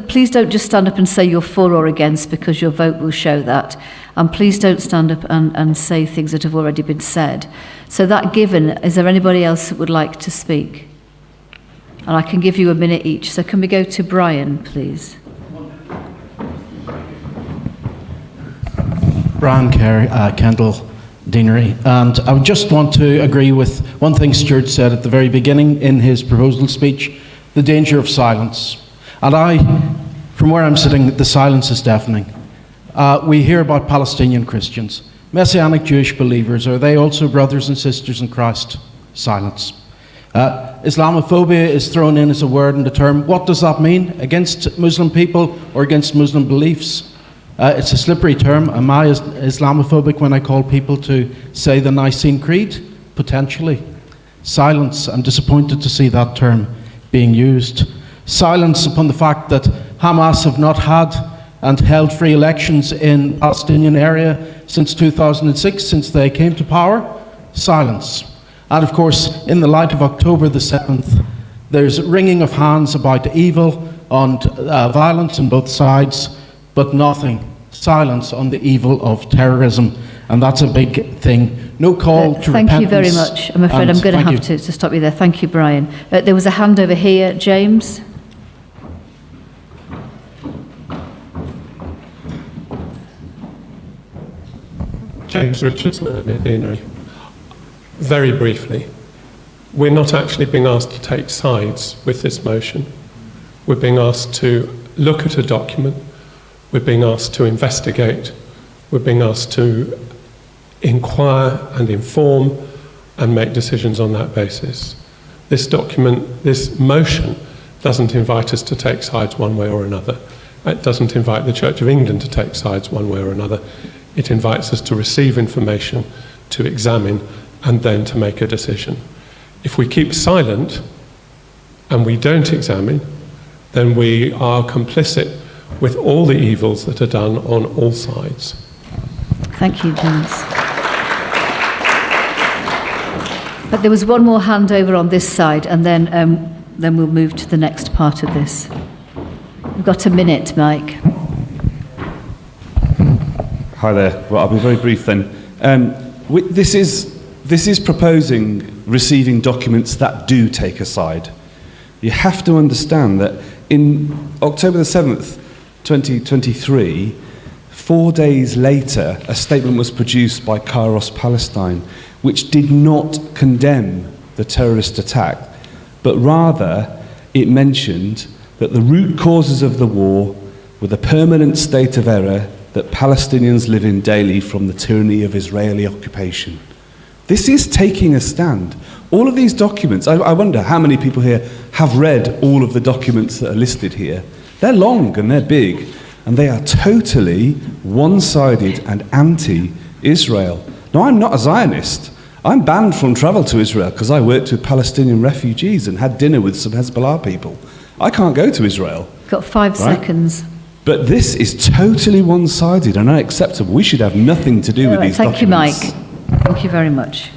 please don't just stand up and say you're for or against, because your vote will show that. And please don't stand up and say things that have already been said. So that given, is there anybody else that would like to speak? And I can give you a minute each. So can we go to Brian, please? Brian Kendall, Deanery, and I would just want to agree with one thing Stuart said at the very beginning in his proposal speech, the danger of silence. And from where I'm sitting, the silence is deafening. We hear about Palestinian Christians, Messianic Jewish believers. Are they also brothers and sisters in Christ? Silence. Islamophobia is thrown in as a word and a term. What does that mean? Against Muslim people or against Muslim beliefs? It's a slippery term. Am I Islamophobic when I call people to say the Nicene Creed? Potentially. Silence. I'm disappointed to see that term being used. Silence upon the fact that Hamas have not had and held free elections in the Palestinian area since 2006, since they came to power. Silence. And of course, in the light of October the 7th, there's wringing of hands about evil and violence on both sides, but nothing. Silence on the evil of terrorism, and that's a big thing. No call to repentance. Thank you very much. I'm afraid I'm going to have to stop you there. Thank you, Brian. There was a hand over here. James? James Richards, Deanery. Very briefly, we're not actually being asked to take sides with this motion. We're being asked to look at a document. We're being asked to investigate. We're being asked to inquire and inform and make decisions on that basis. This document, this motion, doesn't invite us to take sides one way or another. It doesn't invite the Church of England to take sides one way or another. It invites us to receive information, to examine, and then to make a decision. If we keep silent and we don't examine, then we are complicit with all the evils that are done on all sides. Thank you, James. But there was one more hand over on this side, and then we'll move to the next part of this. We've got a minute, Mike. Hi there. Well, I'll be very brief then. This is proposing receiving documents that do take a side. You have to understand that in October the 7th, 2023, 4 days later, a statement was produced by Kairos Palestine, which did not condemn the terrorist attack, but rather it mentioned that the root causes of the war were the permanent state of error that Palestinians live in daily from the tyranny of Israeli occupation. This is taking a stand. All of these documents, I wonder how many people here have read all of the documents that are listed here. They're long and they're big, and they are totally one-sided and anti-Israel. Now, I'm not a Zionist. I'm banned from travel to Israel because I worked with Palestinian refugees and had dinner with some Hezbollah people. I can't go to Israel. Got 5 seconds. But this is totally one-sided and unacceptable. We should have nothing to do with these documents. Thank you, Mike. Thank you very much.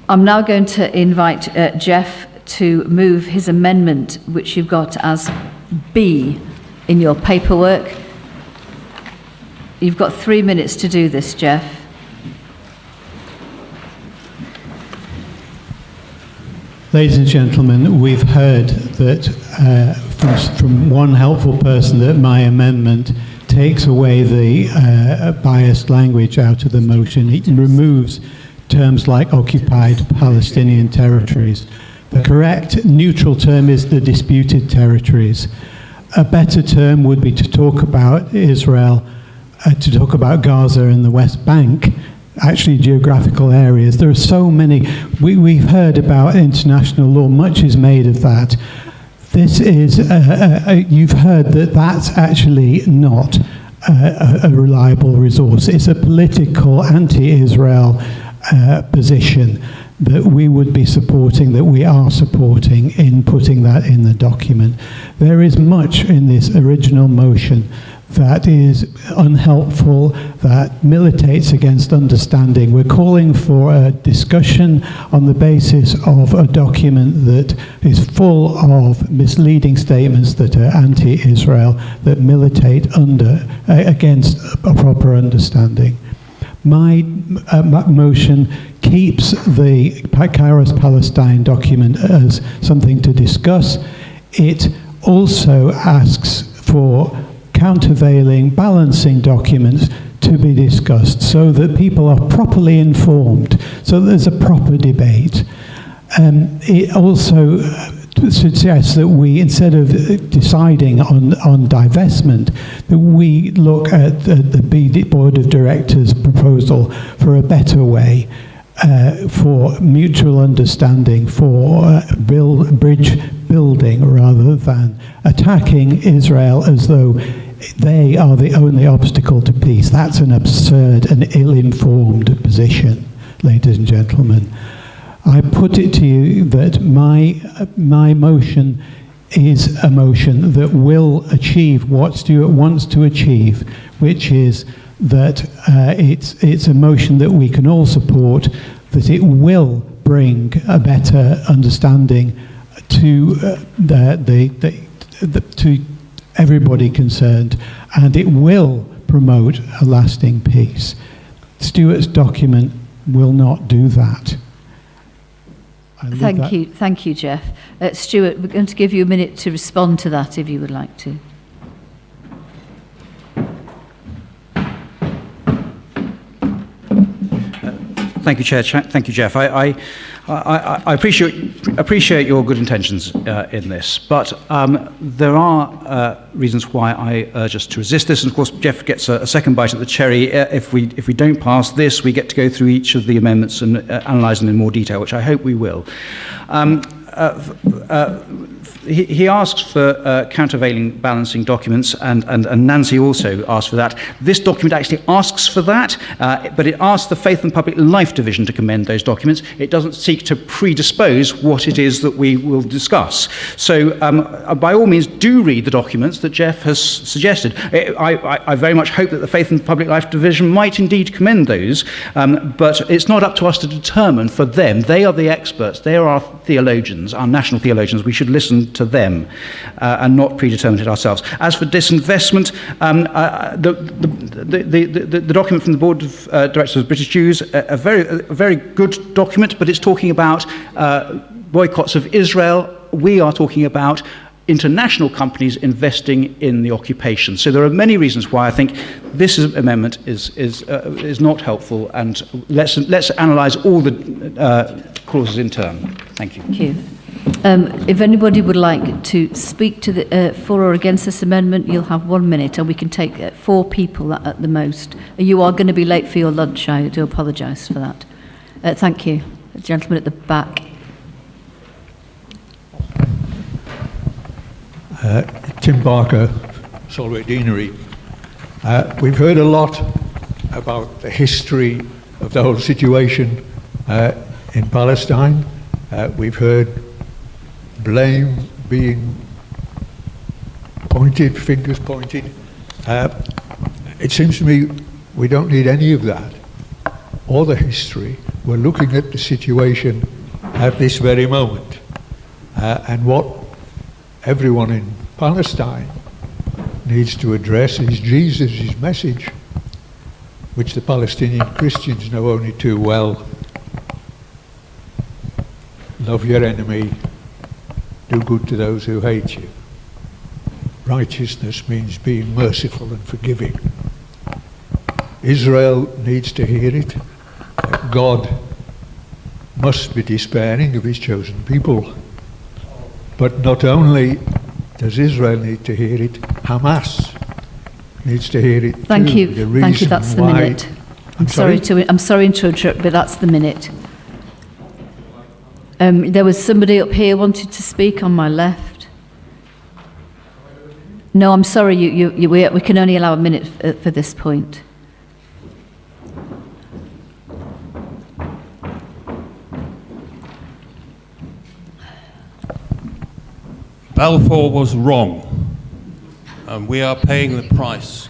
I'm now going to invite Jeff to move his amendment, which you've got as B in your paperwork. You've got 3 minutes to do this, Jeff. Ladies and gentlemen, we've heard that from one helpful person that my amendment takes away the biased language out of the motion. It removes terms like occupied Palestinian territories. The correct neutral term is the disputed territories. A better term would be to talk about Israel, to talk about Gaza and the West Bank, actually geographical areas. There are so many. We've heard about international law. Much is made of that. This is, you've heard that that's actually not a reliable resource. It's a political anti-Israel position that we would be supporting, that we are supporting in putting that in the document. There is much in this original motion that is unhelpful, that militates against understanding. We're calling for a discussion on the basis of a document that is full of misleading statements that are anti-Israel, that militate against a proper understanding. My motion keeps the Kairos Palestine document as something to discuss. It also asks for countervailing, balancing documents to be discussed so that people are properly informed, so there's a proper debate. It also suggests that we, instead of deciding on divestment, that we look at the Board of Directors' proposal for a better way, for mutual understanding, for bridge building, rather than attacking Israel as though they are the only obstacle to peace. That's an absurd and ill-informed position, ladies and gentlemen. I put it to you that my motion is a motion that will achieve what Stuart wants to achieve, which is that it's a motion that we can all support, that it will bring a better understanding to to everybody concerned, and it will promote a lasting peace. Stuart's document will not do that. Thank you, Jeff. Stuart, we're going to give you a minute to respond to that if you would like to. Thank you, Chair. Thank you, Jeff. I appreciate your good intentions in this, but there are reasons why I urge us to resist this. And of course, Jeff gets a second bite at the cherry. If we don't pass this, we get to go through each of the amendments and analyse them in more detail, which I hope we will. He asks for countervailing balancing documents, and Nancy also asked for that. This document actually asks for that, but it asks the Faith and Public Life Division to commend those documents. It doesn't seek to predispose what it is that we will discuss. So by all means, do read the documents that Jeff has suggested. I very much hope that the Faith and Public Life Division might indeed commend those, but it's not up to us to determine for them. They are the experts. They are our theologians, our national theologians. We should listen to them and not predetermine it ourselves. As for disinvestment, the document from the Board of Directors of British Jews, a very good document, but it's talking about boycotts of Israel. We are talking about international companies investing in the occupation. So there are many reasons why I think this amendment is not helpful, and let's analyse all the clauses in turn. Thank you. Thank you. If anybody would like to speak to the for or against this amendment, you'll have 1 minute, and we can take 4 people at the most. You are going to be late for your lunch. I do apologise for that. Thank you. The gentleman at the back. Tim Barker, Solway Deanery. We've heard a lot about the history of the whole situation in Palestine. We've heard blame being pointed, fingers pointed. It seems to me we don't need any of that, or the history. We're looking at the situation at this very moment, and what everyone in Palestine needs to address is Jesus' message, which the Palestinian Christians know only too well. love your enemy, do good to those who hate you. Righteousness means being merciful and forgiving. Israel needs to hear it. God must be despairing of his chosen people. But not only does Israel need to hear it, Hamas needs to hear it Thank too. you. Thank you. That's the minute. I'm sorry to interrupt, but that's the minute. There was somebody up here wanted to speak on my left. No, I'm sorry. We can only allow a minute for this point. Balfour was wrong, and we are paying the price.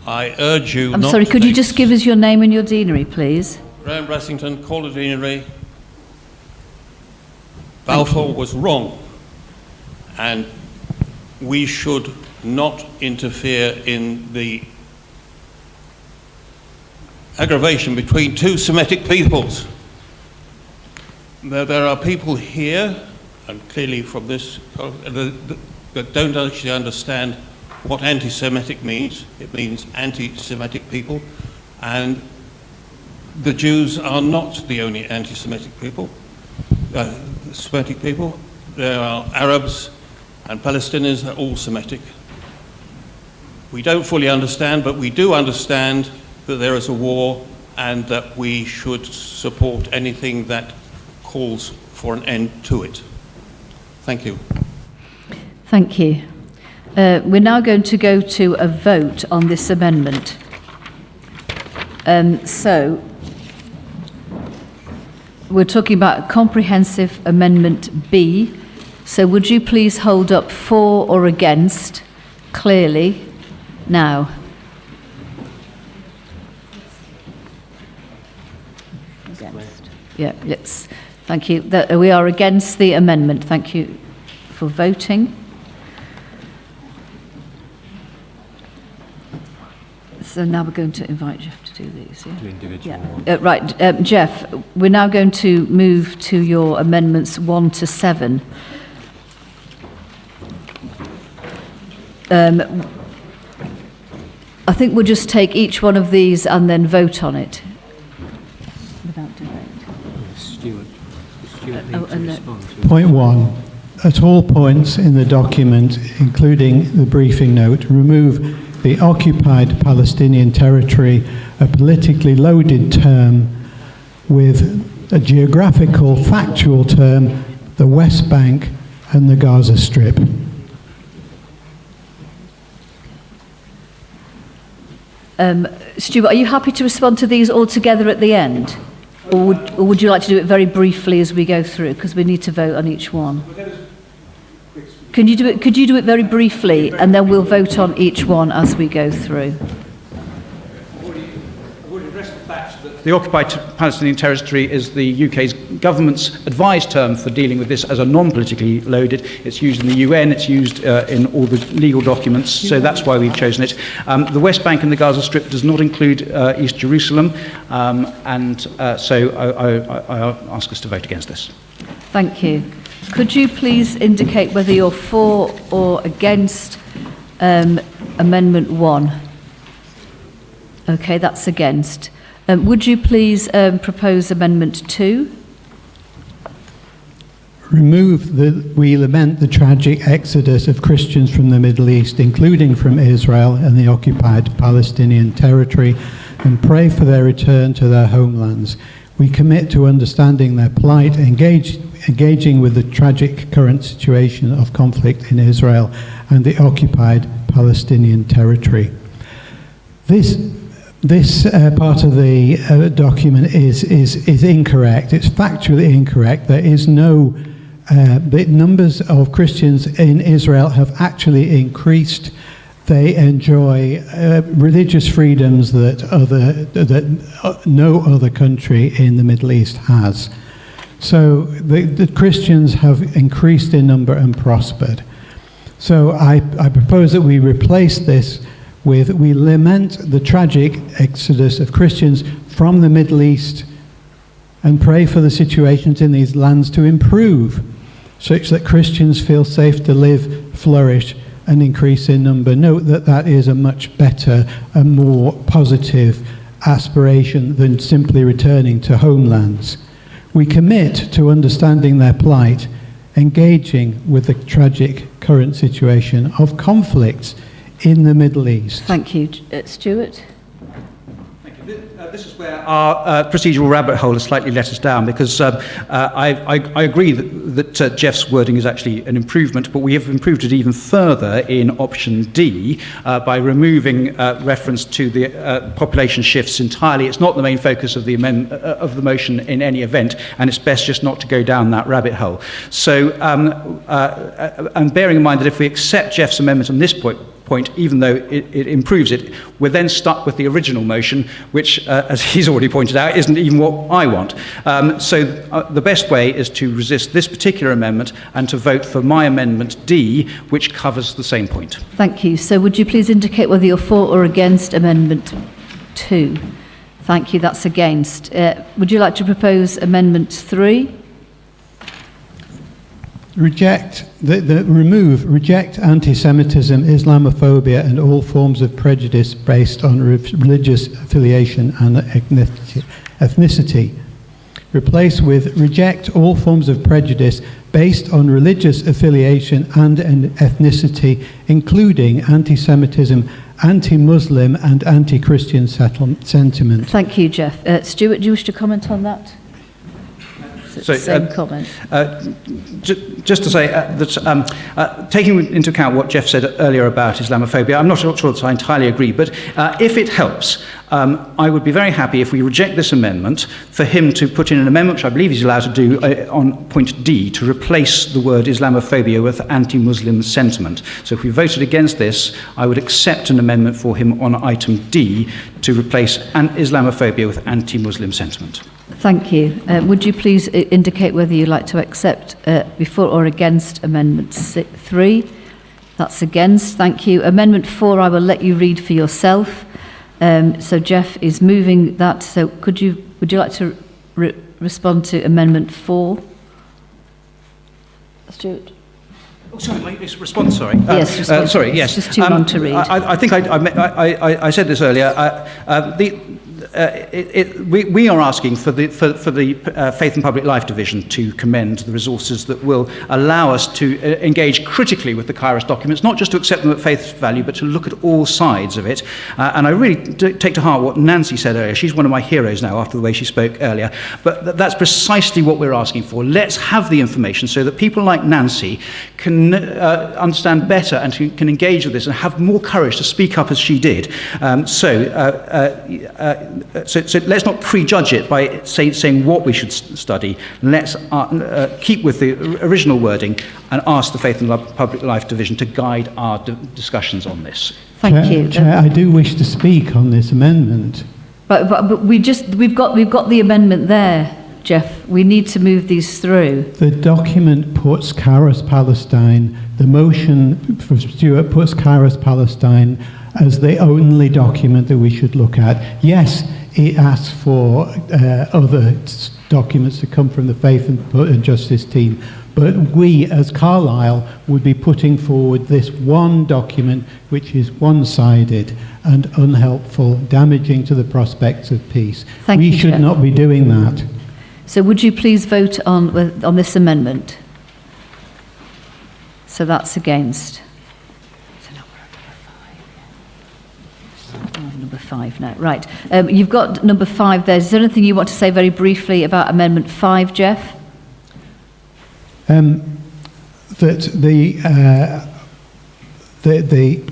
I urge you I'm not sorry, to could you take just give us your name and your deanery, please? Graham Brassington, Calder Deanery. Balfour was wrong, and we should not interfere in the aggravation between two Semitic peoples. There are people here, and clearly from this, that don't actually understand what anti-Semitic means. It means anti-Semitic people, and the Jews are not the only anti-Semitic people. Semitic people. There are Arabs and Palestinians are all Semitic. We don't fully understand, but we do understand that there is a war and that we should support anything that calls for an end to it. Thank you. Thank you. We're now going to go to a vote on this amendment. So, we're talking about comprehensive amendment B. So would you please hold up for or against clearly now? Against. Yeah, yes. Thank you. We are against the amendment. Thank you for voting. So now we're going to invite Jeff to do these. Yeah? Individual. Yeah. Right, Jeff, we're now going to move to your amendments 1 to 7. I think we'll just take each one of these and then vote on it. Without debate. Stuart needs to respond to Point 1. At all points in the document, including the briefing note, remove the occupied Palestinian territory, a politically loaded term, with a geographical, factual term, the West Bank and the Gaza Strip. Stuart, are you happy to respond to these all together at the end? Or would you like to do it very briefly as we go through, because we need to vote on each one? Could you do it very briefly, and then we'll vote on each one as we go through? The occupied Palestinian territory is the UK's government's advised term for dealing with this as a non-politically loaded. It's used in the UN, it's used in all the legal documents, so that's why we've chosen it. The West Bank and the Gaza Strip does not include East Jerusalem, so I ask us to vote against this. Thank you. Could you please indicate whether you're for or against Amendment 1? Okay, that's against. Would you please propose Amendment 2? We lament the tragic exodus of Christians from the Middle East, including from Israel and the occupied Palestinian territory, and pray for their return to their homelands. We commit to understanding their plight, engaging with the tragic current situation of conflict in Israel and the occupied Palestinian territory. This part of the document is incorrect. It's factually incorrect. There is no... the numbers of Christians in Israel have actually increased. They enjoy religious freedoms that no other country in the Middle East has. So the Christians have increased in number and prospered. So I propose that we replace this with, we lament the tragic exodus of Christians from the Middle East and pray for the situations in these lands to improve, such that Christians feel safe to live, flourish, and increase in number. Note that that is a much better and more positive aspiration than simply returning to homelands. We commit to understanding their plight, engaging with the tragic current situation of conflicts in the Middle East. Thank you. Stuart? This is where our procedural rabbit hole has slightly let us down, because I agree that Jeff's wording is actually an improvement, but we have improved it even further in option D by removing reference to the population shifts entirely. It's not the main focus of the motion in any event, and it's best just not to go down that rabbit hole. So, and bearing in mind that if we accept Jeff's amendment on this point, even though it improves it, we're then stuck with the original motion, which, as he's already pointed out, isn't even what I want. So the best way is to resist this particular amendment and to vote for my amendment D, which covers the same point. Thank you. So would you please indicate whether you're for or against amendment 2? Thank you. That's against. Would you like to propose amendment 3? Reject anti-Semitism, Islamophobia, and all forms of prejudice based on religious affiliation and ethnicity. Replace with reject all forms of prejudice based on religious affiliation and ethnicity, including anti-Semitism, anti-Muslim, and anti-Christian sentiment. Thank you, Jeff. Stuart, do you wish to comment on that? So, same comment. Just to say that taking into account what Jeff said earlier about Islamophobia, I'm not sure that I entirely agree, but if it helps, I would be very happy if we reject this amendment for him to put in an amendment, which I believe he's allowed to do on point D, to replace the word Islamophobia with anti-Muslim sentiment. So if we voted against this, I would accept an amendment for him on item D to replace Islamophobia with anti-Muslim sentiment. Thank you. Would you please indicate whether you'd like to accept before or against Amendment 3? That's against. Thank you. Amendment 4, I will let you read for yourself. So Jeff is moving that. So would you like to respond to Amendment 4? Stuart? Oh, sorry, my response, sorry. Yes, response. Sorry, yes. It's just too long to read. I think I said this earlier. We are asking for the Faith and Public Life Division to commend the resources that will allow us to engage critically with the Kairos documents, not just to accept them at face value, but to look at all sides of it. And I really take to heart what Nancy said earlier. She's one of my heroes now after the way she spoke earlier. But that's precisely what we're asking for. Let's have the information so that people like Nancy can understand better and can engage with this and have more courage to speak up as she did. So let's not prejudge it by saying what we should study. Let's keep with the original wording and ask the Faith and Public Life Division to guide our discussions on this. Thank you. Chair, I do wish to speak on this amendment. But we've got the amendment there, Jeff. We need to move these through. The document puts Kairos Palestine, the motion from Stuart puts Kairos Palestine as the only document that we should look at. Yes, it asks for other documents to come from the Faith and Justice team, but we as Carlisle would be putting forward this one document which is one-sided and unhelpful, damaging to the prospects of peace. We should not be doing that. So would you please vote on this amendment? So that's against. So now we're at number 5 now. Right. You've got number 5 there. Is there anything you want to say very briefly about Amendment 5, Jeff? That the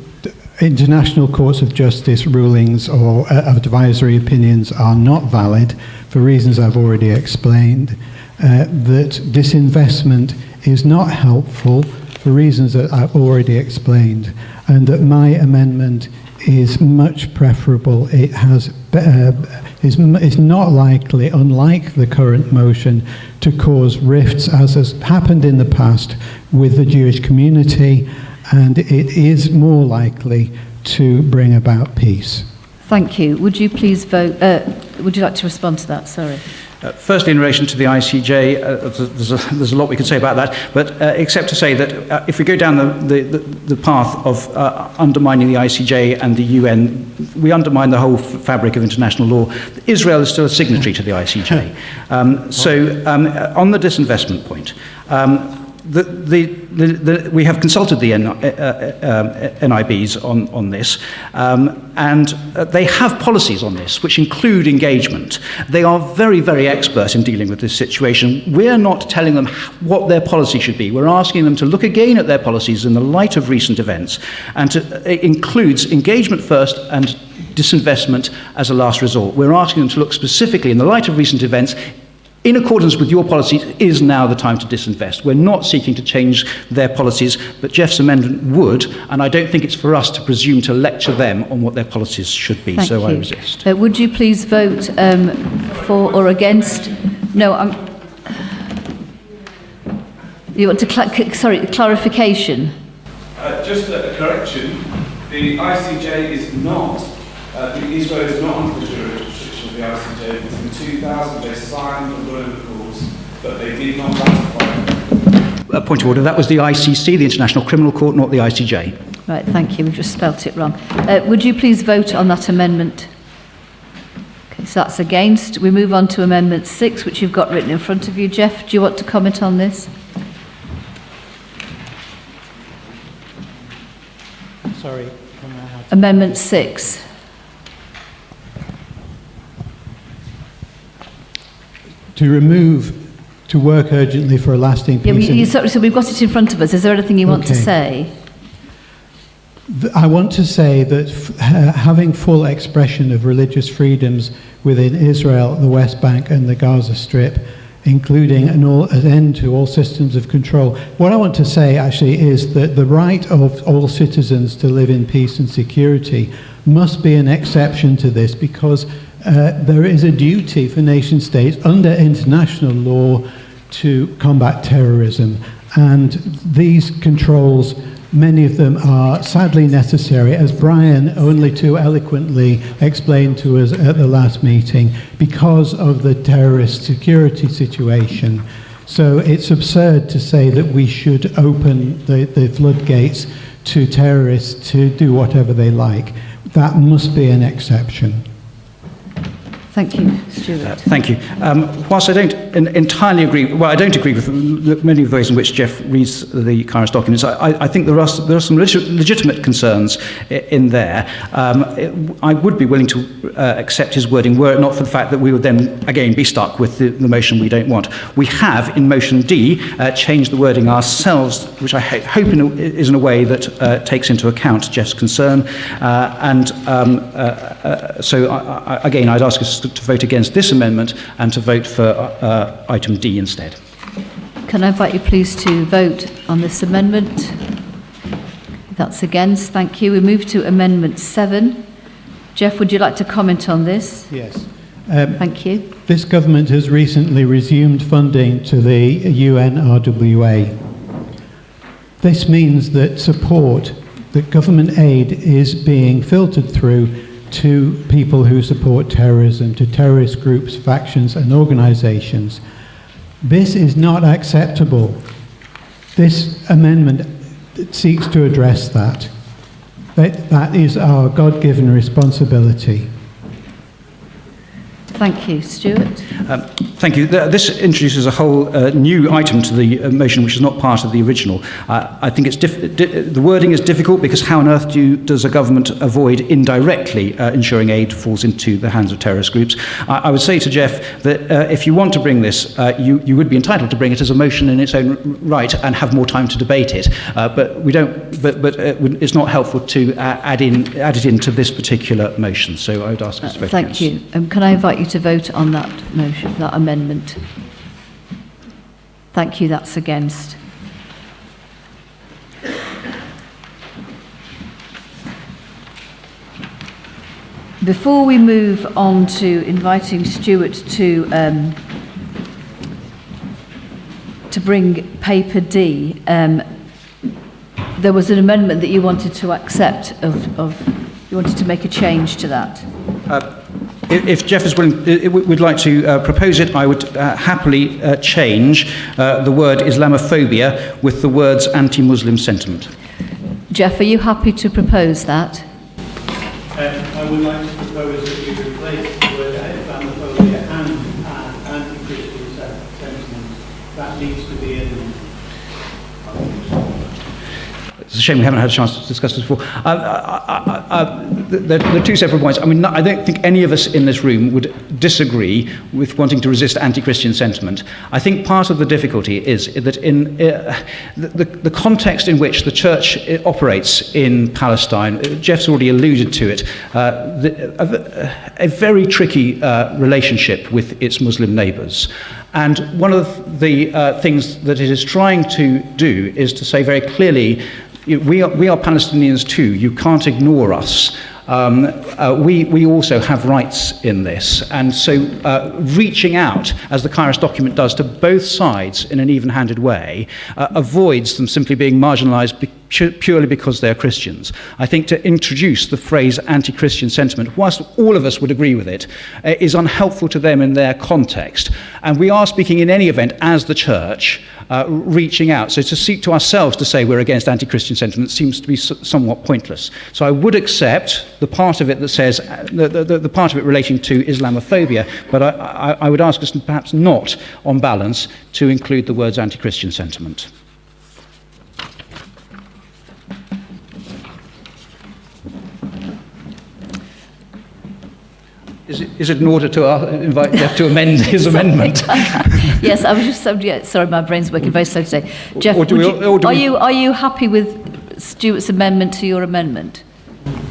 International Courts of Justice rulings or advisory opinions are not valid for reasons I've already explained, that disinvestment is not helpful for reasons that I've already explained, and that my amendment is much preferable. It is not likely, unlike the current motion, to cause rifts, as has happened in the past with the Jewish community, and it is more likely to bring about peace. Thank you. Would you please vote? Would you like to respond to that? Sorry. Firstly, in relation to the ICJ, there's a lot we could say about that, but except to say that if we go down the path of undermining the ICJ and the UN, we undermine the whole fabric of international law. Israel is still a signatory to the ICJ. On the disinvestment point, we have consulted the NIBs on this, and they have policies on this, which include engagement. They are very, very expert in dealing with this situation. We're not telling them what their policy should be. We're asking them to look again at their policies in the light of recent events, and it includes engagement first and disinvestment as a last resort. We're asking them to look specifically in the light of recent events. In accordance with your policies, is now the time to disinvest. We're not seeking to change their policies, but Jeff's amendment would, and I don't think it's for us to presume to lecture them on what their policies should be, Thank you. I resist. Would you please vote for or against? No, you want to, clarification? Just a correction, the ICJ is not, Israel is not under the jurisdiction of the ICJ, because in 2000 they signed the law of courts, but they did not ratify it. Point of order, that was the ICC, the International Criminal Court, not the ICJ. Right, thank you, we've just spelt it wrong. Would you please vote on that amendment? Okay, so that's against. We move on to Amendment 6, which you've got written in front of you. Jeff, do you want to comment on this? Sorry. Amendment 6. To remove, to work urgently for a lasting peace. So we've got it in front of us. Is there anything you want to say? I want to say that having full expression of religious freedoms within Israel, the West Bank and the Gaza Strip, including an end to all systems of control. What I want to say actually is that the right of all citizens to live in peace and security must be an exception to this, because there is a duty for nation states under international law to combat terrorism, and these controls, many of them are sadly necessary, as Brian only too eloquently explained to us at the last meeting, because of the terrorist security situation. So it's absurd to say that we should open the floodgates to terrorists to do whatever they like. That must be an exception. Thank you, Stuart. Thank you. Whilst I don't entirely agree, well, I don't agree with many of the ways in which Jeff reads the Kairos documents. I think there are some legitimate concerns in there. I would be willing to accept his wording were it not for the fact that we would then, again, be stuck with the motion we don't want. We have, in motion D, changed the wording ourselves, which I hope is in a way that takes into account Jeff's concern. So, again, I'd ask us to vote against this amendment and to vote for item D instead. Can I invite you please to vote on this amendment? That's against. Thank you. We move to Amendment 7. Jeff, would you like to comment on this? Yes. Thank you. This government has recently resumed funding to the UNRWA. This means that support, that government aid is being filtered through to people who support terrorism, to terrorist groups, factions and organizations. This is not acceptable. This amendment seeks to address that. That is our God-given responsibility. Thank you. Stuart? Thank you. This introduces a whole new item to the motion, which is not part of the original. I think the wording is difficult, because how on earth does a government avoid indirectly ensuring aid falls into the hands of terrorist groups? I would say to Jeff that if you want to bring this, you would be entitled to bring it as a motion in its own right and have more time to debate it. But we don't. But it's not helpful to add it into this particular motion. So I would ask us to vote Thank against. you. Can I invite you to vote on that motion, that amendment? Thank you. That's against. Before we move on to inviting Stuart to bring paper D, there was an amendment that you wanted to accept of You wanted to make a change to that? If Jeff is willing, would like to propose it, I would happily change the word Islamophobia with the words anti-Muslim sentiment. Jeff, are you happy to propose that? I would like to propose that you replace the word Islamophobia and anti-Christian sentiment. That needs to be in. It's a shame we haven't had a chance to discuss this before. There are two separate points. I mean, I don't think any of us in this room would disagree with wanting to resist anti-Christian sentiment. I think part of the difficulty is that in the context in which the church operates in Palestine, Jeff's already alluded to it, a very tricky relationship with its Muslim neighbours. And one of the things that it is trying to do is to say very clearly, we are Palestinians too. You can't ignore us. We also have rights in this. And so reaching out, as the Kairos document does, to both sides in an even-handed way, avoids them simply being marginalised purely because they're Christians. I think to introduce the phrase anti-Christian sentiment, whilst all of us would agree with it, is unhelpful to them in their context. And we are speaking in any event as the church, reaching out. So to seek to ourselves to say we're against anti-Christian sentiment seems to be somewhat pointless. So I would accept the part of it that says, the part of it relating to Islamophobia, but I would ask us perhaps not, on balance, to include the words anti-Christian sentiment. Is it in order to invite Jeff to amend his amendment? Yes, I was just sorry, my brain's working very slow today. Jeff, are you happy with Stuart's amendment to your amendment?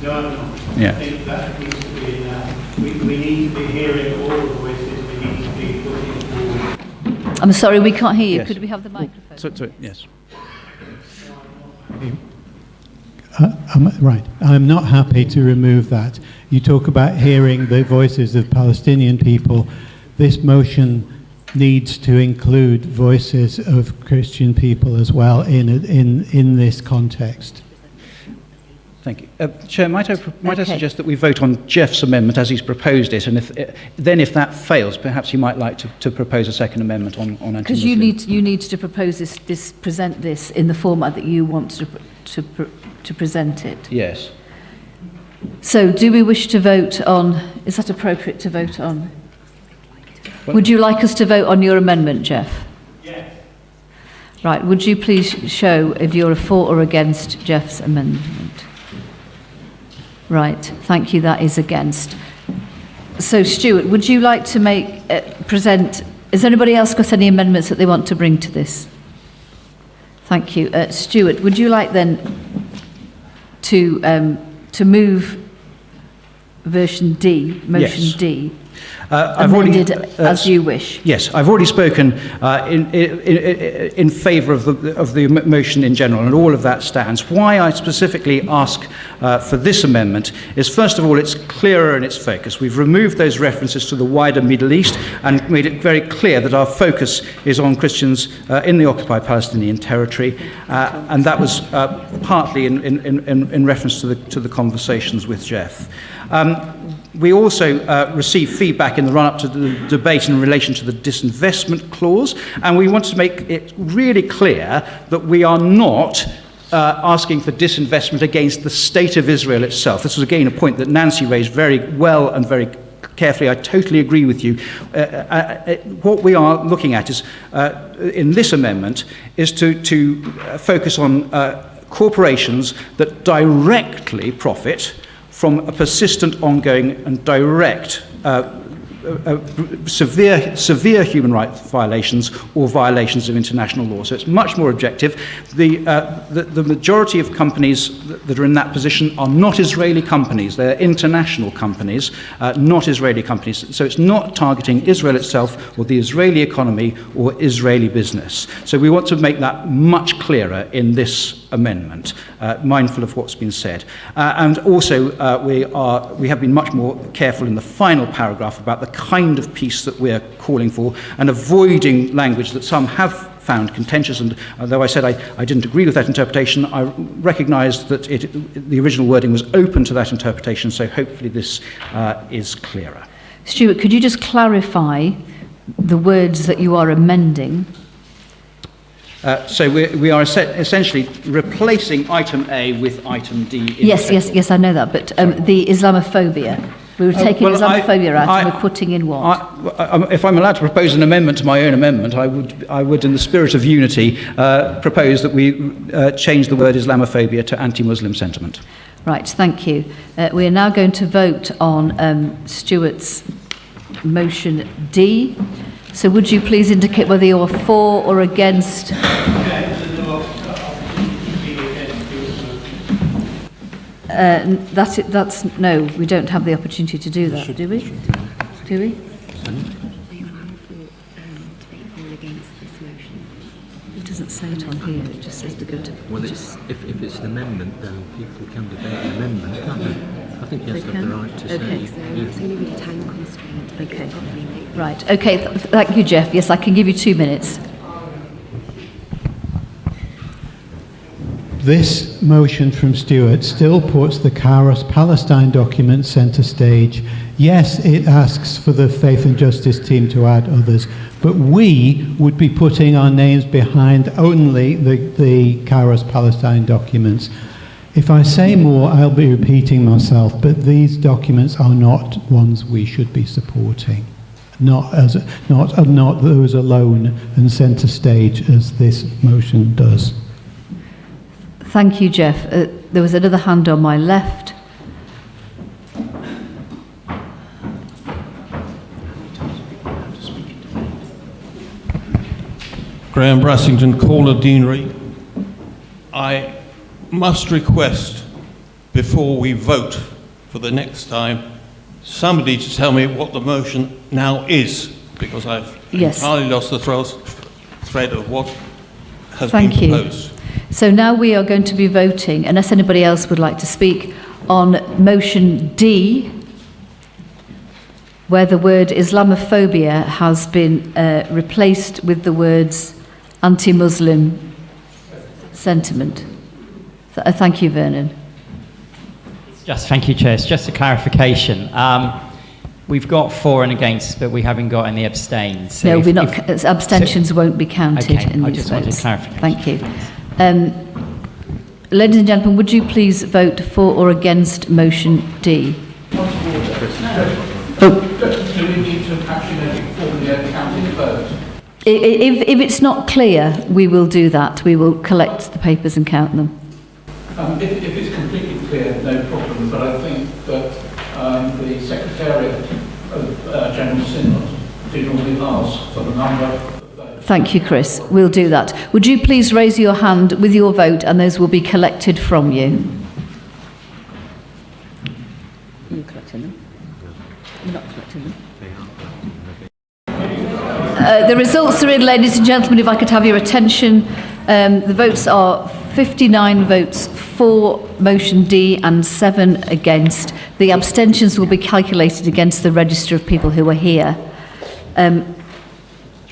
No. Yeah. I think that needs to be enough. We need to be hearing all the voices. We need to be putting forward. I'm sorry, we can't hear you. Yes. Could we have the microphone? So, yes. Right. I'm not happy to remove that. You talk about hearing the voices of Palestinian people. This motion needs to include voices of Christian people as well in this context. Thank you. Chair, might I suggest that we vote on Jeff's amendment as he's proposed it, and if that fails, perhaps he might like to propose a second amendment on anti-Muslim. Because you need to propose present this in the format that you want to present it. Yes. So, do we wish to vote on? Is that appropriate to vote on? Would you like us to vote on your amendment, Jeff? Yes. Right. Would you please show if you're for or against Jeff's amendment? Right. Thank you. That is against. So, Stuart, would you like to present? Has anybody else got any amendments that they want to bring to this? Thank you, Stuart. Would you like then to move version D, motion Yes. D, I've already, amended as you wish? Yes, I've already spoken in favour of the motion in general, and all of that stands. Why I specifically ask for this amendment is, first of all, it's clearer in its focus. We've removed those references to the wider Middle East and made it very clear that our focus is on Christians in the occupied Palestinian territory, and that was partly in reference to the conversations with Jeff. We also received feedback in the run-up to the debate in relation to the disinvestment clause, and we want to make it really clear that we are not asking for disinvestment against the state of Israel itself. This was again a point that Nancy raised very well and very carefully. I totally agree with you. What we are looking at is, in this amendment, is to focus on corporations that directly profit from a persistent, ongoing and direct severe human rights violations or violations of international law. So it's much more objective. The majority of companies that are in that position are not Israeli companies. They're international companies, not Israeli companies. So it's not targeting Israel itself or the Israeli economy or Israeli business. So we want to make that much clearer in this amendment, mindful of what's been said. And also we have been much more careful in the final paragraph about the kind of peace that we're calling for and avoiding language that some have found contentious, and although I said I didn't agree with that interpretation, I recognised that the original wording was open to that interpretation, so hopefully this is clearer. Stuart, could you just clarify the words that you are amending? So we are essentially replacing item A with item D. Yes, I know that, but the Islamophobia. We were taking Islamophobia out and we're putting in what? If I'm allowed to propose an amendment to my own amendment, I would in the spirit of unity, propose that we change the word Islamophobia to anti-Muslim sentiment. Right, thank you. We are now going to vote on Stuart's motion D. So would you please indicate whether you're for or against? That's no, we don't have the opportunity to do that, do we? Do we? It doesn't say it on here, it just says to go to... Well, if it's an amendment, then people can debate an amendment, can't they? I think yes, they have the right to say... So it's going to be a time constraint. Okay. Right, okay, thank you, Jeff. Yes, I can give you 2 minutes. This motion from Stuart still puts the Kairos Palestine document centre stage. Yes, it asks for the Faith and Justice team to add others, but we would be putting our names behind only the Kairos Palestine documents. If I say more, I'll be repeating myself, but these documents are not ones we should be supporting. Not those alone and centre stage as this motion does. Thank you, Jeff. There was another hand on my left. Graham Brassington, caller Deanery. I must request, before we vote for the next time, somebody to tell me what the motion now is, because I've entirely lost the thread of what has been proposed. So now we are going to be voting, unless anybody else would like to speak, on motion D, where the word Islamophobia has been replaced with the words anti-Muslim sentiment. Thank you, Vernon. Thank you, Chair. It's just a clarification. We've got for and against, but we haven't got any abstains. So no, abstentions won't be counted in I these just votes. wanted clarification. Thank you. Ladies and gentlemen, would you please vote for or against motion D? Do we need to actually make it formally a counting vote? If it's not clear, we will do that. We will collect the papers and count them. If it's completely clear, no problem, but I think that the Secretariat of General Synod did normally ask for the number. Thank you, Chris. We'll do that. Would you please raise your hand with your vote, and those will be collected from you. Are you collecting them? You're not collecting them? The results are in, ladies and gentlemen, if I could have your attention. The votes are 59 votes for motion D and 7 against. The abstentions will be calculated against the register of people who are here.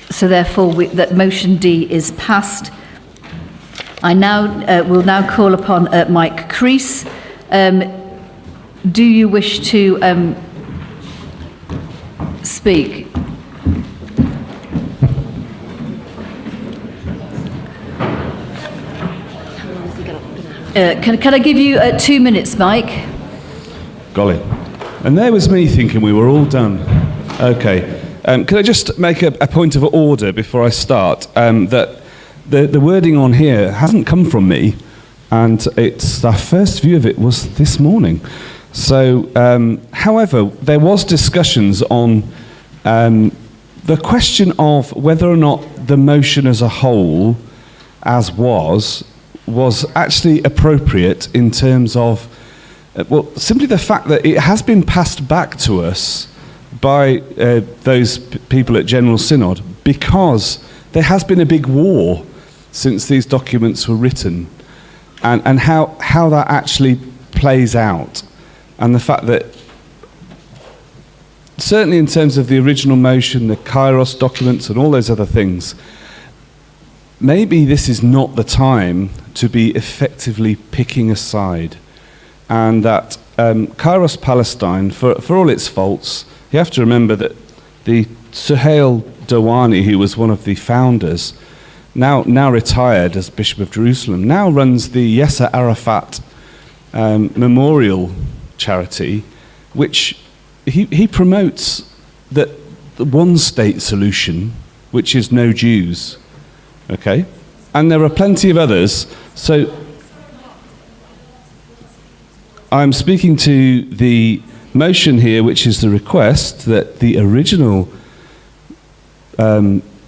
So therefore, that motion D is passed. I will now call upon Mike Crease. Do you wish to speak? Can I give you 2 minutes, Mike? Golly. And there was me thinking we were all done. Okay. Can I just make a point of order before I start? That the wording on here hasn't come from me, and our first view of it was this morning. So, however, there was discussions on the question of whether or not the motion as a whole, as was actually appropriate in terms of, simply the fact that it has been passed back to us by those people at General Synod, because there has been a big war since these documents were written, and how that actually plays out, and the fact that certainly in terms of the original motion, the Kairos documents and all those other things, maybe this is not the time to be effectively picking a side, and that Kairos Palestine, for all its faults, you have to remember that the Suhail Dawani, who was one of the founders, now retired as Bishop of Jerusalem, now runs the Yasser Arafat Memorial Charity, which he promotes the one-state solution, which is no Jews. Okay? And there are plenty of others. So I'm speaking to the motion here, which is the request that the original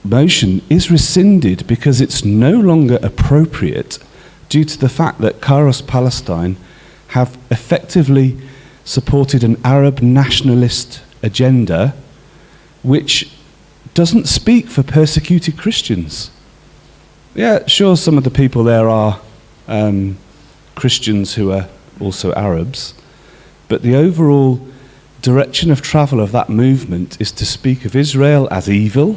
motion is rescinded because it's no longer appropriate due to the fact that Kairos Palestine have effectively supported an Arab nationalist agenda which doesn't speak for persecuted Christians. Yeah, sure, some of the people there are Christians who are also Arabs, but the overall direction of travel of that movement is to speak of Israel as evil,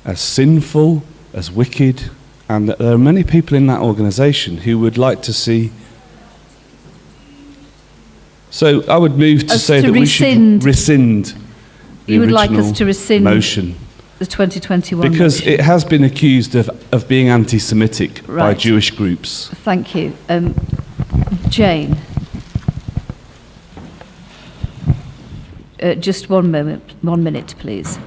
as sinful, as wicked, and that there are many people in that organisation who would like to see. So I would move to say that we should rescind the You would like us original to rescind motion. the 2021 Because motion? it has been accused of being anti-Semitic by Right. Jewish groups. Thank you. Jane. Just 1 minute, please.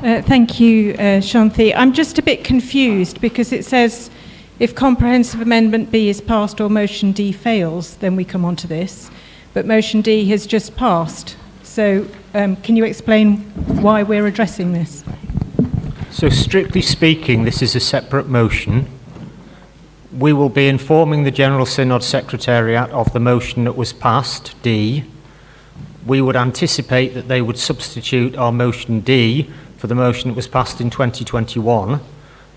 Thank you, Shanti. I'm just a bit confused because it says if comprehensive amendment B is passed or motion D fails, then we come on to this. But motion D has just passed. So can you explain why we're addressing this? So strictly speaking, this is a separate motion. We will be informing the General Synod Secretariat of the motion that was passed, D. We would anticipate that they would substitute our motion D for the motion that was passed in 2021,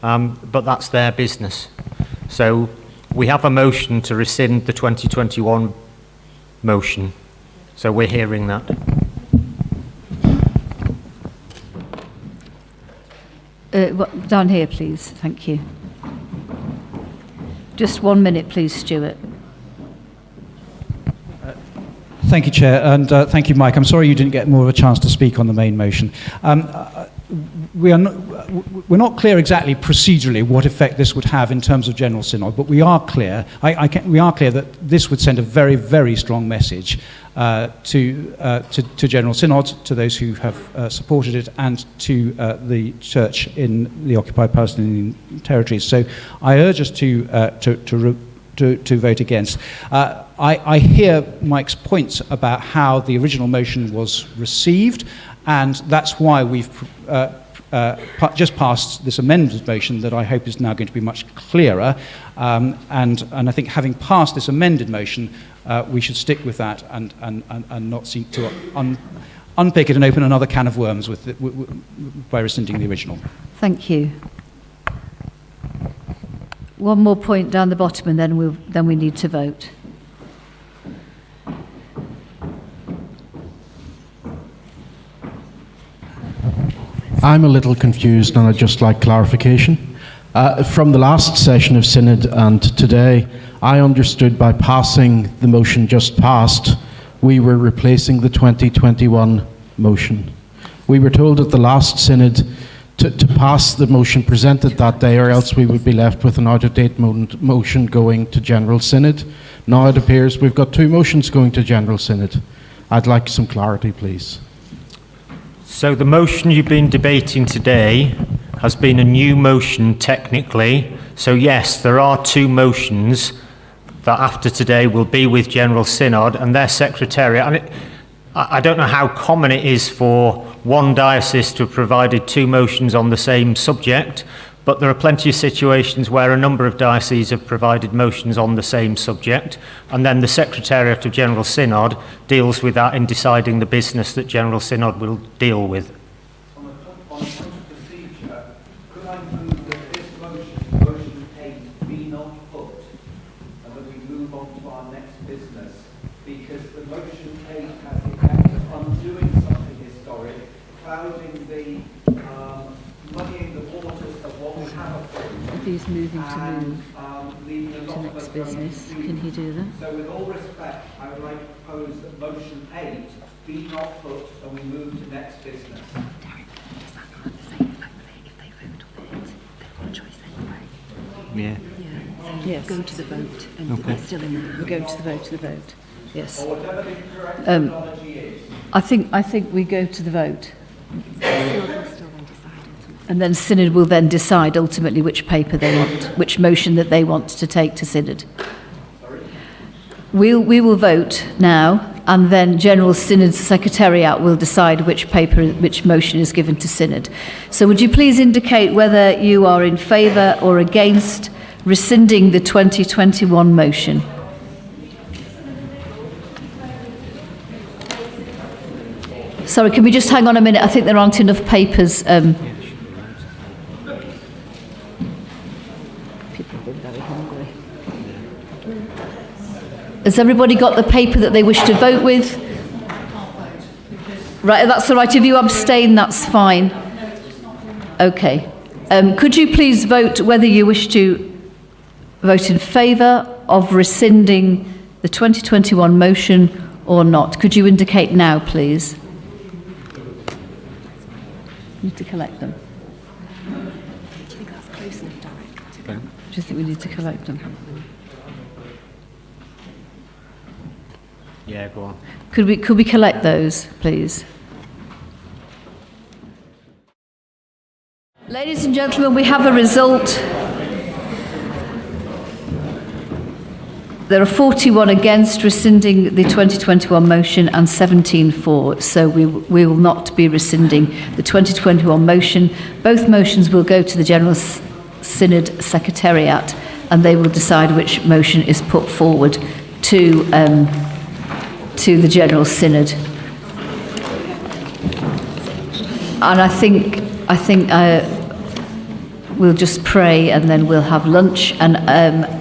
but that's their business. So we have a motion to rescind the 2021 motion. So we're hearing that. Down here, please. Thank you. Just 1 minute, please, Stuart. Thank you, Chair, and thank you, Mike. I'm sorry you didn't get more of a chance to speak on the main motion. We're not clear exactly procedurally what effect this would have in terms of General Synod, but we are clear. We are clear that this would send a very, very strong message to General Synod, to those who have supported it, and to the Church in the occupied Palestinian territories. So I urge us to vote against. I hear Mike's points about how the original motion was received, and that's why we've just passed this amended motion that I hope is now going to be much clearer. And I think having passed this amended motion, we should stick with that and not seek to unpick it and open another can of worms by rescinding the original. Thank you. One more point down the bottom, and then we need to vote. I'm a little confused and I'd just like clarification. From the last session of Synod and today, I understood by passing the motion just passed, we were replacing the 2021 motion. We were told at the last Synod to pass the motion presented that day, or else we would be left with an out-of-date motion going to General Synod. Now it appears we've got two motions going to General Synod. I'd like some clarity, please. So the motion you've been debating today has been a new motion technically. So yes, there are two motions that after today will be with General Synod and their Secretariat. And I don't know how common it is for one diocese to have provided two motions on the same subject, but there are plenty of situations where a number of dioceses have provided motions on the same subject, and then the Secretariat of General Synod deals with that in deciding the business that General Synod will deal with. On a point of procedure, could I move that this motion 8, be not put, and that we move on to our next business, because the motion 8 has the effect of undoing something historic, clouding the, muddying the water If he's moving to next business, can he do that? So with all respect, I would like to propose that motion 8 be not put and we move to next business. Yeah. Yes. Go to the vote. And Okay. it's still in there. We're going to the vote. Yes. Or whatever the correct terminology is. I think we go to the vote. And then Synod will then decide ultimately which paper they want, which motion that they want to take to Synod. We will vote now, and then General Synod's Secretariat will decide which motion is given to Synod. So would you please indicate whether you are in favour or against rescinding the 2021 motion? Sorry, can we just hang on a minute? I think there aren't enough papers. People have been very hungry. Has everybody got the paper that they wish to vote with? Right, that's all right. If you abstain, that's fine. Okay. Could you please vote whether you wish to vote in favour of rescinding the 2021 motion or not? Could you indicate now, please? Need to collect them. Do you think that's close enough, Derek? Do you think we need to collect them? Yeah, go on. Could we collect those, please? Ladies and gentlemen, we have a result. There are 41 against rescinding the 2021 motion and 17 for, so we will not be rescinding the 2021 motion. Both motions will go to the General Synod Secretariat, and they will decide which motion is put forward to the General Synod. And I think we'll just pray and then we'll have lunch. And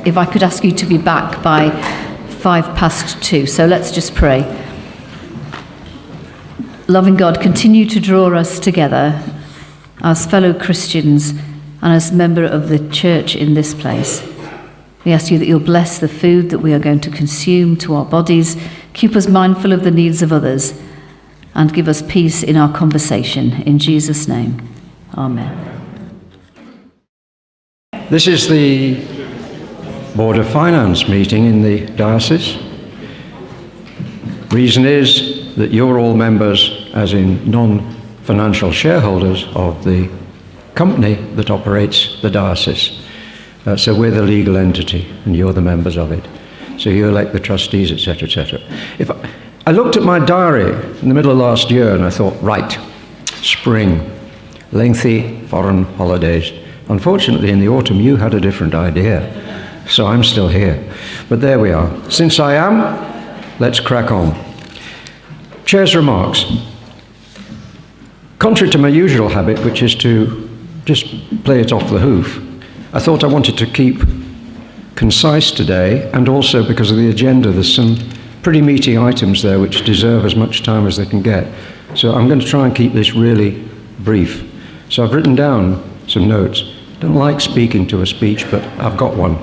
if I could ask you to be back by 2:05. So let's just pray. Loving God, continue to draw us together as fellow Christians and as member of the church in this place. We ask you that you'll bless the food that we are going to consume to our bodies, keep us mindful of the needs of others, and give us peace in our conversation. In Jesus' name, amen. This is the Board of Finance meeting in the diocese. Reason is that you're all members, as in non-financial shareholders, of the company that operates the diocese. So we're the legal entity, and you're the members of it. So you elect the trustees, etc., etc. I looked at my diary in the middle of last year, and I thought, right, spring, lengthy foreign holidays. Unfortunately, in the autumn, you had a different idea, so I'm still here. But there we are. Since I am, let's crack on. Chair's remarks. Contrary to my usual habit, which is to just play it off the hoof, I thought I wanted to keep concise today, and also because of the agenda, there's some pretty meaty items there which deserve as much time as they can get. So I'm going to try and keep this really brief. So I've written down some notes. Don't like speaking to a speech, but I've got one.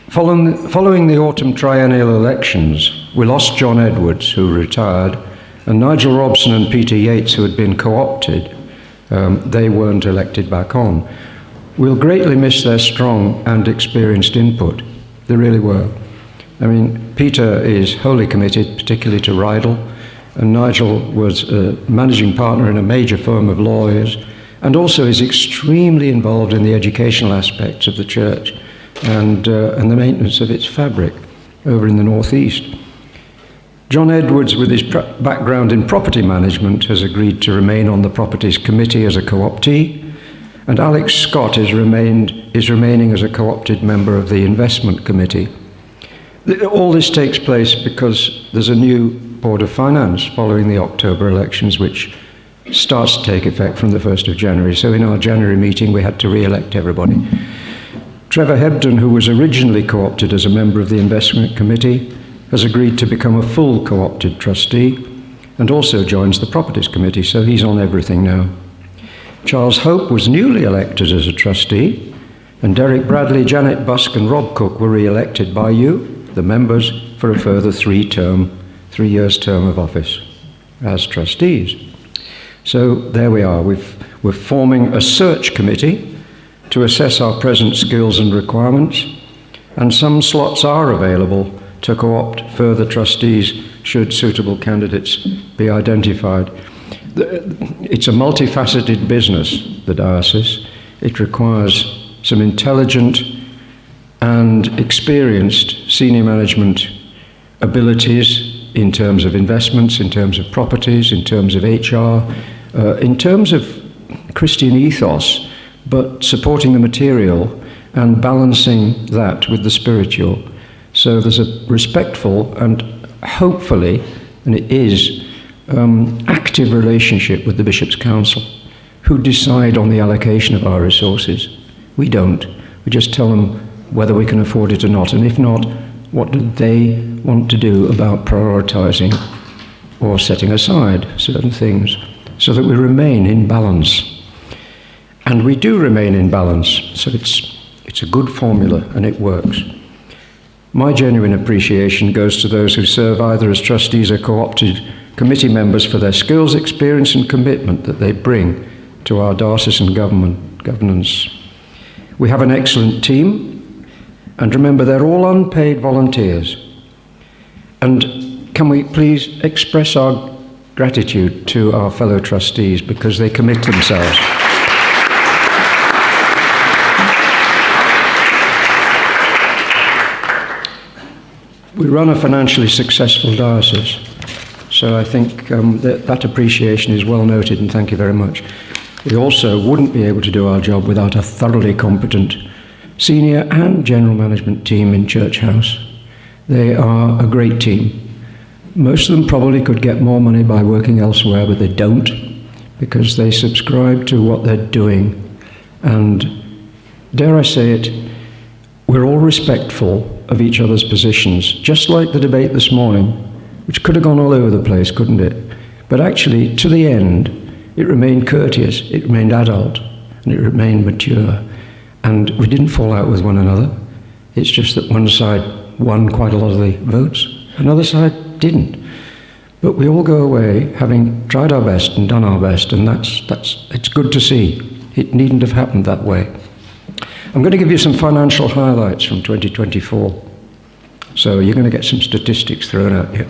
Following the autumn triennial elections, we lost John Edwards, who retired, and Nigel Robson and Peter Yates, who had been co-opted. They weren't elected back on. We'll greatly miss their strong and experienced input. They really were. I mean, Peter is wholly committed, particularly to Rydal, and Nigel was a managing partner in a major firm of lawyers, and also is extremely involved in the educational aspects of the church and the maintenance of its fabric over in the northeast. John Edwards, with his background in property management, has agreed to remain on the Properties Committee as a co-optee, and Alex Scott is remaining as a co-opted member of the Investment Committee. All this takes place because there's a new Board of Finance following the October elections, which starts to take effect from the 1st of January. So in our January meeting, we had to re-elect everybody. Trevor Hebden, who was originally co-opted as a member of the Investment Committee, has agreed to become a full co-opted trustee and also joins the Properties Committee, so he's on everything now. Charles Hope was newly elected as a trustee, and Derek Bradley, Janet Busk and Rob Cook were re-elected by you, the members, for a further 3 years term of office as trustees. So there we are. We're forming a search committee to assess our present skills and requirements, and some slots are available to co-opt further trustees should suitable candidates be identified. It's a multifaceted business, the diocese. It requires some intelligent and experienced senior management abilities in terms of investments, in terms of properties, in terms of HR, in terms of Christian ethos, but supporting the material and balancing that with the spiritual. So there's a respectful and hopefully, and it is, active relationship with the Bishop's Council, who decide on the allocation of our resources. We don't. We just tell them whether we can afford it or not, and if not, what do they want to do about prioritising or setting aside certain things, so that we remain in balance. And we do remain in balance, so it's a good formula and it works. My genuine appreciation goes to those who serve either as trustees or co-opted committee members for their skills, experience and commitment that they bring to our diocesan governance. We have an excellent team, and remember, they're all unpaid volunteers. And can we please express our gratitude to our fellow trustees because they commit themselves. We run a financially successful diocese, so I think that appreciation is well noted, and thank you very much. We also wouldn't be able to do our job without a thoroughly competent senior and general management team in Church House. They are a great team. Most of them probably could get more money by working elsewhere, but they don't, because they subscribe to what they're doing. And dare I say it, we're all respectful of each other's positions, just like the debate this morning, which could have gone all over the place, couldn't it? But actually, to the end, it remained courteous, it remained adult, and it remained mature. And we didn't fall out with one another. It's just that one side won quite a lot of the votes, another side didn't. But we all go away having tried our best and done our best, and it's good to see. It needn't have happened that way. I'm going to give you some financial highlights from 2024. So you're going to get some statistics thrown at you.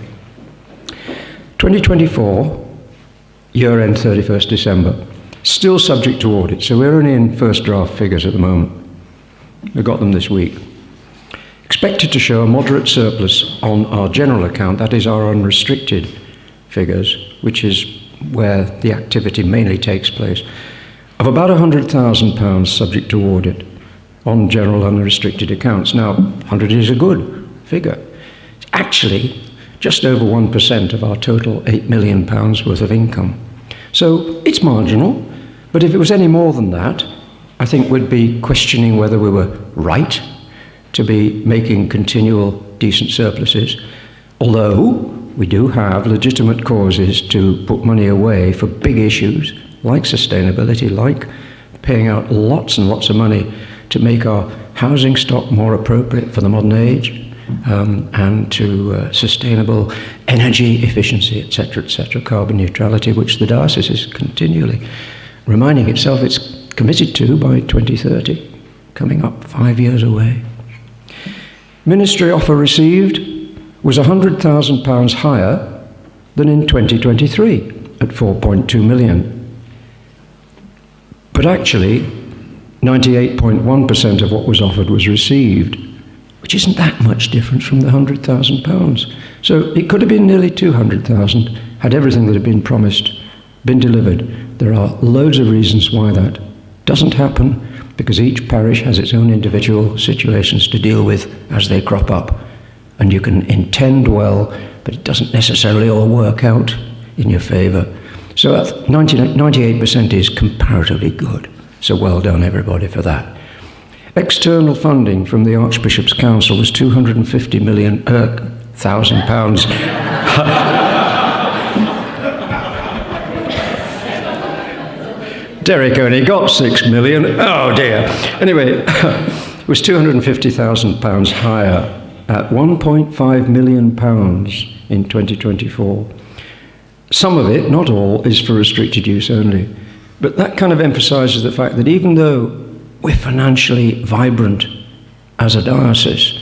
2024, year-end 31st December, still subject to audit, so we're only in first draft figures at the moment. We got them this week. Expected to show a moderate surplus on our general account, that is our unrestricted figures, which is where the activity mainly takes place, of about £100,000 subject to audit on general unrestricted accounts. Now, 100 is a good figure. It's actually just over 1% of our total £8 million worth of income. So it's marginal, but if it was any more than that, I think we'd be questioning whether we were right to be making continual decent surpluses, although we do have legitimate causes to put money away for big issues like sustainability, like paying out lots and lots of money to make our housing stock more appropriate for the modern age, and to sustainable energy efficiency, etc., carbon neutrality, which the diocese is continually reminding itself it's committed to by 2030, coming up 5 years away. Ministry offer received was £100,000 higher than in 2023 at 4.2 million. But actually, 98.1% of what was offered was received, which isn't that much different from the £100,000. So it could have been nearly 200,000 had everything that had been promised been delivered. There are loads of reasons why that doesn't happen, because each parish has its own individual situations to deal with as they crop up. And you can intend well, but it doesn't necessarily all work out in your favour. So 98% is comparatively good. So well done, everybody, for that. External funding from the Archbishop's Council was £250,000. Derek only got 6 million. Oh dear. Anyway, it was £250,000 higher at £1.5 million in 2024. Some of it, not all, is for restricted use only. But that kind of emphasises the fact that even though we're financially vibrant as a diocese,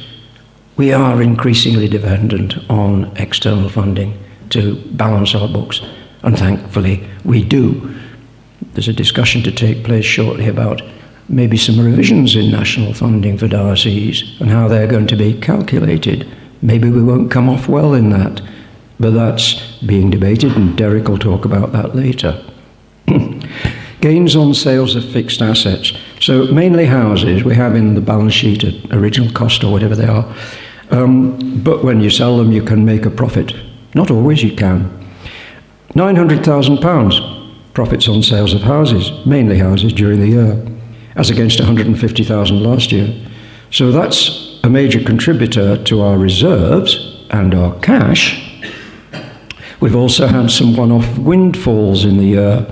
we are increasingly dependent on external funding to balance our books. And thankfully, we do. There's a discussion to take place shortly about maybe some revisions in national funding for dioceses and how they're going to be calculated. Maybe we won't come off well in that, but that's being debated, and Derek will talk about that later. Gains on sales of fixed assets. So mainly houses we have in the balance sheet at original cost or whatever they are. But when you sell them, you can make a profit. Not always you can. £900,000 profits on sales of houses, mainly houses during the year, as against 150,000 last year. So that's a major contributor to our reserves and our cash. We've also had some one-off windfalls in the year.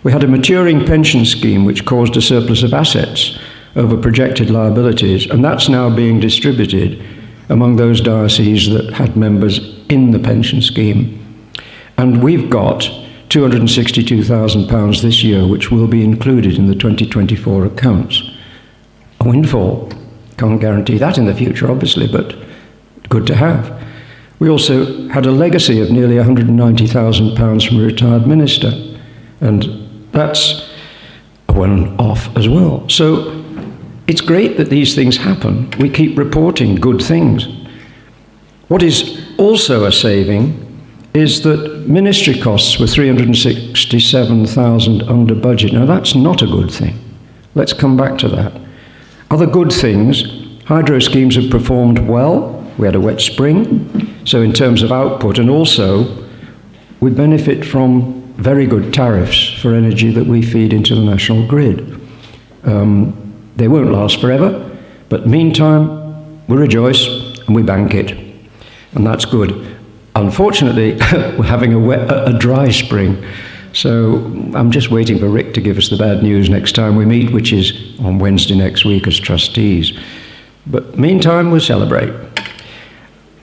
We had a maturing pension scheme which caused a surplus of assets over projected liabilities, and that's now being distributed among those dioceses that had members in the pension scheme. And we've got £262,000 this year, which will be included in the 2024 accounts. A windfall. Can't guarantee that in the future, obviously, but good to have. We also had a legacy of nearly £190,000 from a retired minister, and that's a one-off as well. So it's great that these things happen. We keep reporting good things. What is also a saving is that ministry costs were £367,000 under budget. Now that's not a good thing. Let's come back to that. Other good things, hydro schemes have performed well. We had a wet spring, so in terms of output, and also we benefit from very good tariffs for energy that we feed into the national grid. They won't last forever, but meantime, we rejoice and we bank it, and that's good. Unfortunately, we're having a dry spring, so I'm just waiting for Rick to give us the bad news next time we meet, which is on Wednesday next week as trustees. But meantime, we'll celebrate.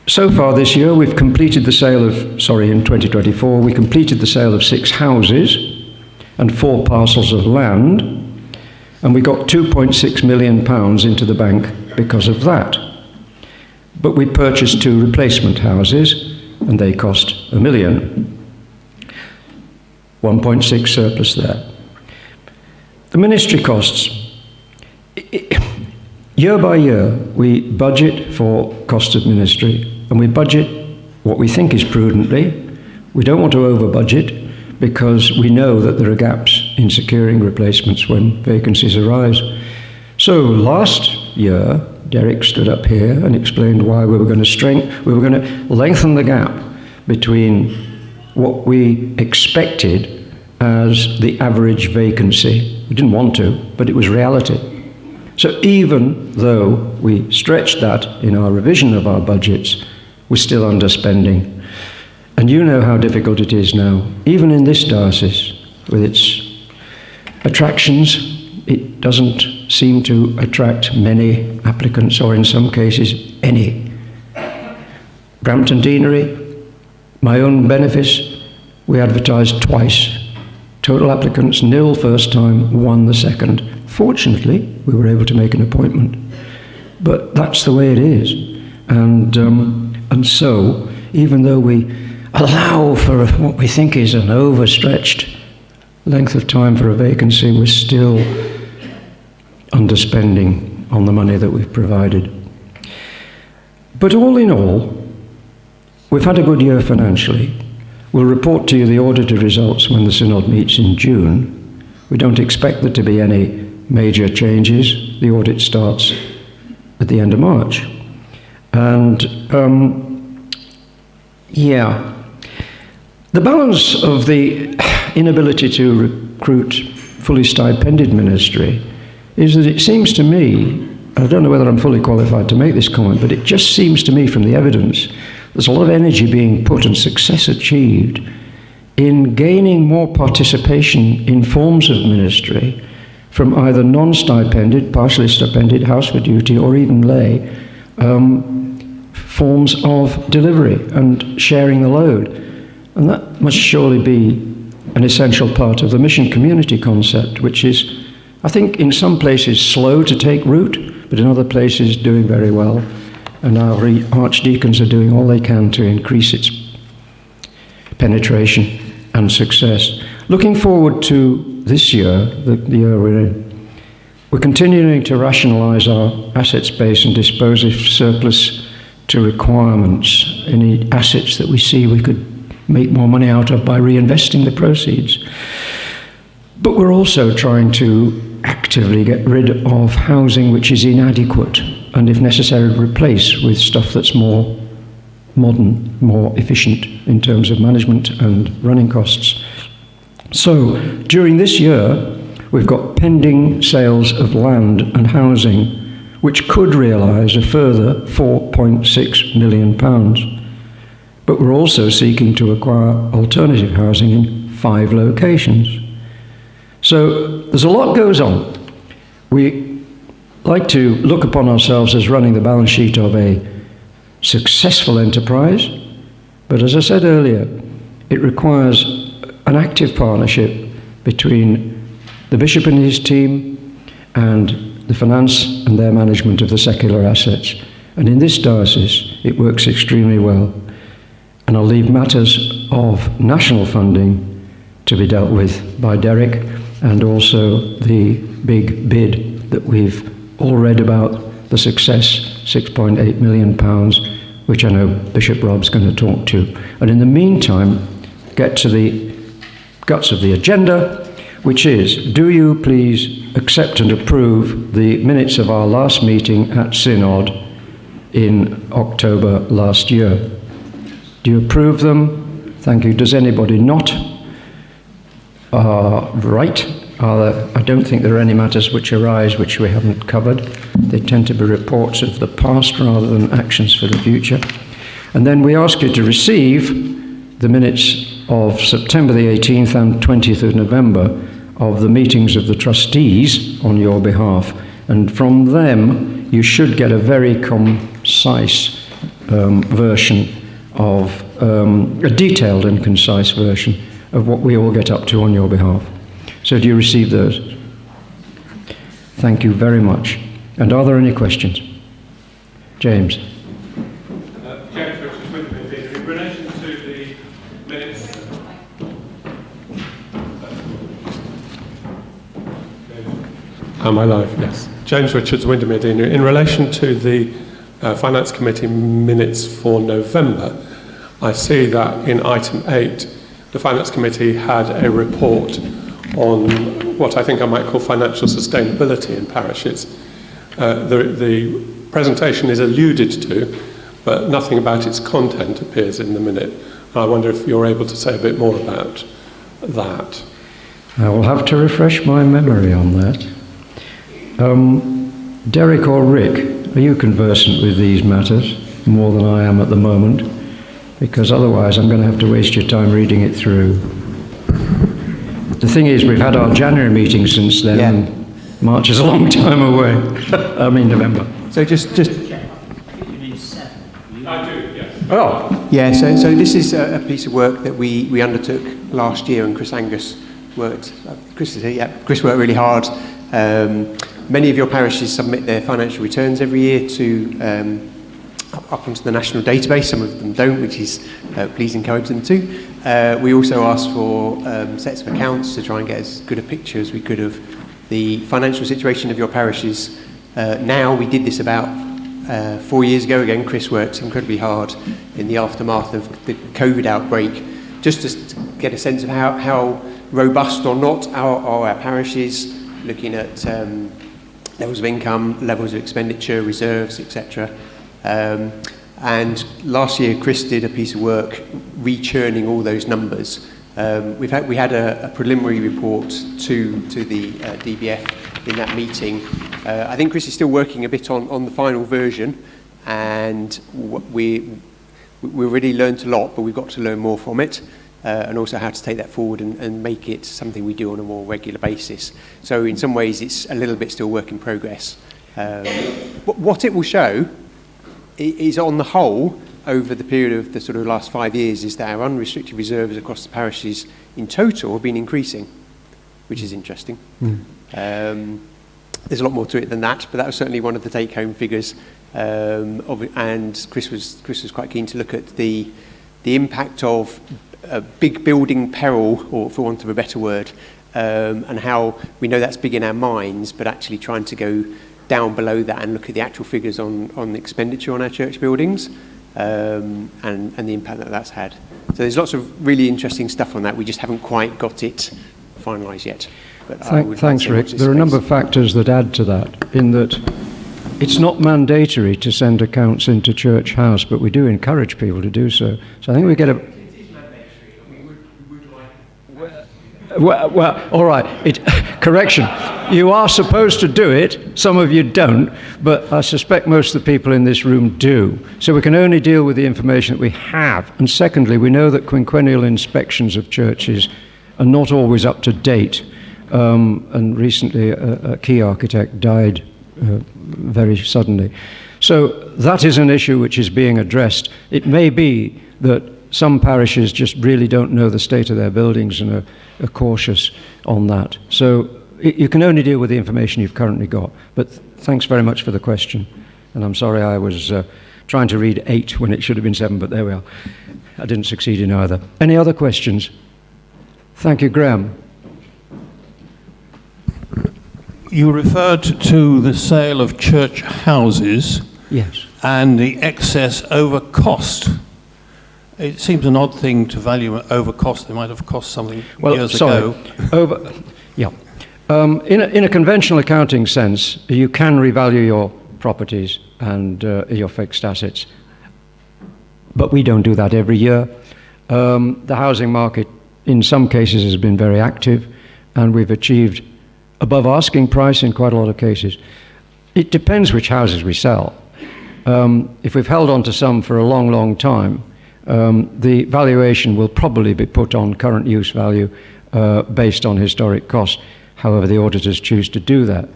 So far this year, we've completed the sale of, in 2024, we completed the sale of 6 houses and 4 parcels of land, and we got £2.6 million into the bank because of that. But we purchased 2 replacement houses, and they cost £1 million. 1.6 surplus there. The ministry costs. Year by year, we budget for cost of ministry, and we budget what we think is prudently. We don't want to over budget because we know that there are gaps in securing replacements when vacancies arise. So last year, Derek stood up here and explained why we were going to lengthen the gap between what we expected as the average vacancy. We didn't want to, but it was reality. So even though we stretched that in our revision of our budgets, we're still underspending. And you know how difficult it is now, even in this diocese, with its attractions. It doesn't seem to attract many applicants, or in some cases, any. Brampton Deanery, my own benefice, we advertised twice. Total applicants, 0 first time, 1 the second. Fortunately, we were able to make an appointment. But that's the way it is. And so, even though we allow for what we think is an overstretched length of time for a vacancy, we're still underspending on the money that we've provided. But all in all, we've had a good year financially. We'll report to you the audited results when the Synod meets in June. We don't expect there to be any major changes. The audit starts at the end of March. And the balance of the inability to recruit fully stipended ministry is that it seems to me, I don't know whether I'm fully qualified to make this comment, but it just seems to me from the evidence, there's a lot of energy being put and success achieved in gaining more participation in forms of ministry from either non-stipended, partially stipended, house for duty, or even lay forms of delivery and sharing the load. And that must surely be an essential part of the mission community concept, which is, I think, in some places slow to take root, but in other places doing very well. And our archdeacons are doing all they can to increase its penetration and success. Looking forward to this year, the year we're in, we're continuing to rationalise our assets base and dispose of surplus to requirements, any assets that we see we could make more money out of by reinvesting the proceeds. But we're also trying to actively get rid of housing which is inadequate, and if necessary replace with stuff that's more modern, more efficient in terms of management and running costs. So during this year, we've got pending sales of land and housing which could realise a further £4.6 million. But we're also seeking to acquire alternative housing in 5 locations. So there's a lot goes on. We like to look upon ourselves as running the balance sheet of a successful enterprise, but as I said earlier, it requires an active partnership between the bishop and his team and the finance and their management of the secular assets. And in this diocese, it works extremely well. And I'll leave matters of national funding to be dealt with by Derek, and also the big bid that we've all read about, the success, £6.8 million, which I know Bishop Rob's going to talk to. And in the meantime, get to the guts of the agenda, which is, do you please accept and approve the minutes of our last meeting at Synod in October last year? Do you approve them? Thank you. Does anybody not? Right. I don't think there are any matters which arise which we haven't covered. They tend to be reports of the past rather than actions for the future. And then we ask you to receive the minutes of September the 18th and 20th of November of the meetings of the trustees on your behalf. And from them, you should get a very concise version of, a detailed and concise version of what we all get up to on your behalf. So do you receive those? Thank you very much. And are there any questions? James. James Richards, Deanery. In relation to the minutes... Am I live? Yes. James Richards, Windermere Deanery. In relation to the Finance Committee minutes for November, I see that in item 8, the Finance Committee had a report on what I think I might call financial sustainability in parishes. The presentation is alluded to, but nothing about its content appears in the minute. I wonder if you're able to say a bit more about that. I will have to refresh my memory on that. Derek or Rick, are you conversant with these matters more than I am at the moment? Because otherwise I'm going to have to waste your time reading it through. The thing is, we've had our January meeting since then, and March is a long time away. I mean November. So just... I do, yes. Oh. Yeah, so this is a piece of work that we undertook last year, and Chris Angus worked... Chris is here, yeah. Chris worked really hard. Many of your parishes submit their financial returns every year to up onto the national database. Some of them don't, which is please encourage them to. We also ask for sets of accounts to try and get as good a picture as we could of the financial situation of your parishes. Now, we did this about 4 years ago. Again, Chris worked incredibly hard in the aftermath of the COVID outbreak, just to get a sense of how robust or not are our parishes, looking at levels of income, levels of expenditure, reserves, etc. And last year, Chris did a piece of work rechurning all those numbers. We had a preliminary report to the DBF in that meeting. I think Chris is still working a bit on the final version, and we already learned a lot, but we've got to learn more from it. and also how to take that forward and make it something we do on a more regular basis. So in some ways it's a little bit still work in progress. What it will show is, on the whole, over the period of the sort of last 5 years, is that our unrestricted reserves across the parishes in total have been increasing, which is interesting. There's a lot more to it than that, but that was certainly one of the take-home figures. And Chris was quite keen to look at the impact of big building peril, or for want of a better word, and how we know that's big in our minds, but actually trying to go down below that and look at the actual figures on the expenditure on our church buildings, and the impact that that's had. So there's lots of really interesting stuff on that. We just haven't quite got it finalised yet. But Thanks, Rick. There are a number of factors that add to that, in that it's not mandatory to send accounts into Church House, but we do encourage people to do so. So I think we get a... Well, all right. Correction. You are supposed to do it. Some of you don't, but I suspect most of the people in this room do. So we can only deal with the information that we have. And secondly, we know that quinquennial inspections of churches are not always up to date. And recently a key architect died very suddenly. So that is an issue which is being addressed. It may be that some parishes just really don't know the state of their buildings and are cautious on that. So you can only deal with the information you've currently got. But thanks very much for the question. And I'm sorry I was trying to read 8 when it should have been 7, but there we are. I didn't succeed in either. Any other questions? Thank you, Graham. You referred to the sale of church houses. Yes. And the excess over cost. It seems an odd thing to value over cost. They might have cost something years ago. In a conventional accounting sense, you can revalue your properties and your fixed assets. But we don't do that every year. The housing market, in some cases, has been very active, and we've achieved above asking price in quite a lot of cases. It depends which houses we sell. If we've held on to some for a long, long time, the valuation will probably be put on current use value based on historic costs, however the auditors choose to do that.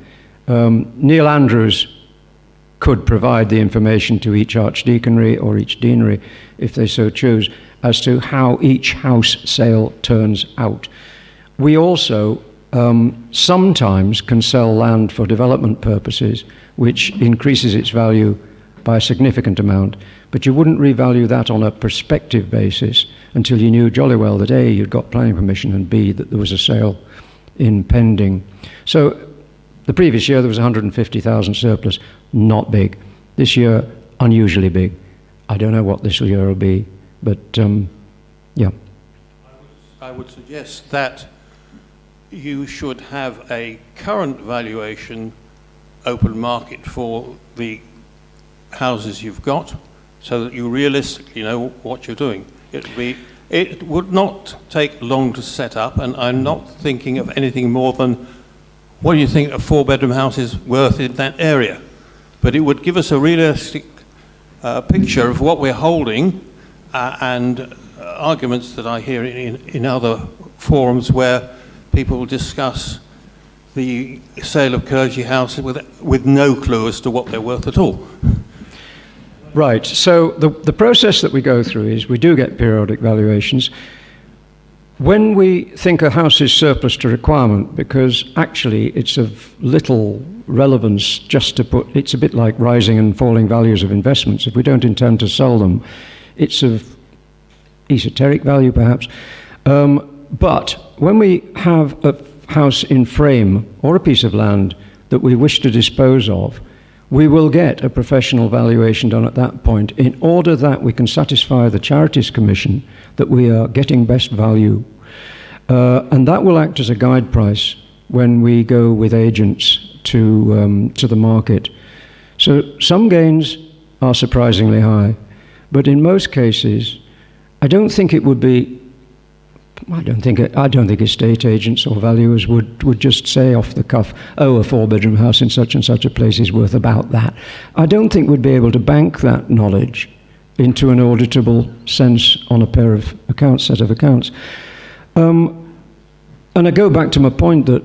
Neil Andrews could provide the information to each archdeaconry or each deanery, if they so choose, as to how each house sale turns out. We also sometimes can sell land for development purposes, which increases its value by a significant amount, but you wouldn't revalue that on a prospective basis until you knew jolly well that A, you'd got planning permission, and B, that there was a sale impending. So the previous year there was 150,000 surplus, not big. This year, unusually big. I don't know what this year will be, but yeah. I would suggest that you should have a current valuation open market for the houses you've got, so that you realistically know what you're doing. It would not take long to set up, and I'm not thinking of anything more than what do you think a 4-bedroom house is worth in that area. But it would give us a realistic picture of what we're holding, and arguments that I hear in other forums where people discuss the sale of clergy houses with no clue as to what they're worth at all. Right, so the process that we go through is we do get periodic valuations. When we think a house is surplus to requirement, because actually it's of little relevance just to put, it's a bit like rising and falling values of investments. If we don't intend to sell them, it's of esoteric value perhaps. But when we have a house in frame or a piece of land that we wish to dispose of, we will get a professional valuation done at that point in order that we can satisfy the Charities Commission that we are getting best value. And that will act as a guide price when we go with agents to the market. So some gains are surprisingly high, but in most cases, I don't think estate agents or valuers would just say off the cuff, oh, a 4-bedroom house in such and such a place is worth about that. I don't think we'd be able to bank that knowledge into an auditable sense on a pair of set of accounts. And I go back to my point that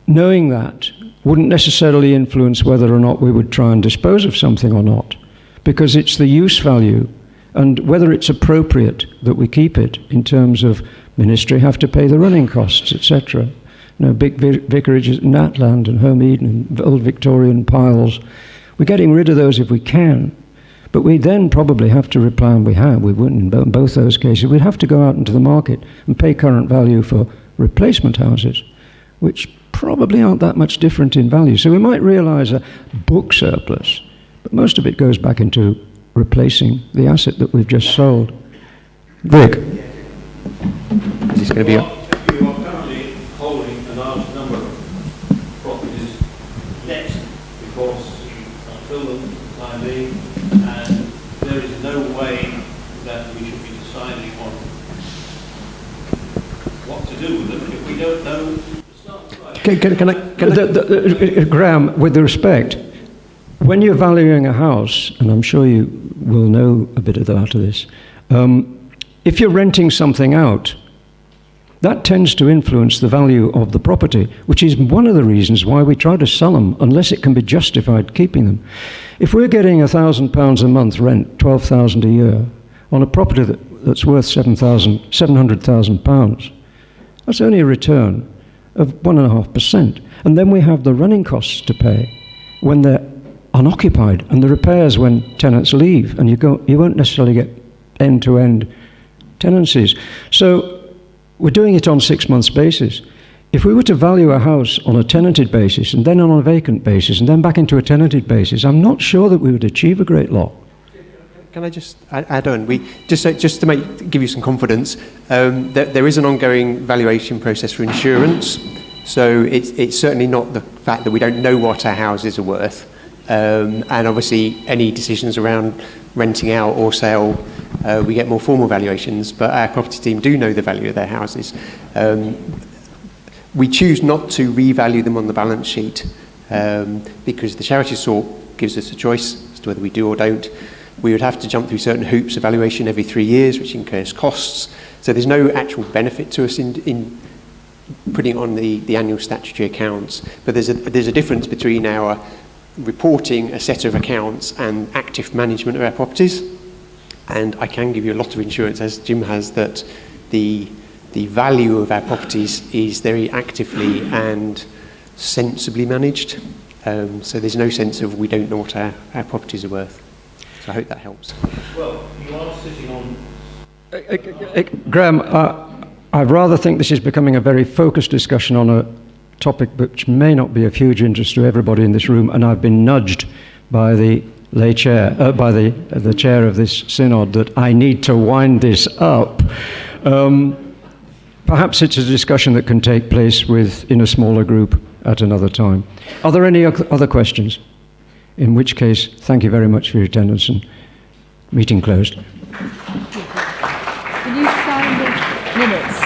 knowing that wouldn't necessarily influence whether or not we would try and dispose of something or not, because it's the use value and whether it's appropriate that we keep it in terms of ministry have to pay the running costs, etc. You know, big vicarages in Natland and Home Eden and old Victorian piles. We're getting rid of those if we can, but we then probably have to reply, and we wouldn't in both those cases, we'd have to go out into the market and pay current value for replacement houses, which probably aren't that much different in value. So we might realise a book surplus, but most of it goes back into replacing the asset that we've just sold. Rick? Is this going to be up? You are currently holding a large number of properties let because you can't fill them for the time being, and there is no way that we should be deciding on what to do with them if we don't know. Graham, with respect, when you're valuing a house, and I'm sure you will know a bit about this, if you're renting something out, that tends to influence the value of the property, which is one of the reasons why we try to sell them unless it can be justified keeping them. If we're getting £1,000 a month rent, £12,000 a year, on a property that's worth £700,000, that's only a return of 1.5%. And then we have the running costs to pay when they're unoccupied, and the repairs when tenants leave, and you won't necessarily get end-to-end tenancies. So we're doing it on 6 months basis. If we were to value a house on a tenanted basis, and then on a vacant basis, and then back into a tenanted basis, I'm not sure that we would achieve a great lot. Can I just add on? Just to give you some confidence, there is an ongoing valuation process for insurance. So it's certainly not the fact that we don't know what our houses are worth. And obviously, any decisions around renting out or sale, we get more formal valuations. But our property team do know the value of their houses. We choose not to revalue them on the balance sheet because the charity sort gives us a choice as to whether we do or don't. We would have to jump through certain hoops of valuation every 3 years, which incurs costs. So there's no actual benefit to us in putting on the annual statutory accounts. But there's a difference between our reporting a set of accounts and active management of our properties. And I can give you a lot of insurance, as Jim has, that the value of our properties is very actively and sensibly managed. So there's no sense of we don't know what our properties are worth. So I hope that helps. Well, you are sitting on... Graham, I rather think this is becoming a very focused discussion on a topic which may not be of huge interest to everybody in this room, and I've been nudged by the lay chair, by the chair of this synod, that I need to wind this up. Perhaps it's a discussion that can take place in a smaller group at another time. Are there any other questions? In which case, thank you very much for your attendance, and meeting closed. Can you sign the minutes?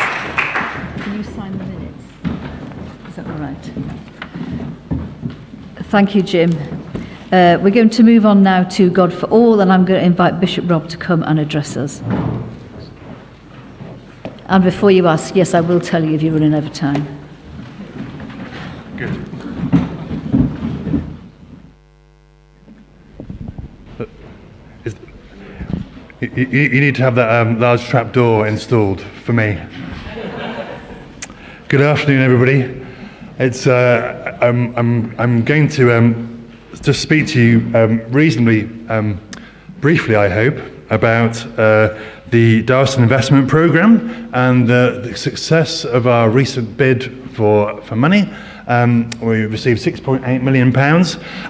Can you sign the minutes? Is that all right? Thank you, Jim. We're going to move on now to God for All, and I'm going to invite Bishop Rob to come and address us. And before you ask, yes, I will tell you if you're running over time. Good. You need to have that large trap door installed for me. Good afternoon, everybody. It's I'm going to just speak to you reasonably briefly, I hope, about the Diocesan investment programme and the success of our recent bid for money. We received £6.8 million.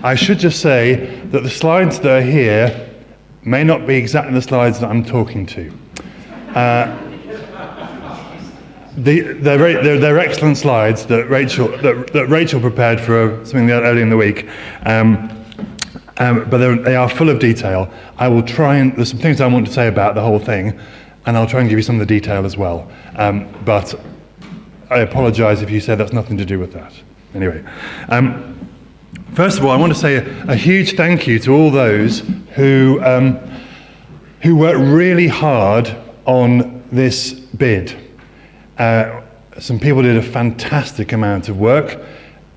I should just say that the slides that are here may not be exactly the slides that I'm talking to. They're excellent slides that Rachel prepared for something early in the week, but they are full of detail. I will try and there's some things I want to say about the whole thing, and I'll try and give you some of the detail as well. But I apologise if you said that's nothing to do with that. Anyway. First of all, I want to say a huge thank you to all those who worked really hard on this bid. Some people did a fantastic amount of work,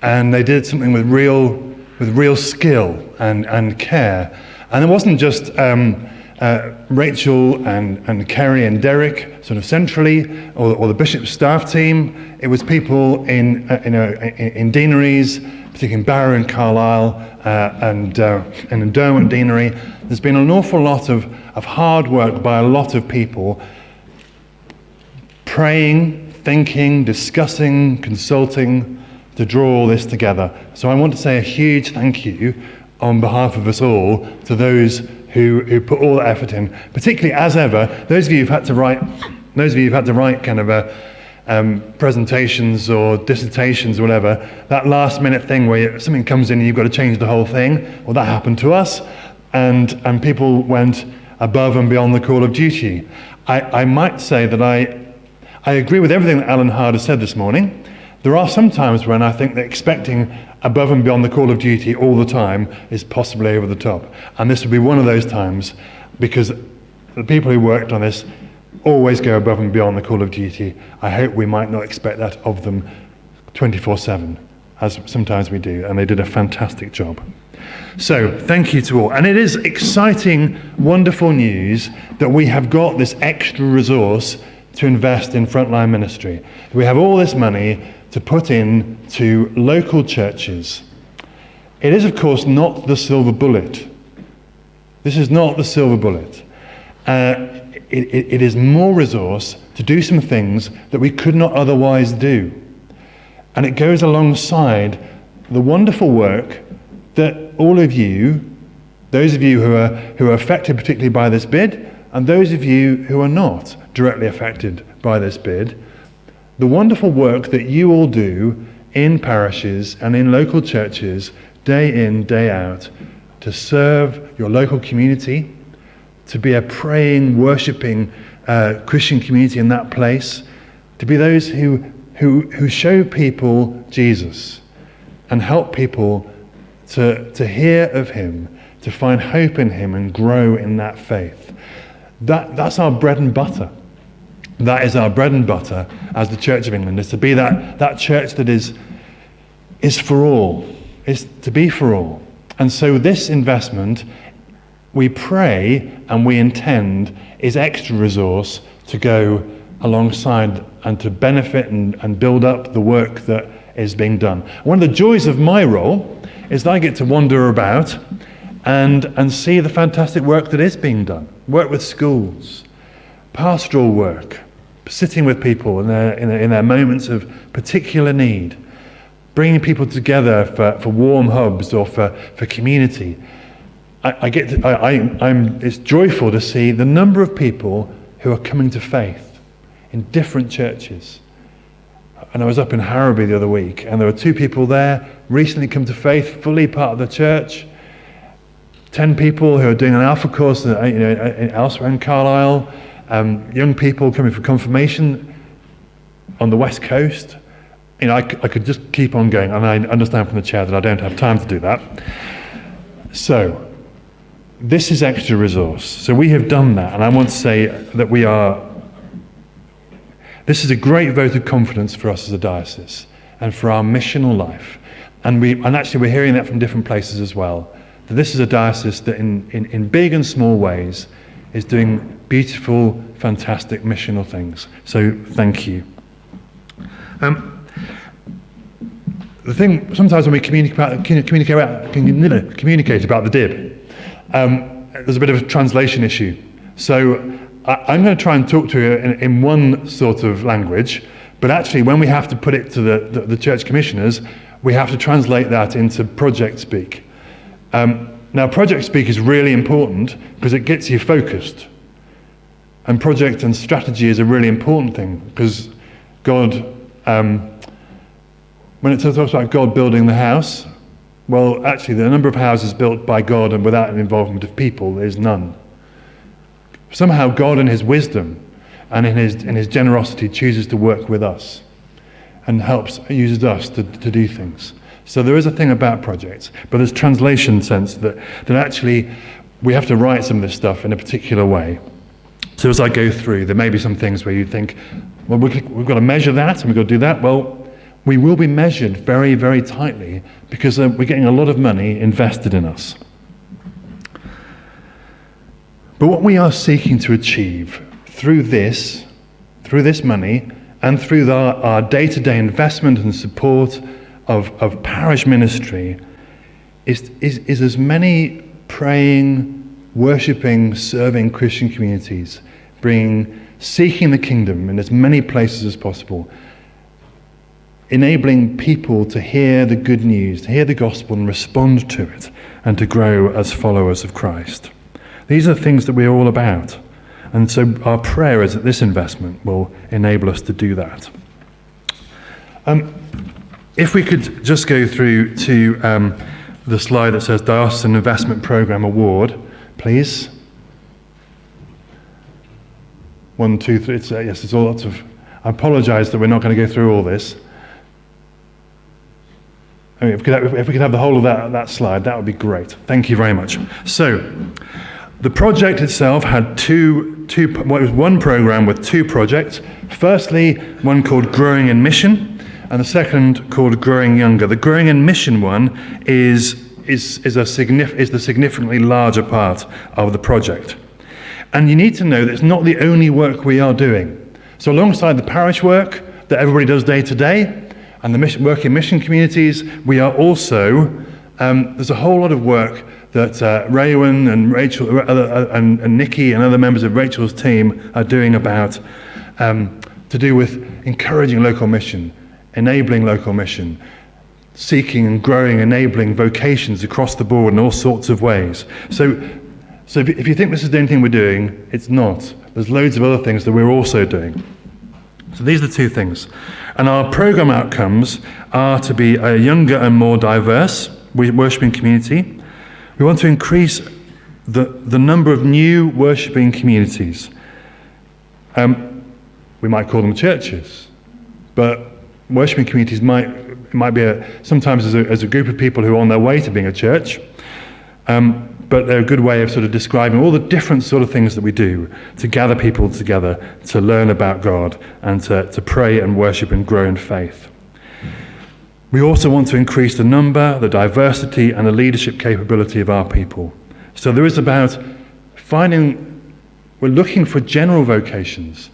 and they did something with real skill and care. And it wasn't just Rachel and Kerry and Derek sort of centrally, or the bishop's staff team. It was people in deaneries, particularly in Barrow and Carlisle, and in Derwent Deanery. There's been an awful lot of hard work by a lot of people, praying, thinking, discussing, consulting, to draw all this together. So I want to say a huge thank you on behalf of us all to those who put all the effort in, particularly as ever, those of you who've had to write kind of presentations or dissertations or whatever, that last minute thing where something comes in and you've got to change the whole thing. Well, that happened to us, and people went above and beyond the call of duty. I might say that I agree with everything that Alan Hard has said this morning. There are some times when I think that expecting above and beyond the call of duty all the time is possibly over the top. And this would be one of those times, because the people who worked on this always go above and beyond the call of duty. I hope we might not expect that of them 24/7, as sometimes we do, and they did a fantastic job. So, thank you to all. And it is exciting, wonderful news that we have got this extra resource to invest in frontline ministry. We have all this money to put in to local churches. It is, of course, not the silver bullet. This is not the silver bullet. It is more resource to do some things that we could not otherwise do. And it goes alongside the wonderful work that all of you, those of you who are affected particularly by this bid, and those of you who are not directly affected by this bid, the wonderful work that you all do in parishes and in local churches, day in, day out, to serve your local community, to be a praying, worshipping Christian community in that place, to be those who show people Jesus and help people to hear of him, to find hope in him and grow in that faith. That's our bread and butter. That is our bread and butter as the Church of England, is to be that church that is for all, is to be for all. And so this investment, we pray and we intend, is extra resource to go alongside and to benefit and build up the work that is being done. One of the joys of my role is that I get to wander about and see the fantastic work that is being done. Work with schools, pastoral work, sitting with people in their moments of particular need, bringing people together for warm hubs or for community. It's joyful to see the number of people who are coming to faith in different churches. And I was up in Harrowby the other week, and there were 2 people there, recently come to faith, fully part of the church. 10 people who are doing an Alpha course elsewhere in Carlisle. Young people coming for confirmation on the West Coast. I could just keep on going, and I understand from the chair that I don't have time to do that. So, this is extra resource. So we have done that, and I want to say that this is a great vote of confidence for us as a diocese and for our missional life. And actually we're hearing that from different places as well, that this is a diocese that in big and small ways is doing beautiful, fantastic missional things. So thank you. The thing, sometimes when we communicate about the DIB, there's a bit of a translation issue. So I'm going to try and talk to you in one sort of language, but actually when we have to put it to the church commissioners, we have to translate that into project speak. Now project speak is really important because it gets you focused. And project and strategy is a really important thing because God, when it talks about God building the house, well, actually the number of houses built by God and without an involvement of people is none. Somehow God in his wisdom and in his generosity chooses to work with us and uses us to do things. So there is a thing about projects, but there's translation sense that actually we have to write some of this stuff in a particular way. So as I go through, there may be some things where you think, well, we've got to measure that and we've got to do that. Well, we will be measured very, very tightly because we're getting a lot of money invested in us. But what we are seeking to achieve through this money and through our day-to-day investment and support of parish ministry is as many praying, worshipping, serving Christian communities, seeking the kingdom in as many places as possible, enabling people to hear the good news, to hear the gospel and respond to it, and to grow as followers of Christ. These are the things that we're all about. And so our prayer is that this investment will enable us to do that. If we could just go through to the slide that says Diocesan Investment Programme Award, please. 1, 2, 3. Yes, there's all lots of... I apologise that we're not going to go through all this. I mean, if we could have the whole of that slide, that would be great. Thank you very much. So, the project itself had it was one programme with 2 projects. Firstly, one called Growing in Mission, and the second called Growing Younger. The Growing in Mission one is the significantly larger part of the project. And you need to know that it's not the only work we are doing. So alongside the parish work that everybody does day to day, and the work in mission communities, we are also, there's a whole lot of work that Raywin and Rachel and Nikki and other members of Rachel's team are doing about to do with encouraging local mission, enabling local mission, seeking and growing, enabling vocations across the board in all sorts of ways. So if you think this is the only thing we're doing, it's not. There's loads of other things that we're also doing. So these are the 2 things. And our programme outcomes are to be a younger and more diverse worshipping community. We want to increase the number of new worshipping communities. We might call them churches, but worshipping communities might be sometimes as a group of people who are on their way to being a church, but they're a good way of sort of describing all the different sort of things that we do to gather people together to learn about God and to pray and worship and grow in faith. We also want to increase the number, the diversity and the leadership capability of our people. So there is about we're looking for general vocations.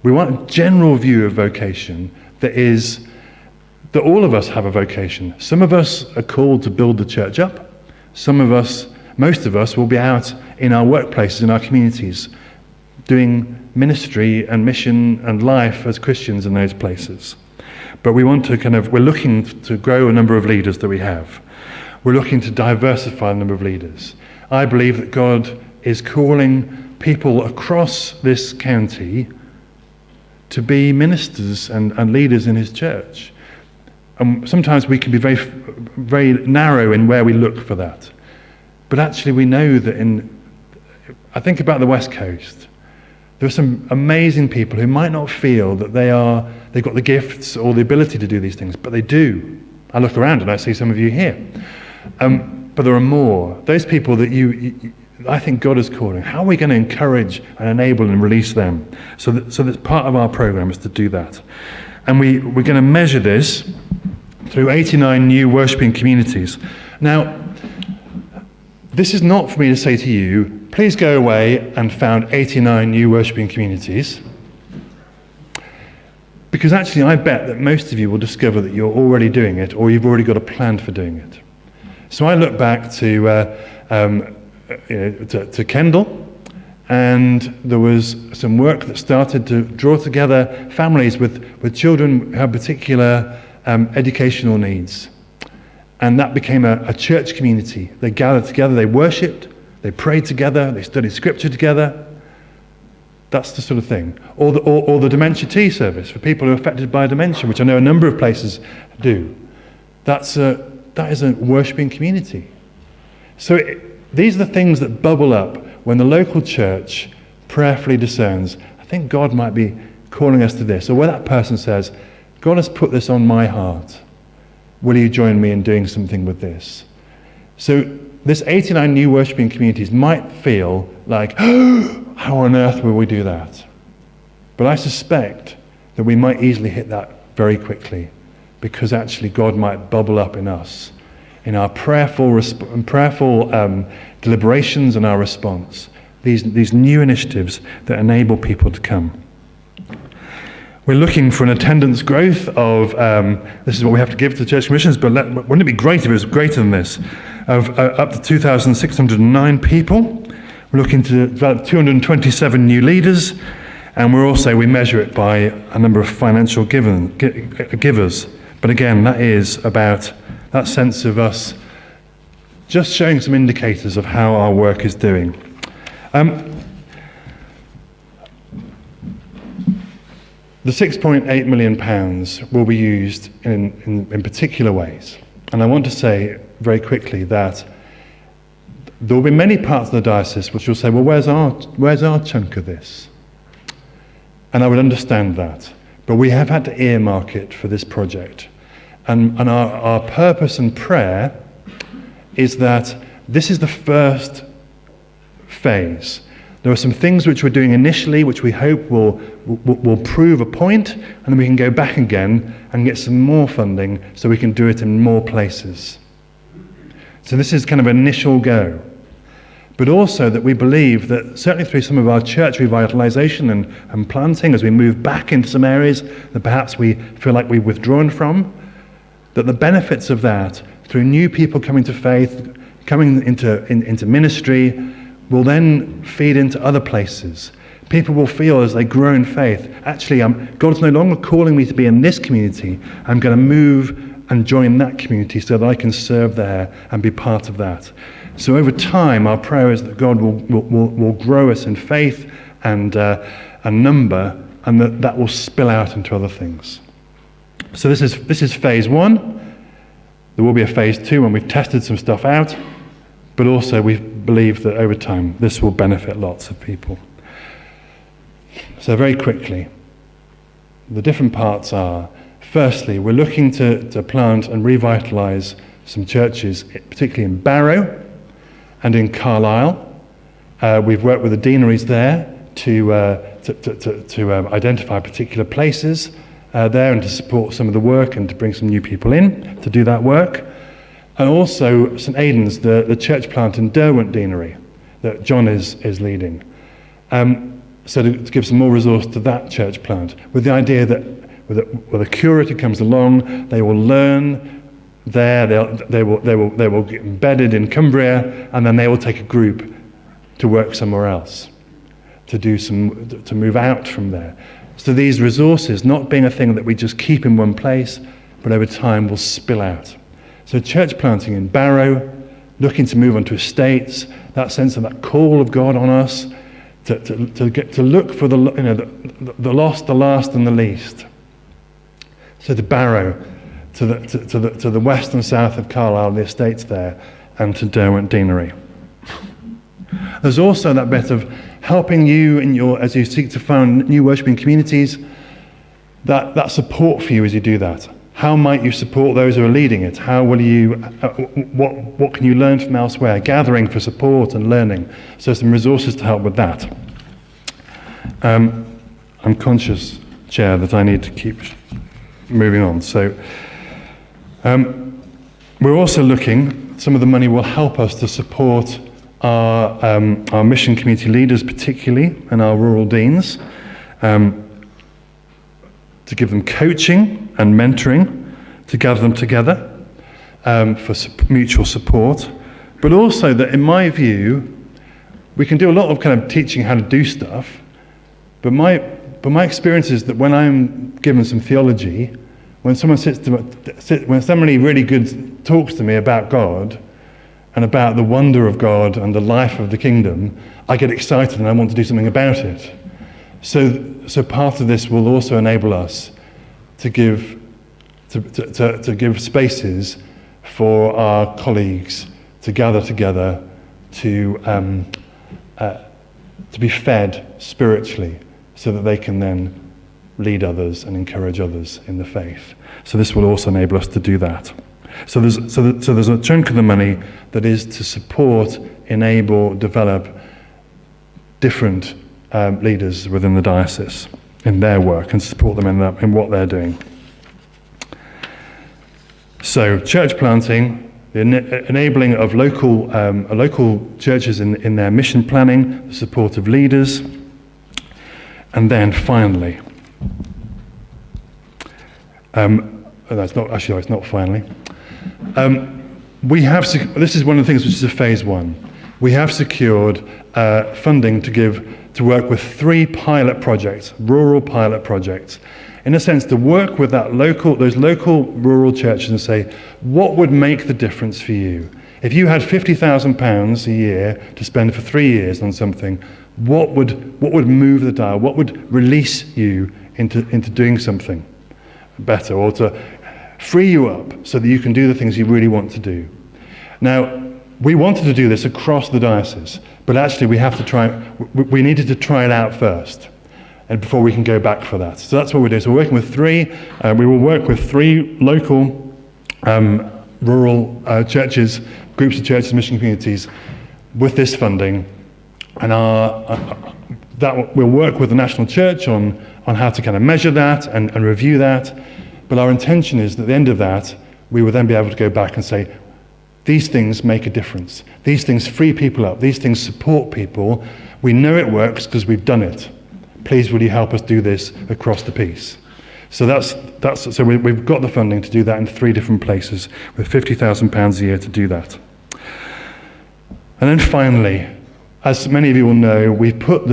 We want a general view of vocation that all of us have a vocation. Some of us are called to build the church up. Most of us will be out in our workplaces, in our communities, doing ministry and mission and life as Christians in those places. But we're looking to grow a number of leaders that we have. We're looking to diversify the number of leaders. I believe that God is calling people across this county to be ministers and leaders in his church. And sometimes we can be very, very narrow in where we look for that. But actually we know that I think about the West Coast, there are some amazing people who might not feel that they've got the gifts or the ability to do these things, but they do. I look around and I see some of you here. But there are more. Those people that I think God is calling. How are we going to encourage and enable and release them? So that's part of our program is to do that. And we're going to measure this through 89 new worshipping communities. Now, this is not for me to say to you, please go away and found 89 new worshipping communities. Because actually I bet that most of you will discover that you're already doing it or you've already got a plan for doing it. So I look back to Kendal, and there was some work that started to draw together families with children who have particular educational needs. And that became a church community. They gathered together, they worshipped, they prayed together, they studied scripture together. That's the sort of thing. Or the dementia tea service for people who are affected by dementia, which I know a number of places do. That is a worshipping community. So these are the things that bubble up when the local church prayerfully discerns, I think God might be calling us to this. Or where that person says, God has put this on my heart. Will you join me in doing something with this? So this 89 new worshipping communities might feel like, oh, how on earth will we do that? But I suspect that we might easily hit that very quickly, because actually God might bubble up in us, in our prayerful deliberations and our response, these new initiatives that enable people to come. We're looking for an attendance growth of, this is what we have to give to the Church Commissions, but wouldn't it be great if it was greater than this, of up to 2,609 people. We're looking to develop 227 new leaders, and we measure it by a number of financial givers. But again, that is about that sense of us just showing some indicators of how our work is doing. The £6.8 million will be used in particular ways. And I want to say very quickly that there will be many parts of the diocese which will say, well, where's our chunk of this? And I would understand that. But we have had to earmark it for this project. And our purpose and prayer is that this is the first phase. There are some things which we're doing initially which we hope will prove a point, and then we can go back again and get some more funding so we can do it in more places. So this is kind of an initial go. But also that we believe that certainly through some of our church revitalisation and planting, as we move back into some areas that perhaps we feel like we've withdrawn from, that the benefits of that, through new people coming to faith, coming into ministry, will then feed into other places. People will feel as they grow in faith, actually, God's no longer calling me to be in this community. I'm going to move and join that community so that I can serve there and be part of that. So over time, our prayer is that God will grow us in faith and number, and that will spill out into other things. So this is phase one. There will be a phase two when we've tested some stuff out, but also we believe that over time this will benefit lots of people. So very quickly, the different parts are, firstly, we're looking to plant and revitalise some churches, particularly in Barrow and in Carlisle. We've worked with the deaneries there to identify particular places there and to support some of the work and to bring some new people in to do that work. And also St Aidan's, the church plant in Derwent Deanery that John is leading. So to give some more resource to that church plant, with the idea that when the curator comes along, they will learn there, they will get embedded in Cumbria, and then they will take a group to work somewhere else, to move out from there. So these resources, not being a thing that we just keep in one place, but over time will spill out. So church planting in Barrow, looking to move on to estates, that sense of that call of God on us to look for the lost, the last, and the least. So to Barrow, to the west and south of Carlisle, the estates there, and to Derwent Deanery. There's also that bit of helping you as you seek to find new worshipping communities, that support for you as you do that. How might you support those who are leading it? How will you? What can you learn from elsewhere? Gathering for support and learning. So some resources to help with that. I'm conscious, Chair, that I need to keep moving on. So we're also looking. Some of the money will help us to support our mission community leaders, particularly, and our rural deans, to give them coaching and mentoring, to gather them together for mutual support, but also that, in my view, we can do a lot of kind of teaching how to do stuff, but my experience is that when I'm given some theology, when somebody really good talks to me about God and about the wonder of God and the life of the kingdom, I get excited and I want to do something about it. So part of this will also enable us to give spaces for our colleagues to gather together to be fed spiritually, so that they can then lead others and encourage others in the faith. So this will also enable us to do that. So there's a chunk of the money that is to support, enable, develop different leaders within the diocese in their work and support them in what they're doing. So church planting, the enabling of local churches in their mission planning, the support of leaders, and then finally, it's not finally. This is one of the things which is a phase one. We have secured funding to work with 3 pilot projects, rural pilot projects, in a sense to work with those local rural churches and say, what would make the difference for you? If you had £50,000 a year to spend for 3 years on something, what would move the dial? What would release you into doing something better, or to free you up so that you can do the things you really want to do? Now, we wanted to do this across the diocese, but actually we needed to try it out first, and before we can go back for that. So that's what we're doing. So we're working with we will work with 3 local rural churches, groups of churches, mission communities, with this funding, and we'll work with the national church on how to kind of measure that and review that. But our intention is that at the end of that, we will then be able to go back and say, these things make a difference. These things free people up. These things support people. We know it works because we've done it. Please, will you help us do this across the piece? So so we've got the funding to do that in 3 different places with £50,000 a year to do that. And then finally, as many of you will know, we've put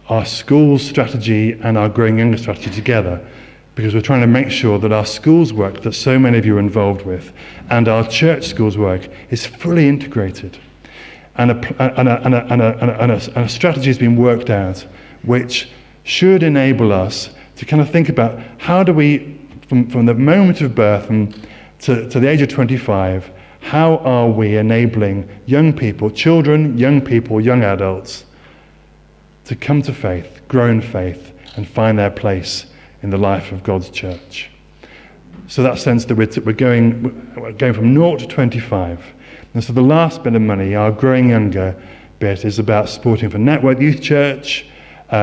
our schools strategy and our Growing Younger strategy together, because we're trying to make sure that our schools work that so many of you are involved with and our church schools work is fully integrated. And a strategy has been worked out which should enable us to kind of think about how do we, from the moment of birth to the age of 25, how are we enabling young people, children, young people, young adults, to come to faith, grow in faith, and find their place in the life of God's church. So that sense that we're going from 0 to 25. And so the last bit of money, our Growing Younger bit, is about supporting for Network Youth Church,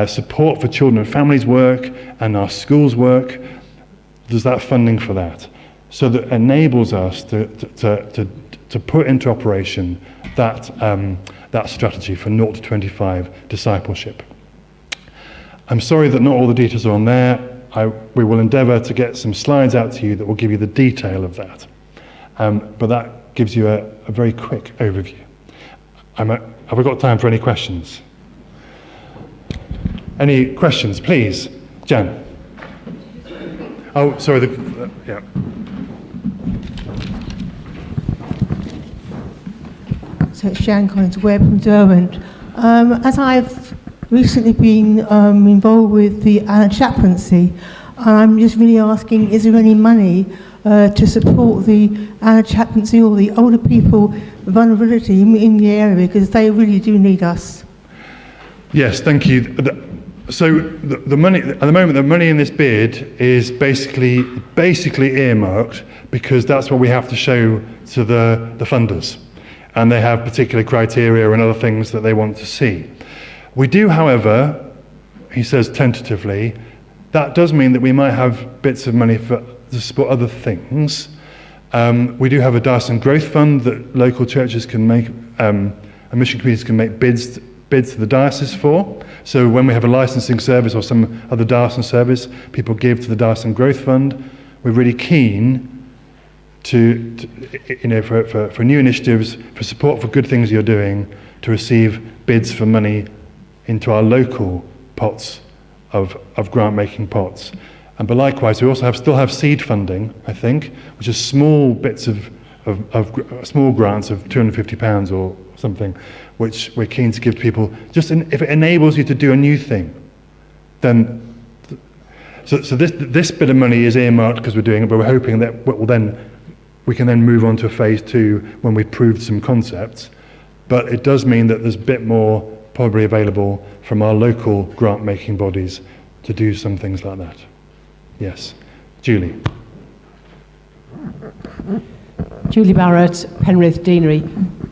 support for children and families work, and our schools work. There's that funding for that. So that enables us to put into operation that strategy for 0 to 25 discipleship. I'm sorry that not all the details are on there. We will endeavour to get some slides out to you that will give you the detail of that. But that gives you a very quick overview. Have we got time for any questions? Any questions, please? Jan. Oh, sorry. Yeah. So it's Jan Collins-Webb from Derwent. As I've recently been involved with the chaplaincy, I'm just really asking, is there any money to support the chaplaincy or the older people vulnerability in the area, because they really do need us? Yes, thank you. So the money at the moment, the money in this bid is basically earmarked because that's what we have to show to the funders, and they have particular criteria and other things that they want to see. We do, however, he says tentatively, that does mean that we might have bits of money to support other things. We do have a Diocesan Growth Fund that local churches can make, and mission communities can make bids to the diocese for. So when we have a licensing service or some other diocesan service, people give to the Diocesan Growth Fund. We're really keen for new initiatives, for support for good things you're doing, to receive bids for money into our local pots of grant-making pots. But likewise, we also still have seed funding, I think, which is small bits of small grants of £250 or something, which we're keen to give to people. Just if it enables you to do a new thing, then. So this bit of money is earmarked because we're doing it, but we're hoping that we can then move on to a phase 2 when we've proved some concepts. But it does mean that there's a bit more probably available from our local grant-making bodies to do some things like that. Yes. Julie. Julie Barrett, Penrith Deanery,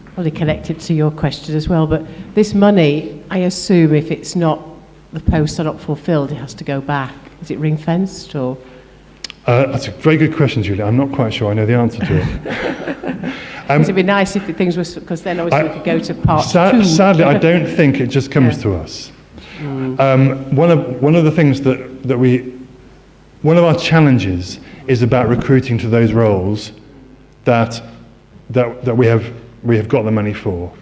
probably connected to your question as well, but this money, I assume if it's not, the posts are not fulfilled, it has to go back. Is it ring-fenced or? That's a very good question, Julie. I'm not quite sure I know the answer to it. It'd be nice if the things were, because then obviously we could go to part two. Sadly, I don't think it just comes to us. One of the things one of our challenges is about recruiting to those roles that we have got the money for.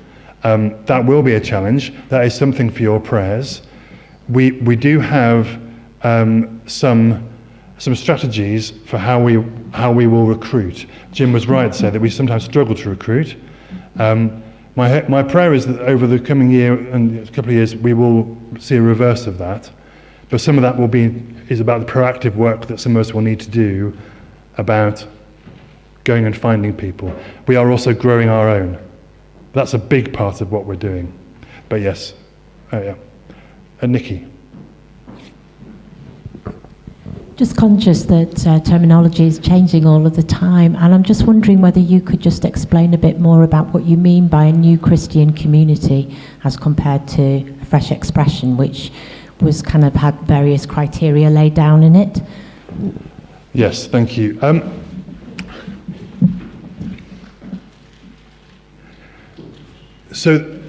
That will be a challenge. That is something for your prayers. We do have some strategies for how we will recruit. Jim was right to say that we sometimes struggle to recruit. My prayer is that over the coming year and a couple of years we will see a reverse of that. But some of that is about the proactive work that some of us will need to do about going and finding people. We are also growing our own. That's a big part of what we're doing. But yes, yeah. Nikki. Just conscious that terminology is changing all of the time, and I'm just wondering whether you could just explain a bit more about what you mean by a new Christian community as compared to a fresh expression, which was kind of had various criteria laid down in it. Yes, thank you. So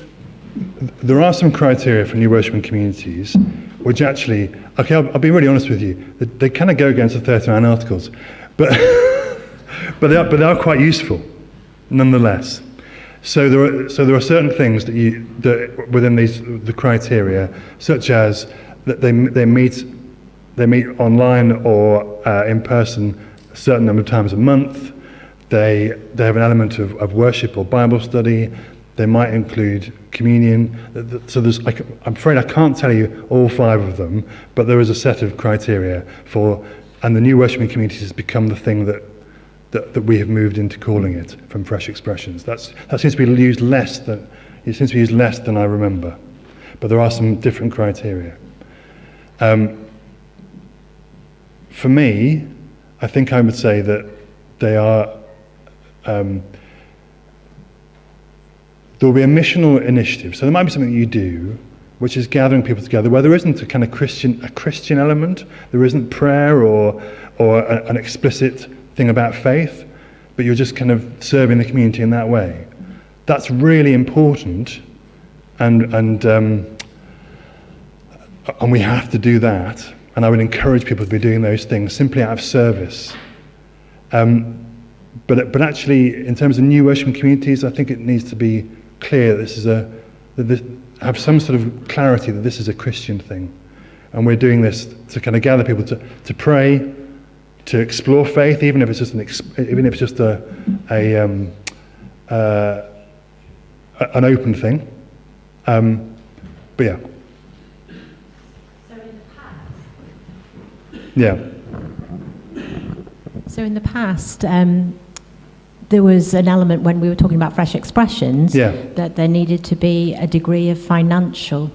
there are some criteria for new worshiping communities, which actually, okay, I'll be really honest with you, they kind of go against the 39 articles, but but they are quite useful, nonetheless. So there are certain things that within the criteria, such as that they meet online or in person a certain number of times a month. They have an element of worship or Bible study. They might include communion. So I'm afraid I can't tell you all 5 of them, but there is a set of criteria for, and the new worshiping community has become the thing that we have moved into calling it from Fresh Expressions. That seems to be used less than I remember, but there are some different criteria. For me, I think I would say that they are. There will be a missional initiative. So there might be something you do, which is gathering people together, where there isn't a kind of Christian element. There isn't prayer or an explicit thing about faith, but you're just kind of serving the community in that way. That's really important, and we have to do that. And I would encourage people to be doing those things simply out of service. But actually, in terms of new worshiping communities, I think it needs to be clear that have some sort of clarity that this is a Christian thing, and we're doing this to kind of gather people to pray, to explore faith, even if it's just an open thing. But yeah. So in the past. Yeah. So in the past. There was an element when we were talking about fresh expressions that there needed to be a degree of financial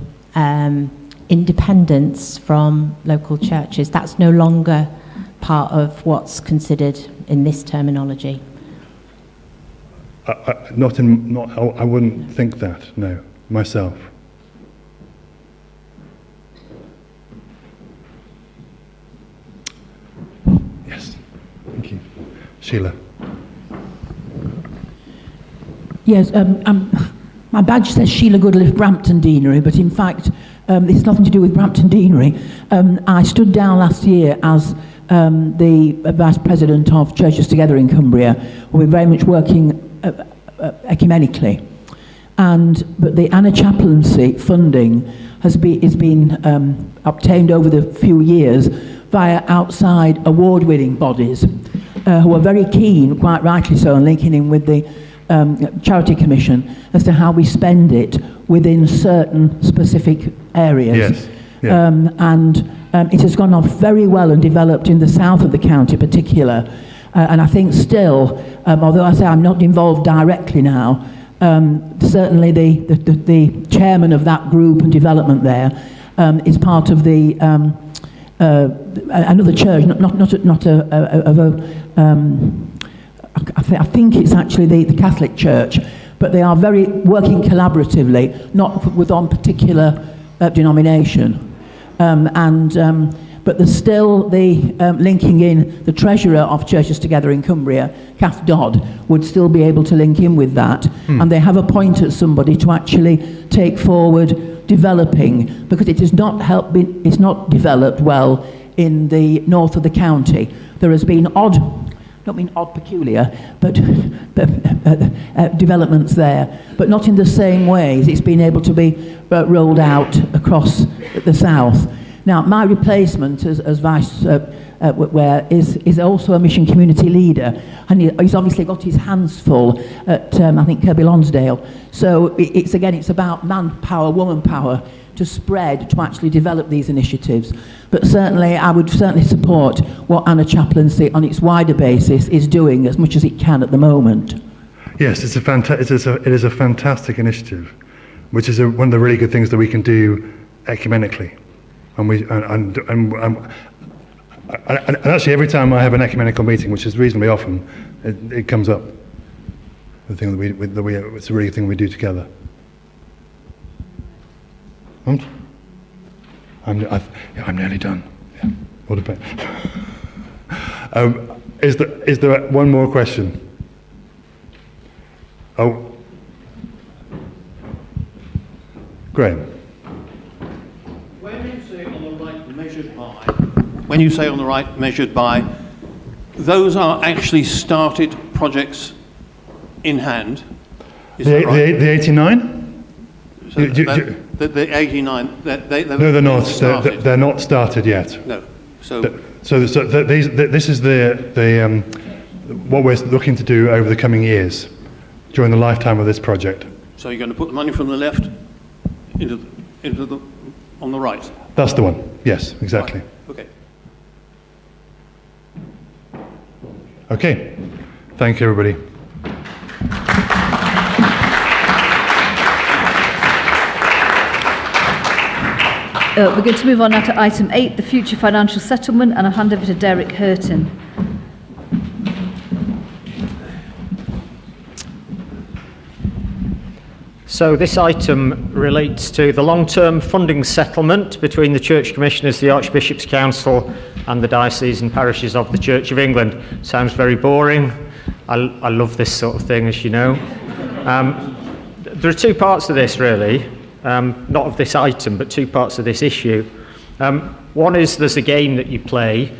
independence from local churches. That's no longer part of what's considered in this terminology. I wouldn't think that, no, myself. Yes, thank you. Sheila. Yes, my badge says Sheila Goodliff, Brampton Deanery, but in fact, it's nothing to do with Brampton Deanery. I stood down last year as the Vice President of Churches Together in Cumbria. We're very much working ecumenically. But the Anna Chaplaincy funding is been obtained over the few years via outside award-winning bodies who are very keen, quite rightly so, on linking in with the Charity Commission as to how we spend it within certain specific areas. Yes. Yeah. It has gone off very well and developed in the south of the county in particular. And I think still, although I say I'm not involved directly now, certainly the chairman of that group and development there is part of the another church, I think it's actually the Catholic Church, but they are very working collaboratively, not with one particular denomination. But there's still the linking in the treasurer of Churches Together in Cumbria, Kath Dodd, would still be able to link in with that. And they have appointed somebody to actually take forward developing, because it has not it's not developed well in the north of the county. There has been peculiar, but developments there, but not in the same ways it's been able to be rolled out across the south. Now, my replacement as vice is also a mission community leader, and he's obviously got his hands full at I think Kirby Lonsdale. So it's about manpower, woman power to spread, to actually develop these initiatives. But certainly, I would certainly support what Anna Chaplaincy on its wider basis is doing as much as it can at the moment. Yes, it is a fantastic initiative, which is one of the really good things that we can do ecumenically. And actually, every time I have an ecumenical meeting, which is reasonably often, it comes up. The thing it's a really thing we do together. I'm nearly done. Yeah. What about? Is there one more question? Oh, Graham. When you say on the right measured by, those are actually started projects in hand. Is that right? The 89? So the 89, no, they're not. They're not started yet. No. So this is what we're looking to do over the coming years, during the lifetime of this project. So you're going to put the money from the left into the on the right. That's the one. Yes, exactly. Right. Okay. Okay. Thank you, everybody. We're going to move on now to item 8, the future financial settlement, and I'll hand over to Derek Hurton. So this item relates to the long-term funding settlement between the Church Commissioners, the Archbishop's Council and the Diocesan Parishes of the Church of England. Sounds very boring. I love this sort of thing, as you know. There are two parts to this, really. Not of this item, but two parts of this issue. One is there's a game that you play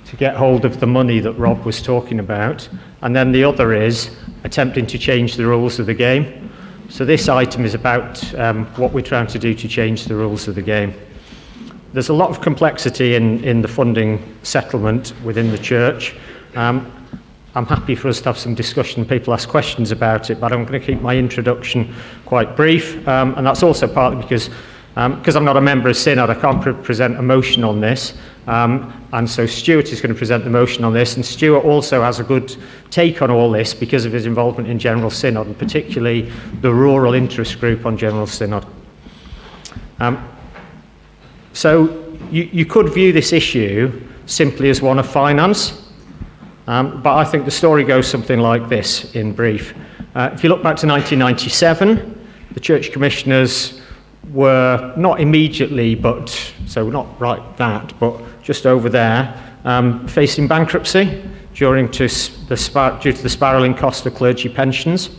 to get hold of the money that Rob was talking about, and then the other is attempting to change the rules of the game. So this item is about what we're trying to do to change the rules of the game. There's a lot of complexity in the funding settlement within the church. I'm happy for us to have some discussion, people ask questions about it, but I'm going to keep my introduction quite brief, and that's also partly because I'm not a member of Synod, I can't present a motion on this, and so Stuart is going to present the motion on this, and Stuart also has a good take on all this because of his involvement in General Synod, and particularly the rural interest group on General Synod. So you could view this issue simply as one of finance, but I think the story goes something like this in brief. If you look back to 1997, the Church Commissioners were not immediately, but so not right that, but just over there, facing bankruptcy due to the spiralling cost of clergy pensions.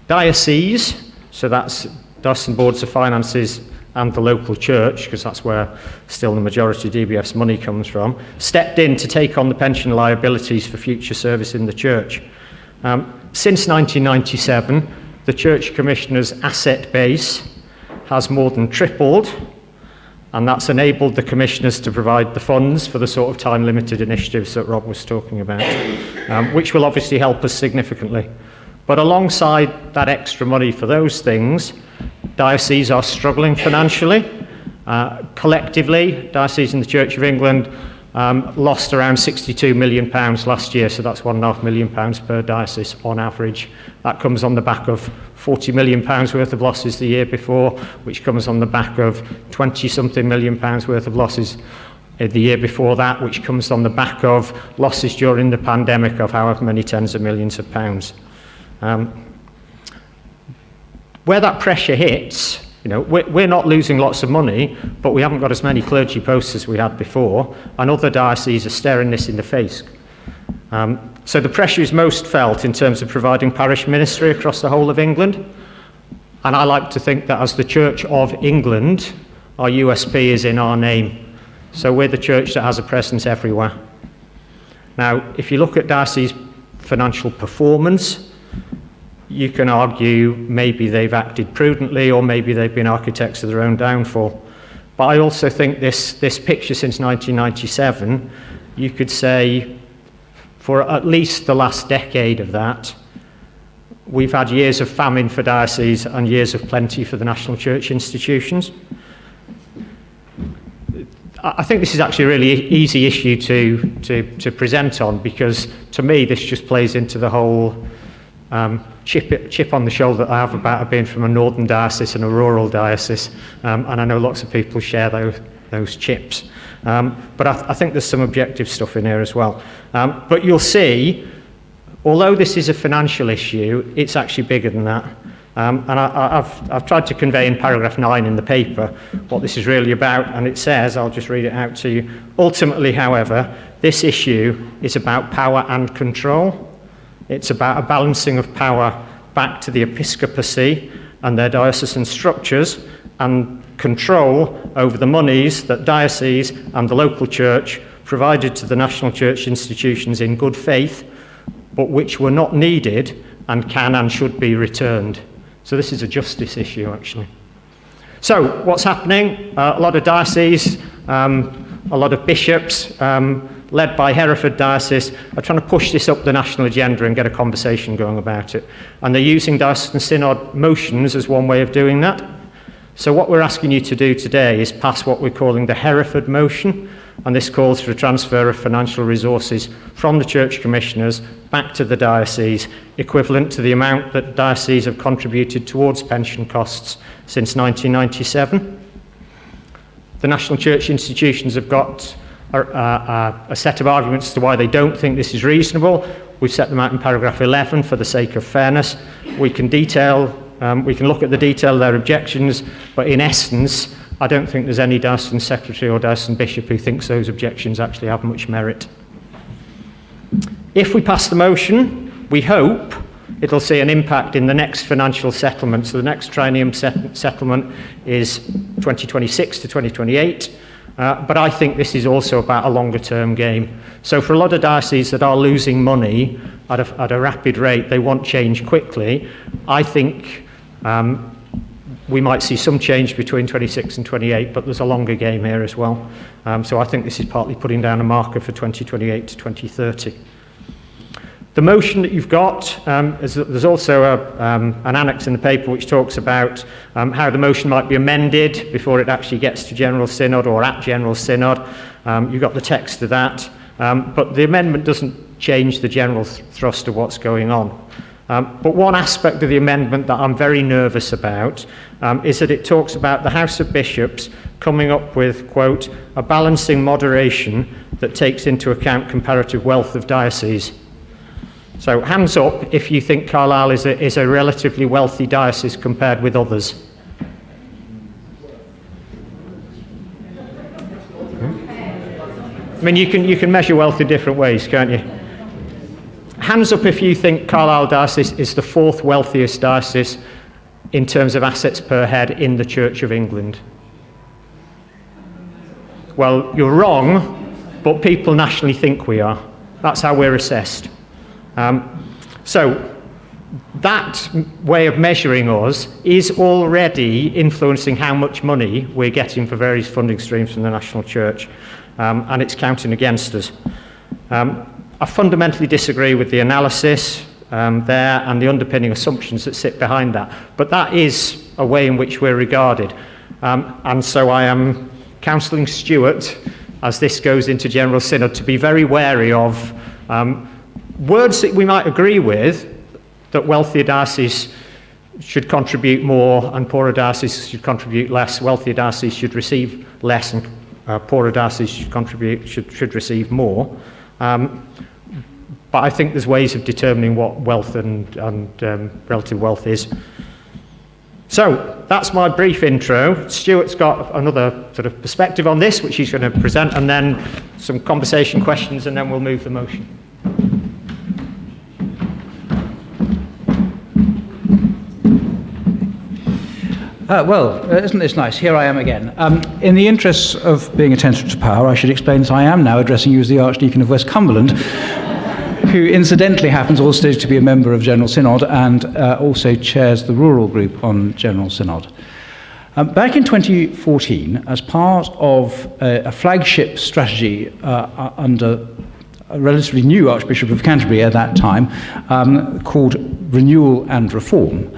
Diocese, so that's Diocesan Boards of Finances and the local church, because that's where still the majority of DBF's money comes from, stepped in to take on the pension liabilities for future service in the church. Since 1997, the Church Commissioners' asset base has more than tripled, and that's enabled the Commissioners to provide the funds for the sort of time-limited initiatives that Rob was talking about, which will obviously help us significantly. But alongside that extra money for those things, dioceses are struggling financially. Collectively, Diocese and the Church of England lost around £62 million last year, so that's £1.5 million per diocese on average. That comes on the back of £40 million worth of losses the year before, which comes on the back of 20-something million pounds worth of losses the year before that, which comes on the back of losses during the pandemic of however many tens of millions of pounds. Where that pressure hits, we're not losing lots of money, but we haven't got as many clergy posts as we had before, and other dioceses are staring this in the face. So the pressure is most felt in terms of providing parish ministry across the whole of England. And I like to think that as the Church of England, our USP is in our name. So we're the church that has a presence everywhere. Now, if you look at diocese financial performance, you can argue maybe they've acted prudently or maybe they've been architects of their own downfall. But I also think this picture since 1997, you could say for at least the last decade of that, we've had years of famine for dioceses and years of plenty for the national church institutions. I think this is actually a really easy issue to present on, because to me this just plays into the whole chip on the shoulder that I have about being from a northern diocese and a rural diocese, and I know lots of people share those chips. But I think there's some objective stuff in here as well. But you'll see, although this is a financial issue, it's actually bigger than that. And I've tried to convey in paragraph 9 in the paper what this is really about, and it says, I'll just read it out to you. Ultimately, however, this issue is about power and control. It's about a balancing of power back to the episcopacy and their diocesan structures, and control over the monies that diocese and the local church provided to the national church institutions in good faith, but which were not needed and can and should be returned. So this is a justice issue, actually. So what's happening? A lot of dioceses, a lot of bishops, led by Hereford Diocese, are trying to push this up the national agenda and get a conversation going about it. And they're using Diocesan Synod motions as one way of doing that. So what we're asking you to do today is pass what we're calling the Hereford motion, and this calls for a transfer of financial resources from the church commissioners back to the diocese, equivalent to the amount that dioceses have contributed towards pension costs since 1997. The national church institutions have got a set of arguments as to why they don't think this is reasonable. We've set them out in paragraph 11 for the sake of fairness. We can look at the detail of their objections, but in essence, I don't think there's any diocesan secretary or diocesan bishop who thinks those objections actually have much merit. If we pass the motion, we hope it'll see an impact in the next financial settlement. So the next triennium settlement is 2026 to 2028. But I think this is also about a longer term game. So for a lot of dioceses that are losing money at a rapid rate, they want change quickly. I think we might see some change between 26 and 28, but there's a longer game here as well. So I think this is partly putting down a marker for 2028 to 2030. The motion that you've got, there's also an annex in the paper which talks about how the motion might be amended before it actually gets to General Synod or at General Synod. You've got the text of that, but the amendment doesn't change the general thrust of what's going on. But one aspect of the amendment that I'm very nervous about is that it talks about the House of Bishops coming up with, quote, a balancing moderation that takes into account comparative wealth of dioceses. So hands up if you think Carlisle is a relatively wealthy diocese compared with others. I mean, you can measure wealth in different ways, can't you? Hands up if you think Carlisle Diocese is the 4th wealthiest diocese in terms of assets per head in the Church of England. Well, you're wrong, but people nationally think we are. That's how we're assessed. So that way of measuring us is already influencing how much money we're getting for various funding streams from the national church, and it's counting against us. I fundamentally disagree with the analysis there and the underpinning assumptions that sit behind that, but that is a way in which we're regarded. And so I am counselling Stuart, as this goes into General Synod, to be very wary of words that we might agree with, that wealthier dioceses should contribute more and poorer dioceses should contribute less, wealthier dioceses should receive less and poorer dioceses should receive more. But I think there's ways of determining what wealth and relative wealth is. So that's my brief intro. Stuart's got another sort of perspective on this, which he's going to present, and then some conversation questions, and then we'll move the motion. Isn't this nice? Here I am again. In the interests of being attentive to power, I should explain that I am now addressing you as the Archdeacon of West Cumberland, who incidentally happens also to be a member of General Synod and also chairs the rural group on General Synod. Back in 2014, as part of a flagship strategy under a relatively new Archbishop of Canterbury at that time, called Renewal and Reform,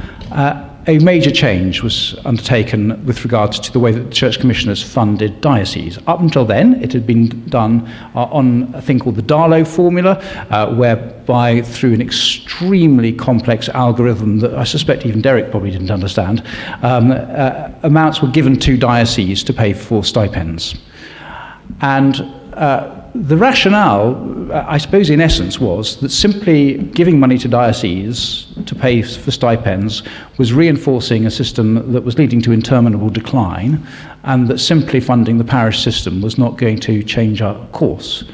a major change was undertaken with regards to the way that the Church Commissioners funded dioceses. Up until then, it had been done on a thing called the Darlow formula, whereby through an extremely complex algorithm that I suspect even Derek probably didn't understand, amounts were given to dioceses to pay for stipends. And the rationale, I suppose in essence, was that simply giving money to dioceses to pay for stipends was reinforcing a system that was leading to interminable decline, and that simply funding the parish system was not going to change our course.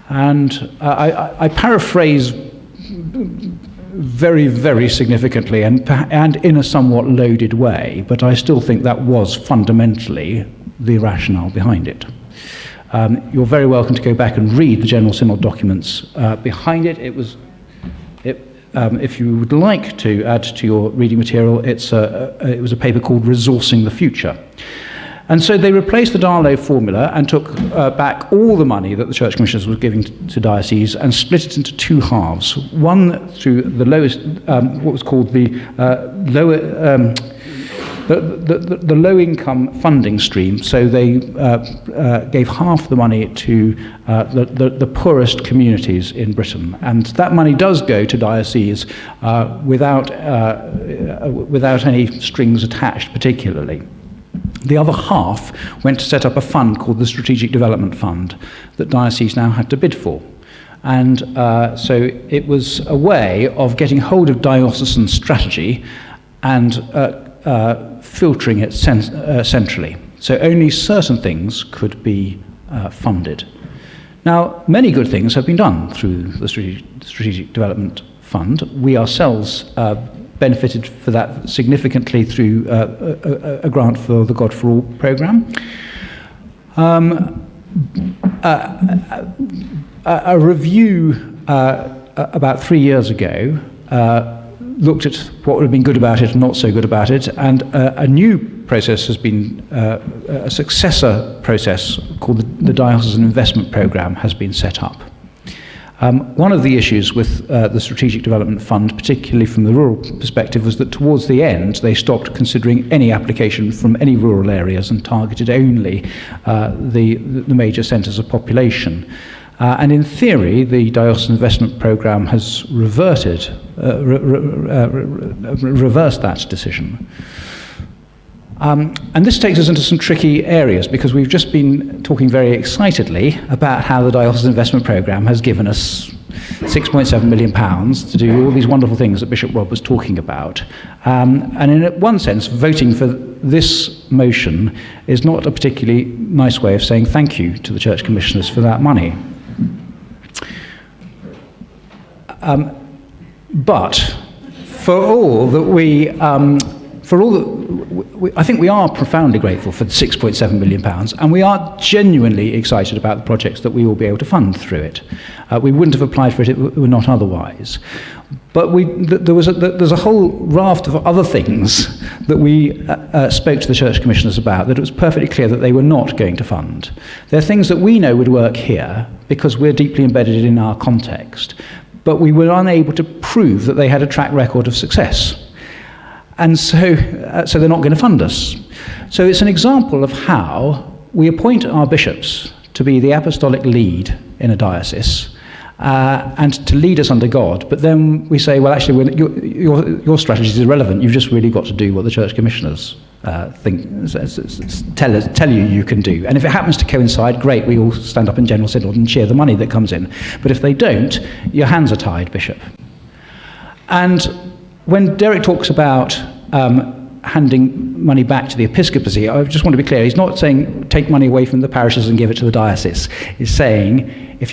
And I paraphrase very, very significantly and in a somewhat loaded way, but I still think that was fundamentally the rationale behind it. You're very welcome to go back and read the General Synod documents behind it. If you would like to add to your reading material, it was a paper called Resourcing the Future. And so they replaced the Darlow formula and took back all the money that the Church Commissioners were giving to dioceses and split it into two halves. One through the lowest, what was called the lower... The low-income funding stream, so they gave half the money to the poorest communities in Britain, and that money does go to dioceses without any strings attached particularly. The other half went to set up a fund called the Strategic Development Fund that dioceses now had to bid for. And so it was a way of getting hold of diocesan strategy and filtering it centrally. So only certain things could be funded. Now, many good things have been done through the Strategic Development Fund. We ourselves benefited for that significantly through a grant for the God for All programme. A review about 3 years ago looked at what would have been good about it and not so good about it, and a new process has been, a successor process called the Diocesan Investment Programme has been set up. One of the issues with the Strategic Development Fund, particularly from the rural perspective, was that towards the end they stopped considering any application from any rural areas and targeted only the major centres of population. And in theory, the Diocesan Investment Programme has reversed that decision. And this takes us into some tricky areas, because we've just been talking very excitedly about how the Diocesan Investment Programme has given us £6.7 million to do all these wonderful things that Bishop Rob was talking about. And in one sense, voting for this motion is not a particularly nice way of saying thank you to the Church Commissioners for that money. But for all that I think we are profoundly grateful for the £6.7 million, and we are genuinely excited about the projects that we will be able to fund through it. We wouldn't have applied for it if it were not otherwise. But there's a whole raft of other things that we spoke to the Church Commissioners about that it was perfectly clear that they were not going to fund. They're things that we know would work here because we're deeply embedded in our context, but we were unable to prove that they had a track record of success. And so they're not going to fund us. So it's an example of how we appoint our bishops to be the apostolic lead in a diocese and to lead us under God, but then we say, well, actually, your strategy is irrelevant. You've just really got to do what the Church Commissioners tell you you can do. And if it happens to coincide, great, we all stand up in General Synod and share the money that comes in. But if they don't, your hands are tied, Bishop. And when Derek talks about handing money back to the episcopacy, I just want to be clear, he's not saying take money away from the parishes and give it to the diocese. He's saying if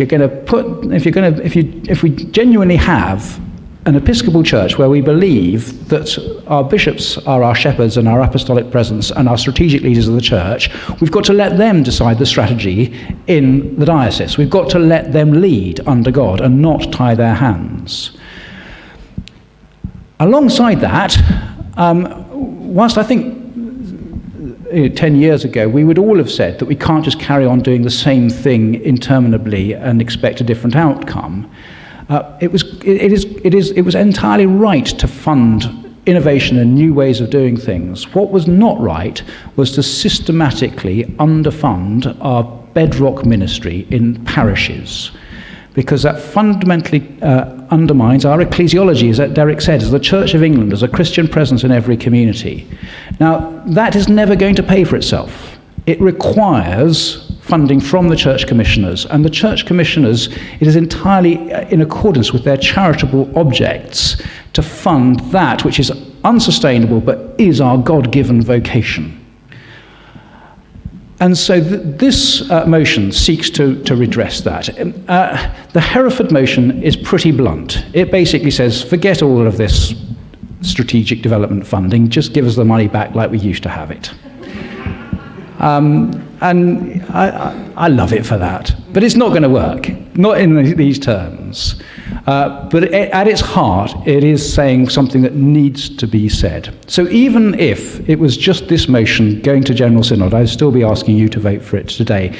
we genuinely have an Episcopal Church where we believe that our bishops are our shepherds and our apostolic presence and our strategic leaders of the church, we've got to let them decide the strategy in the diocese. We've got to let them lead under God and not tie their hands. Alongside that, whilst I think 10 years ago we would all have said that we can't just carry on doing the same thing interminably and expect a different outcome, it was entirely right to fund innovation and new ways of doing things. What was not right was to systematically underfund our bedrock ministry in parishes, because that fundamentally undermines our ecclesiology, as Derek said, as the Church of England, as a Christian presence in every community. Now, that is never going to pay for itself. It requires funding from the church commissioners, and the church commissioners, it is entirely in accordance with their charitable objects to fund that which is unsustainable but is our God-given vocation. And so this motion seeks to redress that. The Hereford motion is pretty blunt. It basically says, forget all of this strategic development funding, just give us the money back like we used to have it. And I love it for that. But it's not going to work, not in these terms. But at its heart, it is saying something that needs to be said. So even if it was just this motion going to General Synod, I'd still be asking you to vote for it today.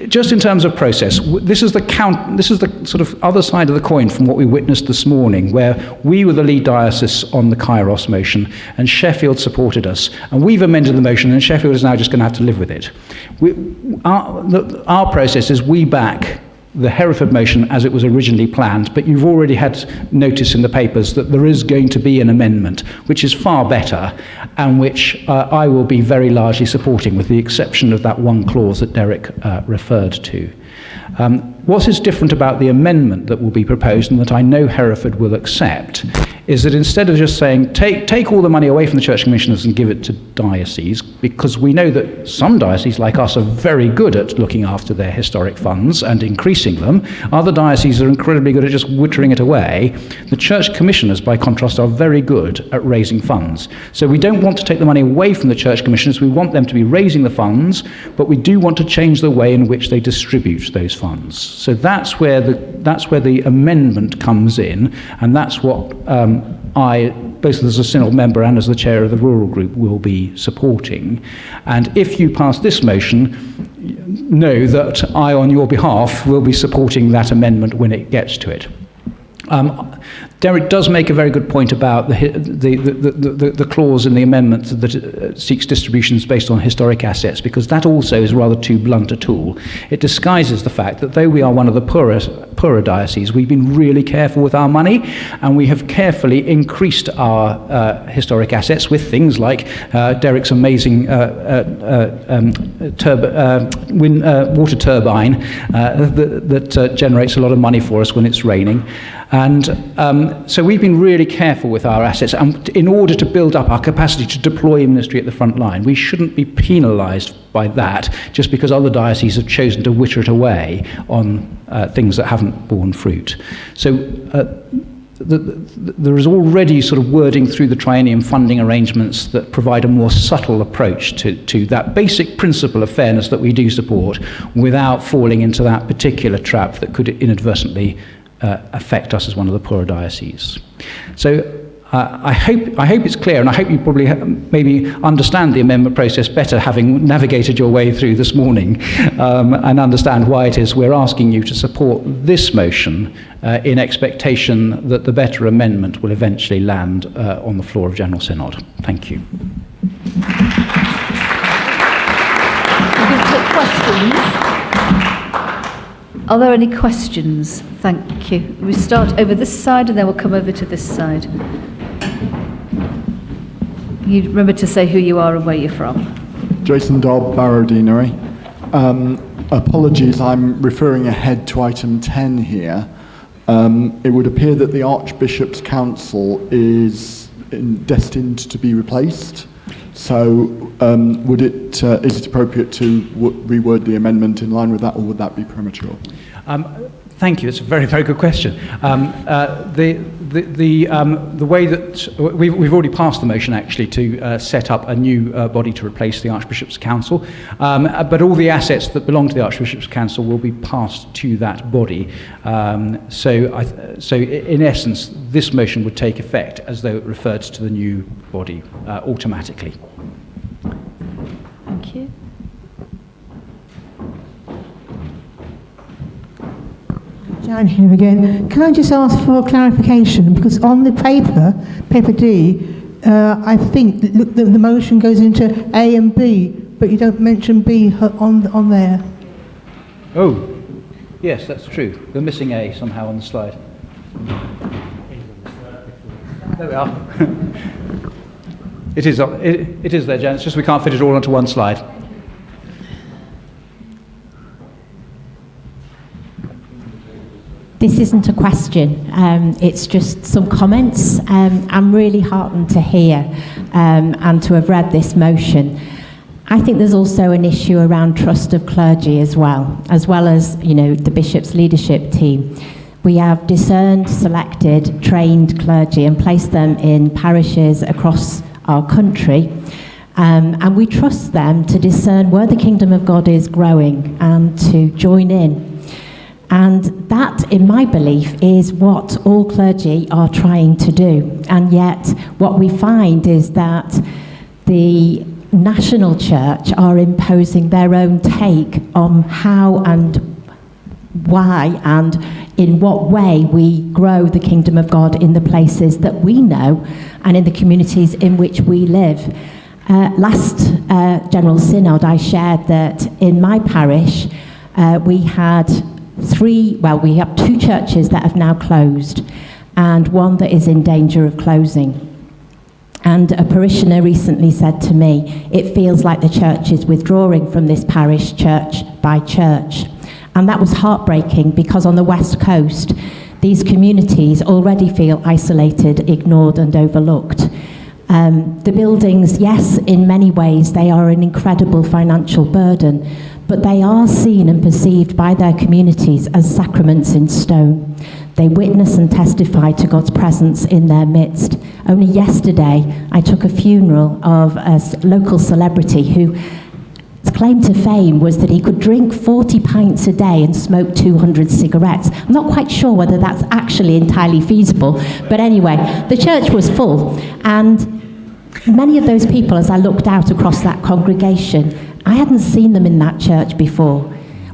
Just in terms of process, this is the sort of other side of the coin from what we witnessed this morning, where we were the lead diocese on the Kairos motion, and Sheffield supported us. And we've amended the motion, and Sheffield is now just going to have to live with it. Our process is we back the Hereford motion as it was originally planned, but you've already had notice in the papers that there is going to be an amendment, which is far better, and which I will be very largely supporting, with the exception of that one clause that Derek referred to. What is different about the amendment that will be proposed, and that I know Hereford will accept, is that instead of just saying, take all the money away from the church commissioners and give it to dioceses, because we know that some dioceses like us are very good at looking after their historic funds and increasing them. Other dioceses are incredibly good at just wittering it away. The church commissioners, by contrast, are very good at raising funds. So we don't want to take the money away from the church commissioners. We want them to be raising the funds, but we do want to change the way in which they distribute those funds. So that's where the amendment comes in, and that's what I, both as a synod member and as the chair of the rural group, will be supporting. And if you pass this motion, know that I, on your behalf, will be supporting that amendment when it gets to it. Derek does make a very good point about the clause in the amendment that seeks distributions based on historic assets, because that also is rather too blunt a tool. It disguises the fact that though we are one of the poorer dioceses, we've been really careful with our money, and we have carefully increased our historic assets with things like Derek's amazing water turbine that generates a lot of money for us when it's raining. And so we've been really careful with our assets, and in order to build up our capacity to deploy ministry at the front line. We shouldn't be penalised by that just because other dioceses have chosen to witter it away on things that haven't borne fruit. So there is already sort of wording through the triennium funding arrangements that provide a more subtle approach to that basic principle of fairness that we do support, without falling into that particular trap that could inadvertently affect us as one of the poorer dioceses. So I hope it's clear, and I hope you probably maybe understand the amendment process better, having navigated your way through this morning, and understand why it is we're asking you to support this motion in expectation that the better amendment will eventually land on the floor of General Synod. Thank you. Are there any questions? Thank you. We start over this side and then we'll come over to this side. You remember to say who you are and where you're from. Jason Dobb, Barrow Deanery. Apologies, I'm referring ahead to item 10 here. It would appear that the Archbishop's Council is destined to be replaced. So is it appropriate to reword the amendment in line with that, or would that be premature? Thank you. It's a very, very good question. The way that we've already passed the motion actually to set up a new body to replace the Archbishop's Council, but all the assets that belong to the Archbishop's Council will be passed to that body. So in essence, this motion would take effect as though it referred to the new body automatically. Thank you. Jan here again. Can I just ask for clarification? Because on the paper D, I think the motion goes into A and B, but you don't mention B on there. Oh, yes, that's true. We're missing A somehow on the slide. There we are. It is there, Jan. It's just we can't fit it all onto one slide. This isn't a question, it's just some comments. I'm really heartened to hear and to have read this motion. I think there's also an issue around trust of clergy as well as, the Bishop's leadership team. We have discerned, selected, trained clergy and placed them in parishes across our country. And we trust them to discern where the kingdom of God is growing and to join in. And that, in my belief, is what all clergy are trying to do. And yet, what we find is that the national church are imposing their own take on how and why and in what way we grow the kingdom of God in the places that we know and in the communities in which we live. Last General Synod, I shared that in my parish, we have two churches that have now closed and one that is in danger of closing. And a parishioner recently said to me, it feels like the church is withdrawing from this parish church by church. And that was heartbreaking because on the West Coast, these communities already feel isolated, ignored and overlooked. The buildings, yes, in many ways, they are an incredible financial burden, but they are seen and perceived by their communities as sacraments in stone. They witness and testify to God's presence in their midst. Only yesterday, I took a funeral of a local celebrity whose claim to fame was that he could drink 40 pints a day and smoke 200 cigarettes. I'm not quite sure whether that's actually entirely feasible, but anyway, the church was full, and many of those people, as I looked out across that congregation, I hadn't seen them in that church before.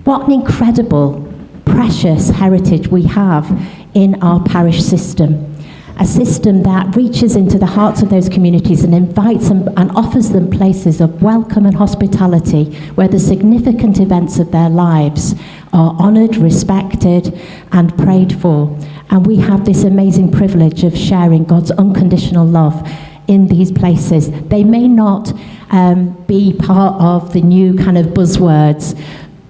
What an incredible, precious heritage we have in our parish system. A system that reaches into the hearts of those communities and invites them and offers them places of welcome and hospitality where the significant events of their lives are honoured, respected and prayed for. And we have this amazing privilege of sharing God's unconditional love in these places. They may not be part of the new kind of buzzwords,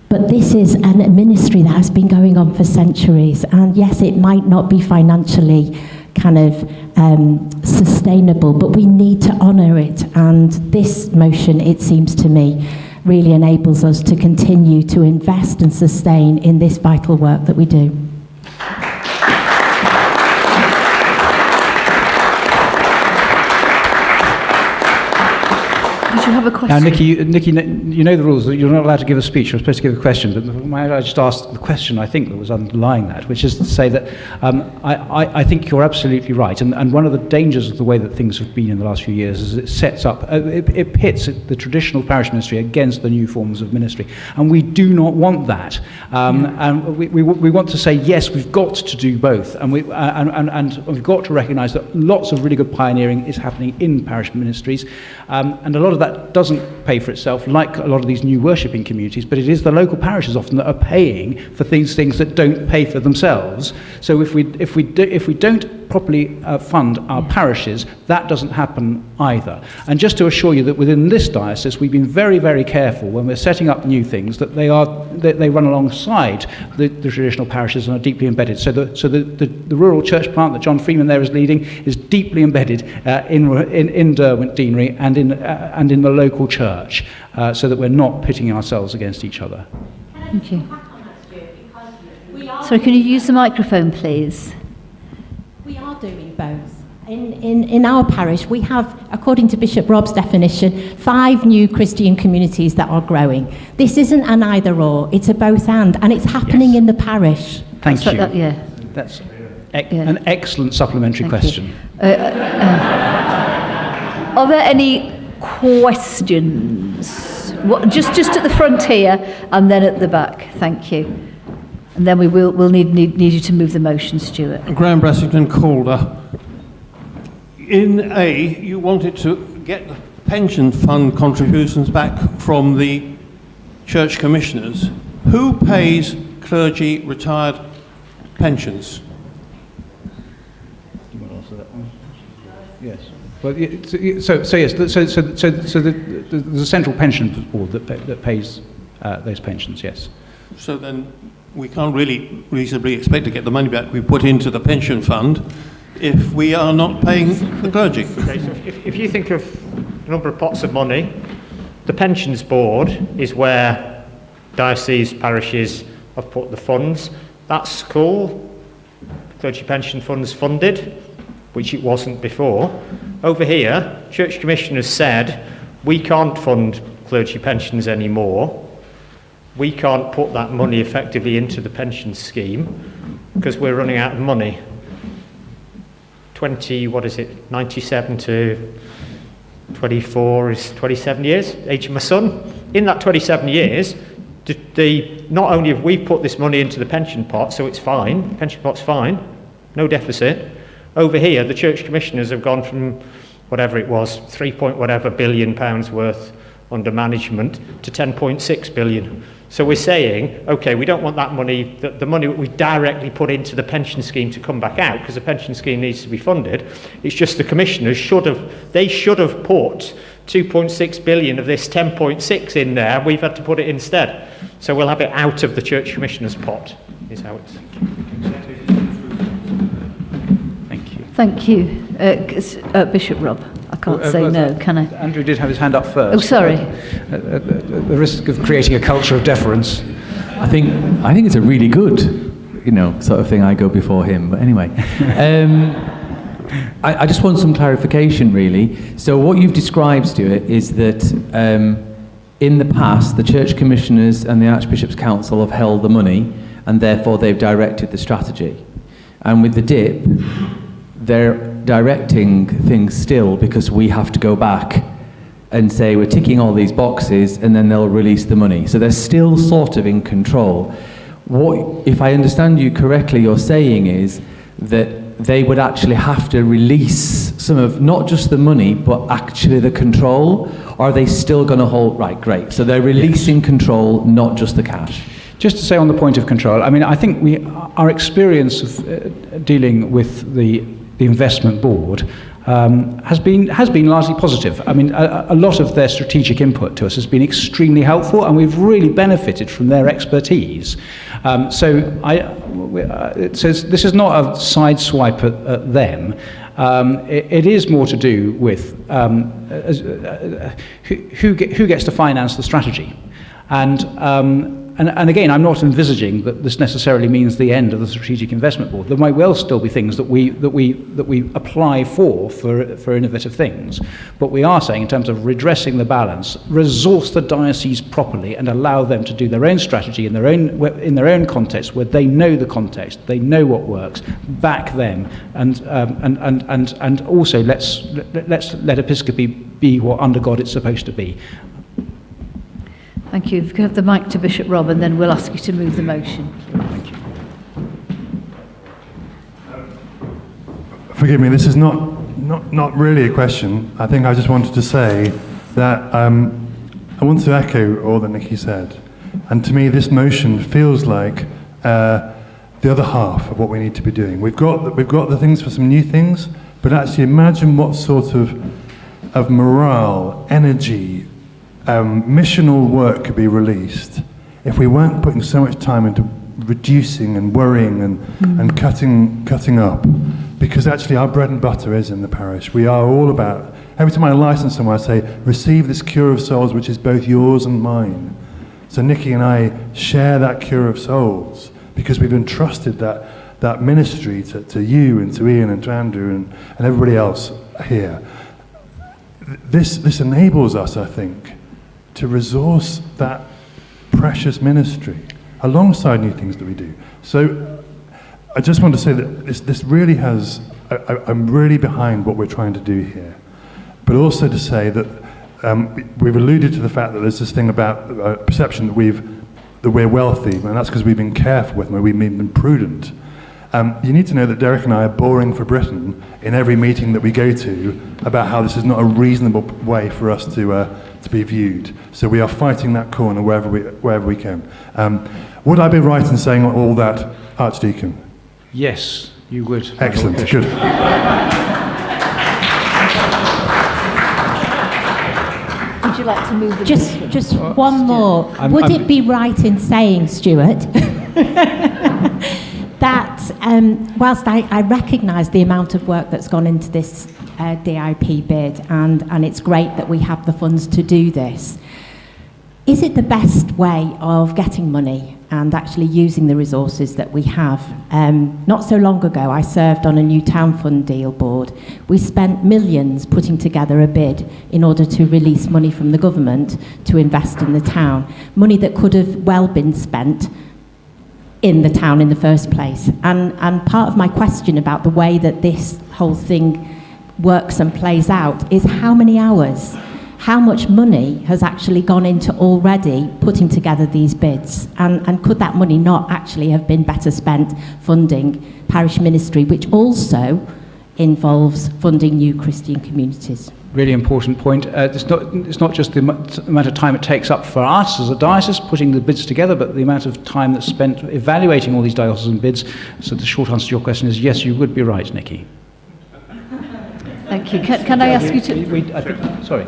but this is a ministry that has been going on for centuries. And yes, it might not be financially kind of sustainable, but we need to honour it. And this motion, it seems to me, really enables us to continue to invest and sustain in this vital work that we do. Did you have a question? Now, Nikki, you know the rules. You're not allowed to give a speech. You're supposed to give a question. But might I just ask the question I think that was underlying that, which is to say that I think you're absolutely right. And one of the dangers of the way that things have been in the last few years is it sets up, it pits the traditional parish ministry against the new forms of ministry. And we do not want that. And we want to say, yes, we've got to do both. And we've got to recognise that lots of really good pioneering is happening in parish ministries. And a lot of that doesn't pay for itself, like a lot of these new worshipping communities, but it is the local parishes often that are paying for things that don't pay for themselves. So if we don't properly fund our parishes, that doesn't happen either. And just to assure you that within this diocese, we've been very, very careful when we're setting up new things that they run alongside the traditional parishes and are deeply embedded. So the rural church plant that John Freeman there is leading is deeply embedded in Derwent Deanery and in the local church, so that we're not pitting ourselves against each other. Thank you. Sorry, can you use the microphone, please? We are doing both. In our parish, we have, according to Bishop Rob's definition, 5 new Christian communities that are growing. This isn't an either-or, it's a both-and it's happening in the parish. Thank you. That's an excellent supplementary question. Are there any questions? Just at the front here and then at the back. Thank you. And then we'll need you to move the motion, Stuart. Graham Brassington Calder. In A, you wanted to get the pension fund contributions back from the church commissioners. Who pays clergy retired pensions? Do you want to answer that one? Yes. Well, so yes. So there's a central pension board that pays those pensions. Yes. So then we can't really reasonably expect to get the money back we put into the pension fund if we are not paying the clergy. Okay, so if you think of the number of pots of money, the pensions board is where diocese parishes have put the funds. That's cool. Clergy pension fund's funded, which it wasn't before. Over here, church commissioners said we can't fund clergy pensions anymore. We can't put that money effectively into the pension scheme because we're running out of money. 97 to 24 is 27 years, age of my son. In that 27 years, not only have we put this money into the pension pot, so it's fine, pension pot's fine, no deficit. Over here, the church commissioners have gone from whatever it was, 3 billion pounds worth under management to 10.6 billion. So we're saying, okay, we don't want that money, the money we directly put into the pension scheme to come back out, because the pension scheme needs to be funded. It's just the commissioners should have put 2.6 billion of this 10.6 in there. We've had to put it instead. So we'll have it out of the church commissioners' pot, is how it's. Thank you. Thank you. Bishop Rob. I can't say no, can I? Andrew did have his hand up first. Oh, sorry. The risk of creating a culture of deference. I think it's a really good, sort of thing. I go before him. But anyway, I just want some clarification, really. So what you've described, Stuart, is that in the past, the church commissioners and the Archbishop's Council have held the money, and therefore they've directed the strategy. And with the DIP, they're directing things still because we have to go back and say we're ticking all these boxes and then they'll release the money. So they're still sort of in control. What, if I understand you correctly, you're saying is that they would actually have to release some of, not just the money, but actually the control? Or are they still going to hold, right, great. So they're releasing control, not just the cash. Just to say on the point of control, I mean, I think our experience of dealing with the investment board has been largely positive. I mean, a lot of their strategic input to us has been extremely helpful, and we've really benefited from their expertise. So this is not a side swipe at them. It is more to do with who gets to finance the strategy. And again, I'm not envisaging that this necessarily means the end of the Strategic Investment Board. There might well still be things that we apply for innovative things. But we are saying, in terms of redressing the balance, resource the diocese properly and allow them to do their own strategy in their own context, where they know the context, they know what works. Back them, and also let's let Episcopacy be what under God it's supposed to be. Thank you. If you could have the mic to Bishop Rob, and then we'll ask you to move the motion. Thank you. Forgive me, this is not really a question. I think I just wanted to say that I want to echo all that Nikki said. And to me, this motion feels like the the other half of what we need to be doing. We've got the things for some new things, but actually imagine what sort of morale, energy, missional work could be released if we weren't putting so much time into reducing and worrying and cutting up. Because actually our bread and butter is in the parish. We are all about, every time I license someone I say, receive this cure of souls which is both yours and mine. So Nikki and I share that cure of souls because we've entrusted that ministry to you and to Ian and to Andrew and everybody else here. This enables us, I think, to resource that precious ministry alongside new things that we do. So I just want to say that this really has, I'm really behind what we're trying to do here. But also to say that we've alluded to the fact that there's this thing about perception that we're wealthy, and that's because we've been careful with them, we've been prudent. You need to know that Derek and I are boring for Britain in every meeting that we go to about how this is not a reasonable way for us to be viewed. So we are fighting that corner wherever we can. Would I be right in saying all that, Archdeacon? Yes, you would. Excellent, good. Would you like to move the Just one more. Would it be right in saying, Stuart, that whilst I recognise the amount of work that's gone into this DIP bid, and it's great that we have the funds to do this, is it the best way of getting money and actually using the resources that we have? Not so long ago, I served on a new town fund deal board. We spent millions putting together a bid in order to release money from the government to invest in the town, money that could have well been spent in the town in the first place. And part of my question about the way that this whole thing works and plays out is how many hours, how much money has actually gone into already putting together these bids? And could that money not actually have been better spent funding parish ministry, which also involves funding new Christian communities? Really important point. It's not just the amount of time it takes up for us as a diocese putting the bids together, but the amount of time that's spent evaluating all these diocesan bids. So the short answer to your question is yes, you would be right, Nikki. Thank you. Can I ask you to... Sorry.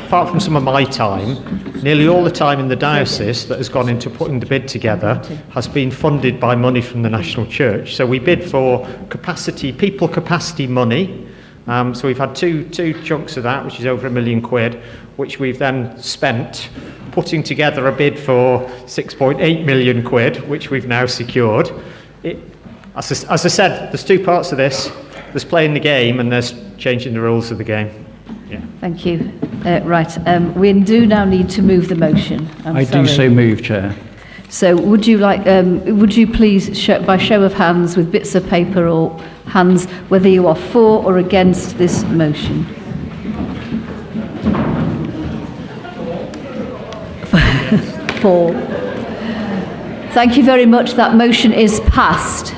Apart from some of my time, nearly all the time in the diocese that has gone into putting the bid together has been funded by money from the National Church. So we bid for people capacity money. So we've had two chunks of that, which is over £1 million, which we've then spent putting together a bid for 6.8 million quid, which we've now secured. As I said, there's two parts of this. There's playing the game and there's changing the rules of the game. Yeah. Thank you. Right. We do now need to move the motion. I do so move, Chair. So would you please, by show of hands with bits of paper or hands, whether you are for or against this motion? For. Thank you very much. That motion is passed.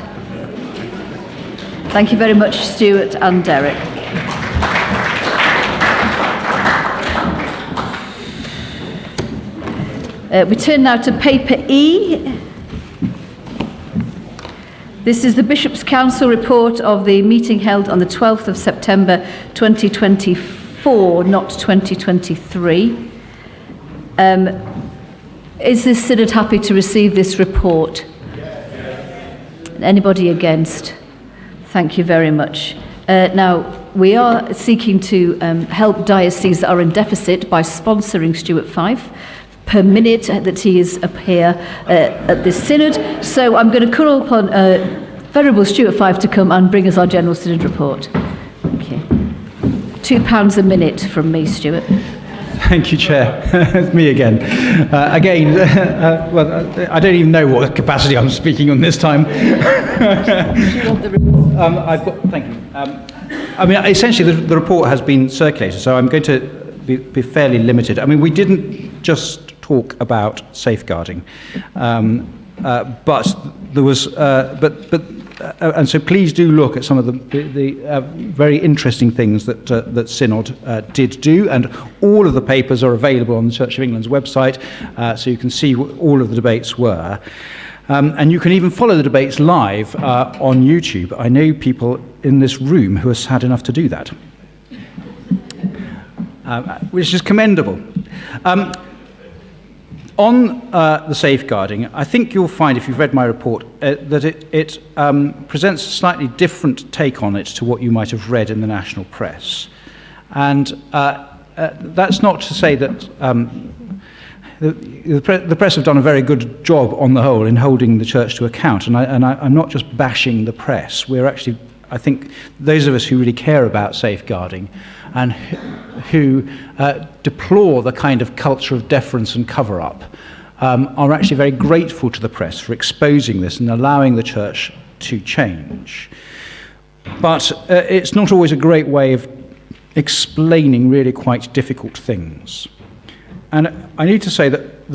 Thank you very much, Stuart and Derek. We turn now to paper E. This is the Bishop's Council report of the meeting held on the 12th of September 2024, not 2023. Is this Synod happy to receive this report? Anybody against? Thank you very much. Now, we are seeking to help dioceses that are in deficit by sponsoring Stuart Fife per minute that he is up here at this Synod. So I'm going to call upon Venerable Stuart Fife to come and bring us our General Synod report. Thank you. £2 a minute from me, Stuart. Thank you, Chair. It's me again. Well, I don't even know what capacity I'm speaking on this time. Thank you. I mean, essentially, the report has been circulated, so I'm going to be fairly limited. I mean, we didn't just talk about safeguarding, but there was, and so please do look at some of the very interesting things that Synod did do, and all of the papers are available on the Church of England's website, so you can see what all of the debates were. And you can even follow the debates live on YouTube. I know people in this room who are sad enough to do that, which is commendable. On the safeguarding, I think you'll find, if you've read my report, that it presents a slightly different take on it to what you might have read in the national press. And that's not to say that the press have done a very good job on the whole in holding the church to account. And I'm not just bashing the press. We're actually, I think, those of us who really care about safeguarding and who deplore the kind of culture of deference and cover-up are actually very grateful to the press for exposing this and allowing the church to change. But it's not always a great way of explaining really quite difficult things. And I need to say that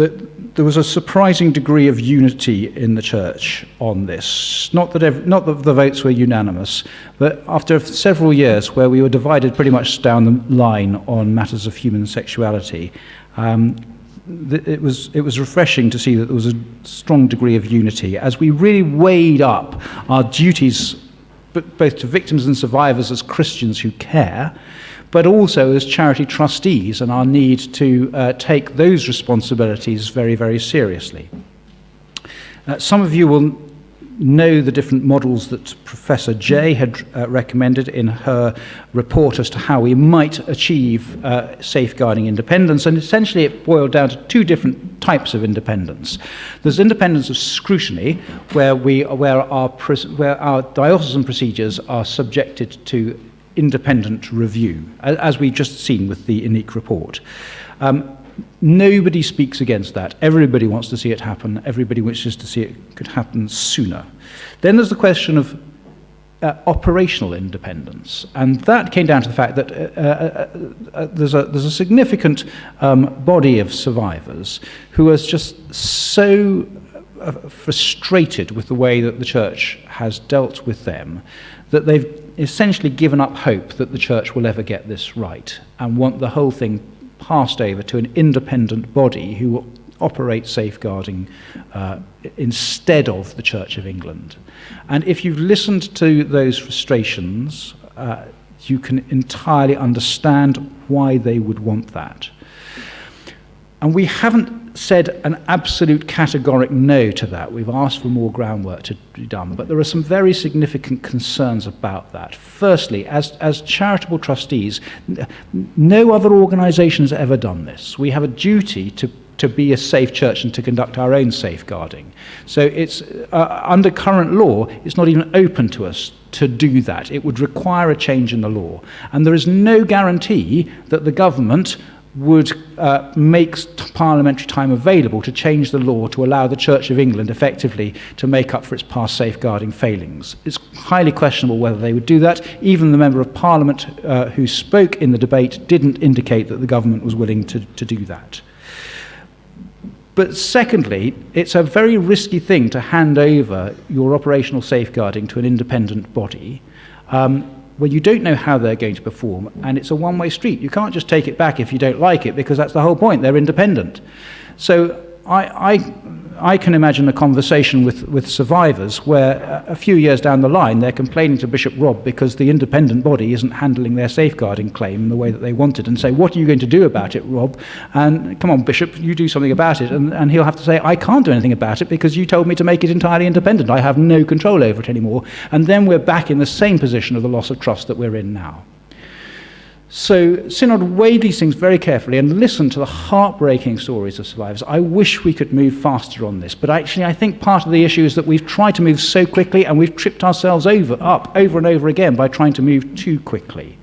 there was a surprising degree of unity in the church on this. Not that the votes were unanimous, but after several years where we were divided pretty much down the line on matters of human sexuality, it was refreshing to see that there was a strong degree of unity as we really weighed up our duties, both to victims and survivors as Christians who care, but also as charity trustees and our need to take those responsibilities very, very seriously. Some of you will know the different models that Professor Jay had recommended in her report as to how we might achieve safeguarding independence, and essentially it boiled down to two different types of independence. There's independence of scrutiny, where our diocesan procedures are subjected to independent review, as we've just seen with the INEQE report. Nobody speaks against that. Everybody wants to see it happen. Everybody wishes to see it could happen sooner. Then there's the question of operational independence, and that came down to the fact that there's a significant body of survivors who are just so frustrated with the way that the church has dealt with them that they've essentially given up hope that the church will ever get this right and want the whole thing passed over to an independent body who will operate safeguarding instead of the Church of England. And if you've listened to those frustrations, you can entirely understand why they would want that. And we haven't said an absolute categoric no to that. We've asked for more groundwork to be done, but there are some very significant concerns about that. Firstly, as charitable trustees, no other organisation has ever done this. We have a duty to be a safe church and to conduct our own safeguarding. So it's under current law, it's not even open to us to do that. It would require a change in the law. And there is no guarantee that the government would make parliamentary time available to change the law to allow the Church of England effectively to make up for its past safeguarding failings. It's highly questionable whether they would do that. Even the Member of Parliament who spoke in the debate didn't indicate that the government was willing to do that. But secondly, it's a very risky thing to hand over your operational safeguarding to an independent body where you don't know how they're going to perform, and it's a one-way street. You can't just take it back if you don't like it, because that's the whole point. They're independent. So I can imagine a conversation with survivors where a few years down the line they're complaining to Bishop Rob because the independent body isn't handling their safeguarding claim in the way that they wanted, and say, what are you going to do about it, Rob? And come on, Bishop, you do something about it. And he'll have to say, I can't do anything about it because you told me to make it entirely independent. I have no control over it anymore. And then we're back in the same position of the loss of trust that we're in now. So Synod weighed these things very carefully and listened to the heartbreaking stories of survivors. I wish we could move faster on this, but actually I think part of the issue is that we've tried to move so quickly and we've tripped ourselves up over and over again by trying to move too quickly.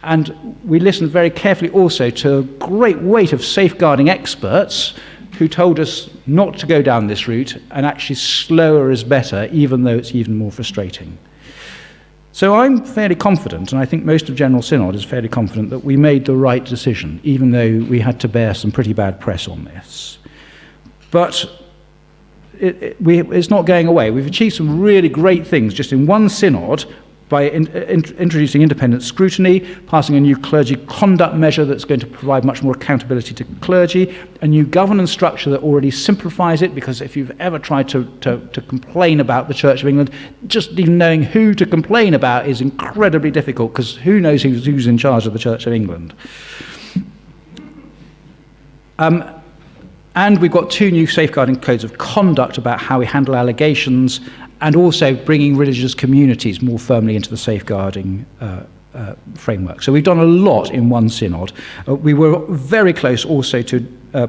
And we listened very carefully also to a great weight of safeguarding experts who told us not to go down this route, and actually slower is better, even though it's even more frustrating. So I'm fairly confident, and I think most of General Synod is fairly confident, that we made the right decision, even though we had to bear some pretty bad press on this. But it's not going away. We've achieved some really great things just in one Synod by introducing independent scrutiny, passing a new clergy conduct measure that's going to provide much more accountability to clergy, a new governance structure that already simplifies it, because if you've ever tried to complain about the Church of England, just even knowing who to complain about is incredibly difficult, because who knows who's in charge of the Church of England. And we've got 2 new safeguarding codes of conduct about how we handle allegations, and also bringing religious communities more firmly into the safeguarding framework. So we've done a lot in one synod. We were very close also to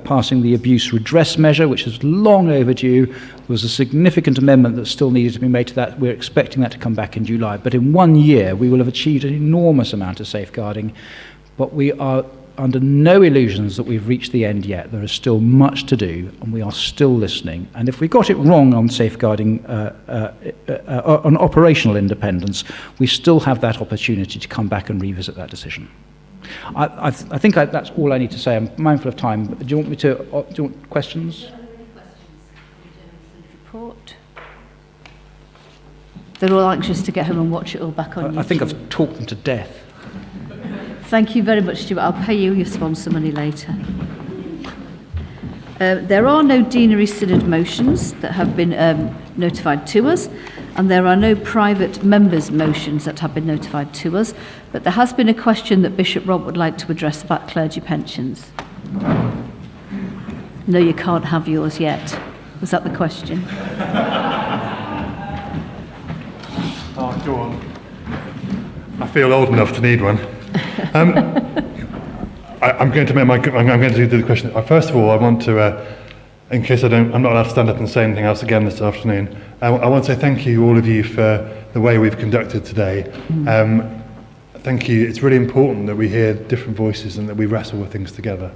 passing the abuse redress measure, which is long overdue. There was a significant amendment that still needed to be made to that. We're expecting that to come back in July. But in 1 year, we will have achieved an enormous amount of safeguarding. But we are under no illusions that we've reached the end yet. There is still much to do, and we are still listening. And if we got it wrong on safeguarding, on operational independence, we still have that opportunity to come back and revisit that decision. I think that's all I need to say. I'm mindful of time. Do you want me to? Do you want questions? Report. They're all anxious to get home and watch it all back on YouTube. I think I've talked them to death. Thank you very much, Stuart. I'll pay you your sponsor money later. There are no Deanery Synod motions that have been notified to us, and there are no private members' motions that have been notified to us, but there has been a question that Bishop Rob would like to address about clergy pensions. No, you can't have yours yet. Was that the question? Oh, go on. I feel old enough to need one. I'm going to do the question. First of all, I want to, in case I'm not allowed to stand up and say anything else again this afternoon, I want to say thank you, all of you, for the way we've conducted today. Thank you. It's really important that we hear different voices and that we wrestle with things together.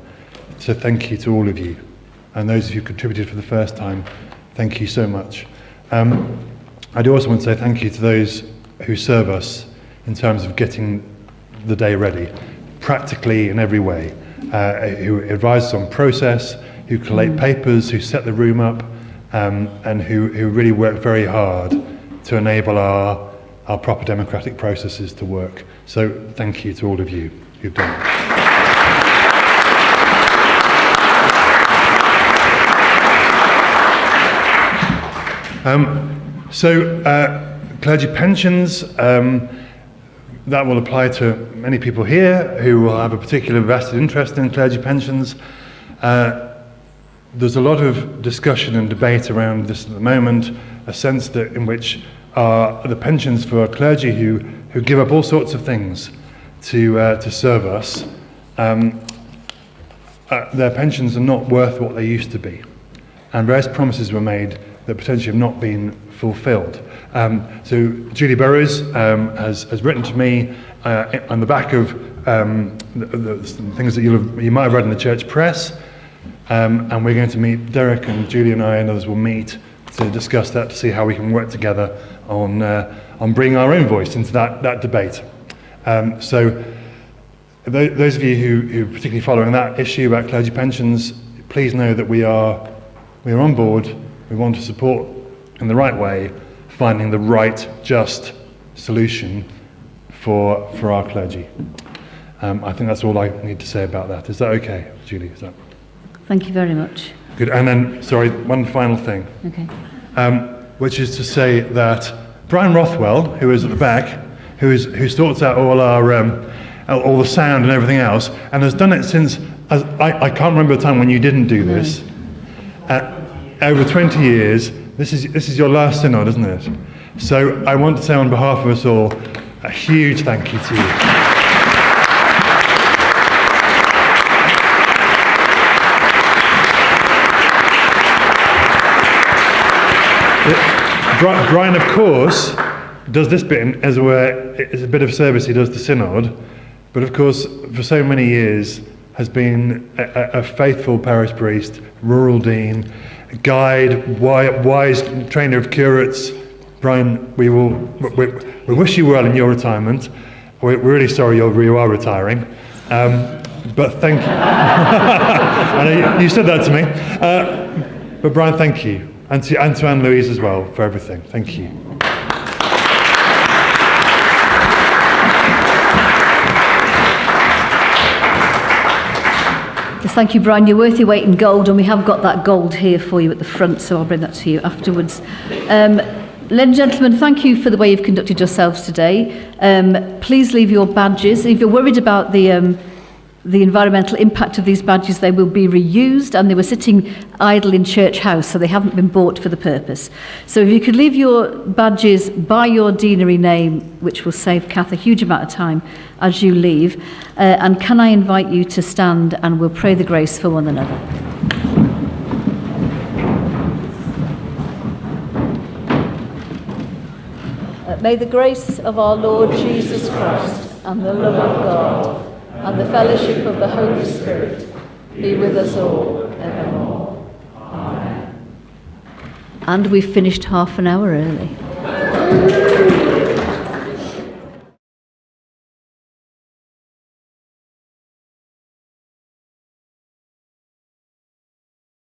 So thank you to all of you. And those of you who contributed for the first time, thank you so much. I do also want to say thank you to those who serve us in terms of getting the day ready, practically in every way, who advise us on process, who collate papers, who set the room up, and who really work very hard to enable our proper democratic processes to work. So thank you to all of you who've done it. Clergy pensions, that will apply to many people here who will have a particular vested interest in clergy pensions. There's a lot of discussion and debate around this at the moment, a sense that in which the pensions for clergy who give up all sorts of things to serve us, their pensions are not worth what they used to be. And various promises were made that potentially have not been fulfilled. So Julie Burrows has written to me on the back of the things that you might have read in the church press, and we're going to meet, Derek and Julie and I and others will meet to discuss that, to see how we can work together on bringing our own voice into that debate. So those of you who are particularly following that issue about clergy pensions, please know that we are on board. We want to support in the right way, finding the right, just solution for our clergy. I think that's all I need to say about that. Is that okay, Julie? Thank you very much. Good. And then, sorry, one final thing. Okay. Which is to say that Brian Rothwell, who is at the back, who sorts out all all the sound and everything else, and has done it since, I can't remember the time when you didn't do this. Over 20 years. This is your last synod, isn't it? So I want to say on behalf of us all, a huge thank you to you. Brian, of course, does this bit as it's a bit of service he does to Synod, but of course, for so many years, has been a faithful parish priest, rural dean, guide, wise trainer of curates. Brian, we wish you well in your retirement. We're really sorry you are retiring, but thank you. I know you said that to me. But Brian, thank you, and to Anne-Louise as well for everything. Thank you. Thank you, Brian. You're worth your weight in gold, and we have got that gold here for you at the front, so I'll bring that to you afterwards. Ladies and gentlemen, thank you for the way you've conducted yourselves today. Please leave your badges. If you're worried about the environmental impact of these badges, they will be reused, and they were sitting idle in Church House, so they haven't been bought for the purpose. So if you could leave your badges by your deanery name, which will save Kath a huge amount of time as you leave. And can I invite you to stand, and we'll pray the grace for one another. May the grace of our Lord Jesus Christ and the love of God and the fellowship of the Holy Spirit be with us all evermore. Amen. And we've finished half an hour early.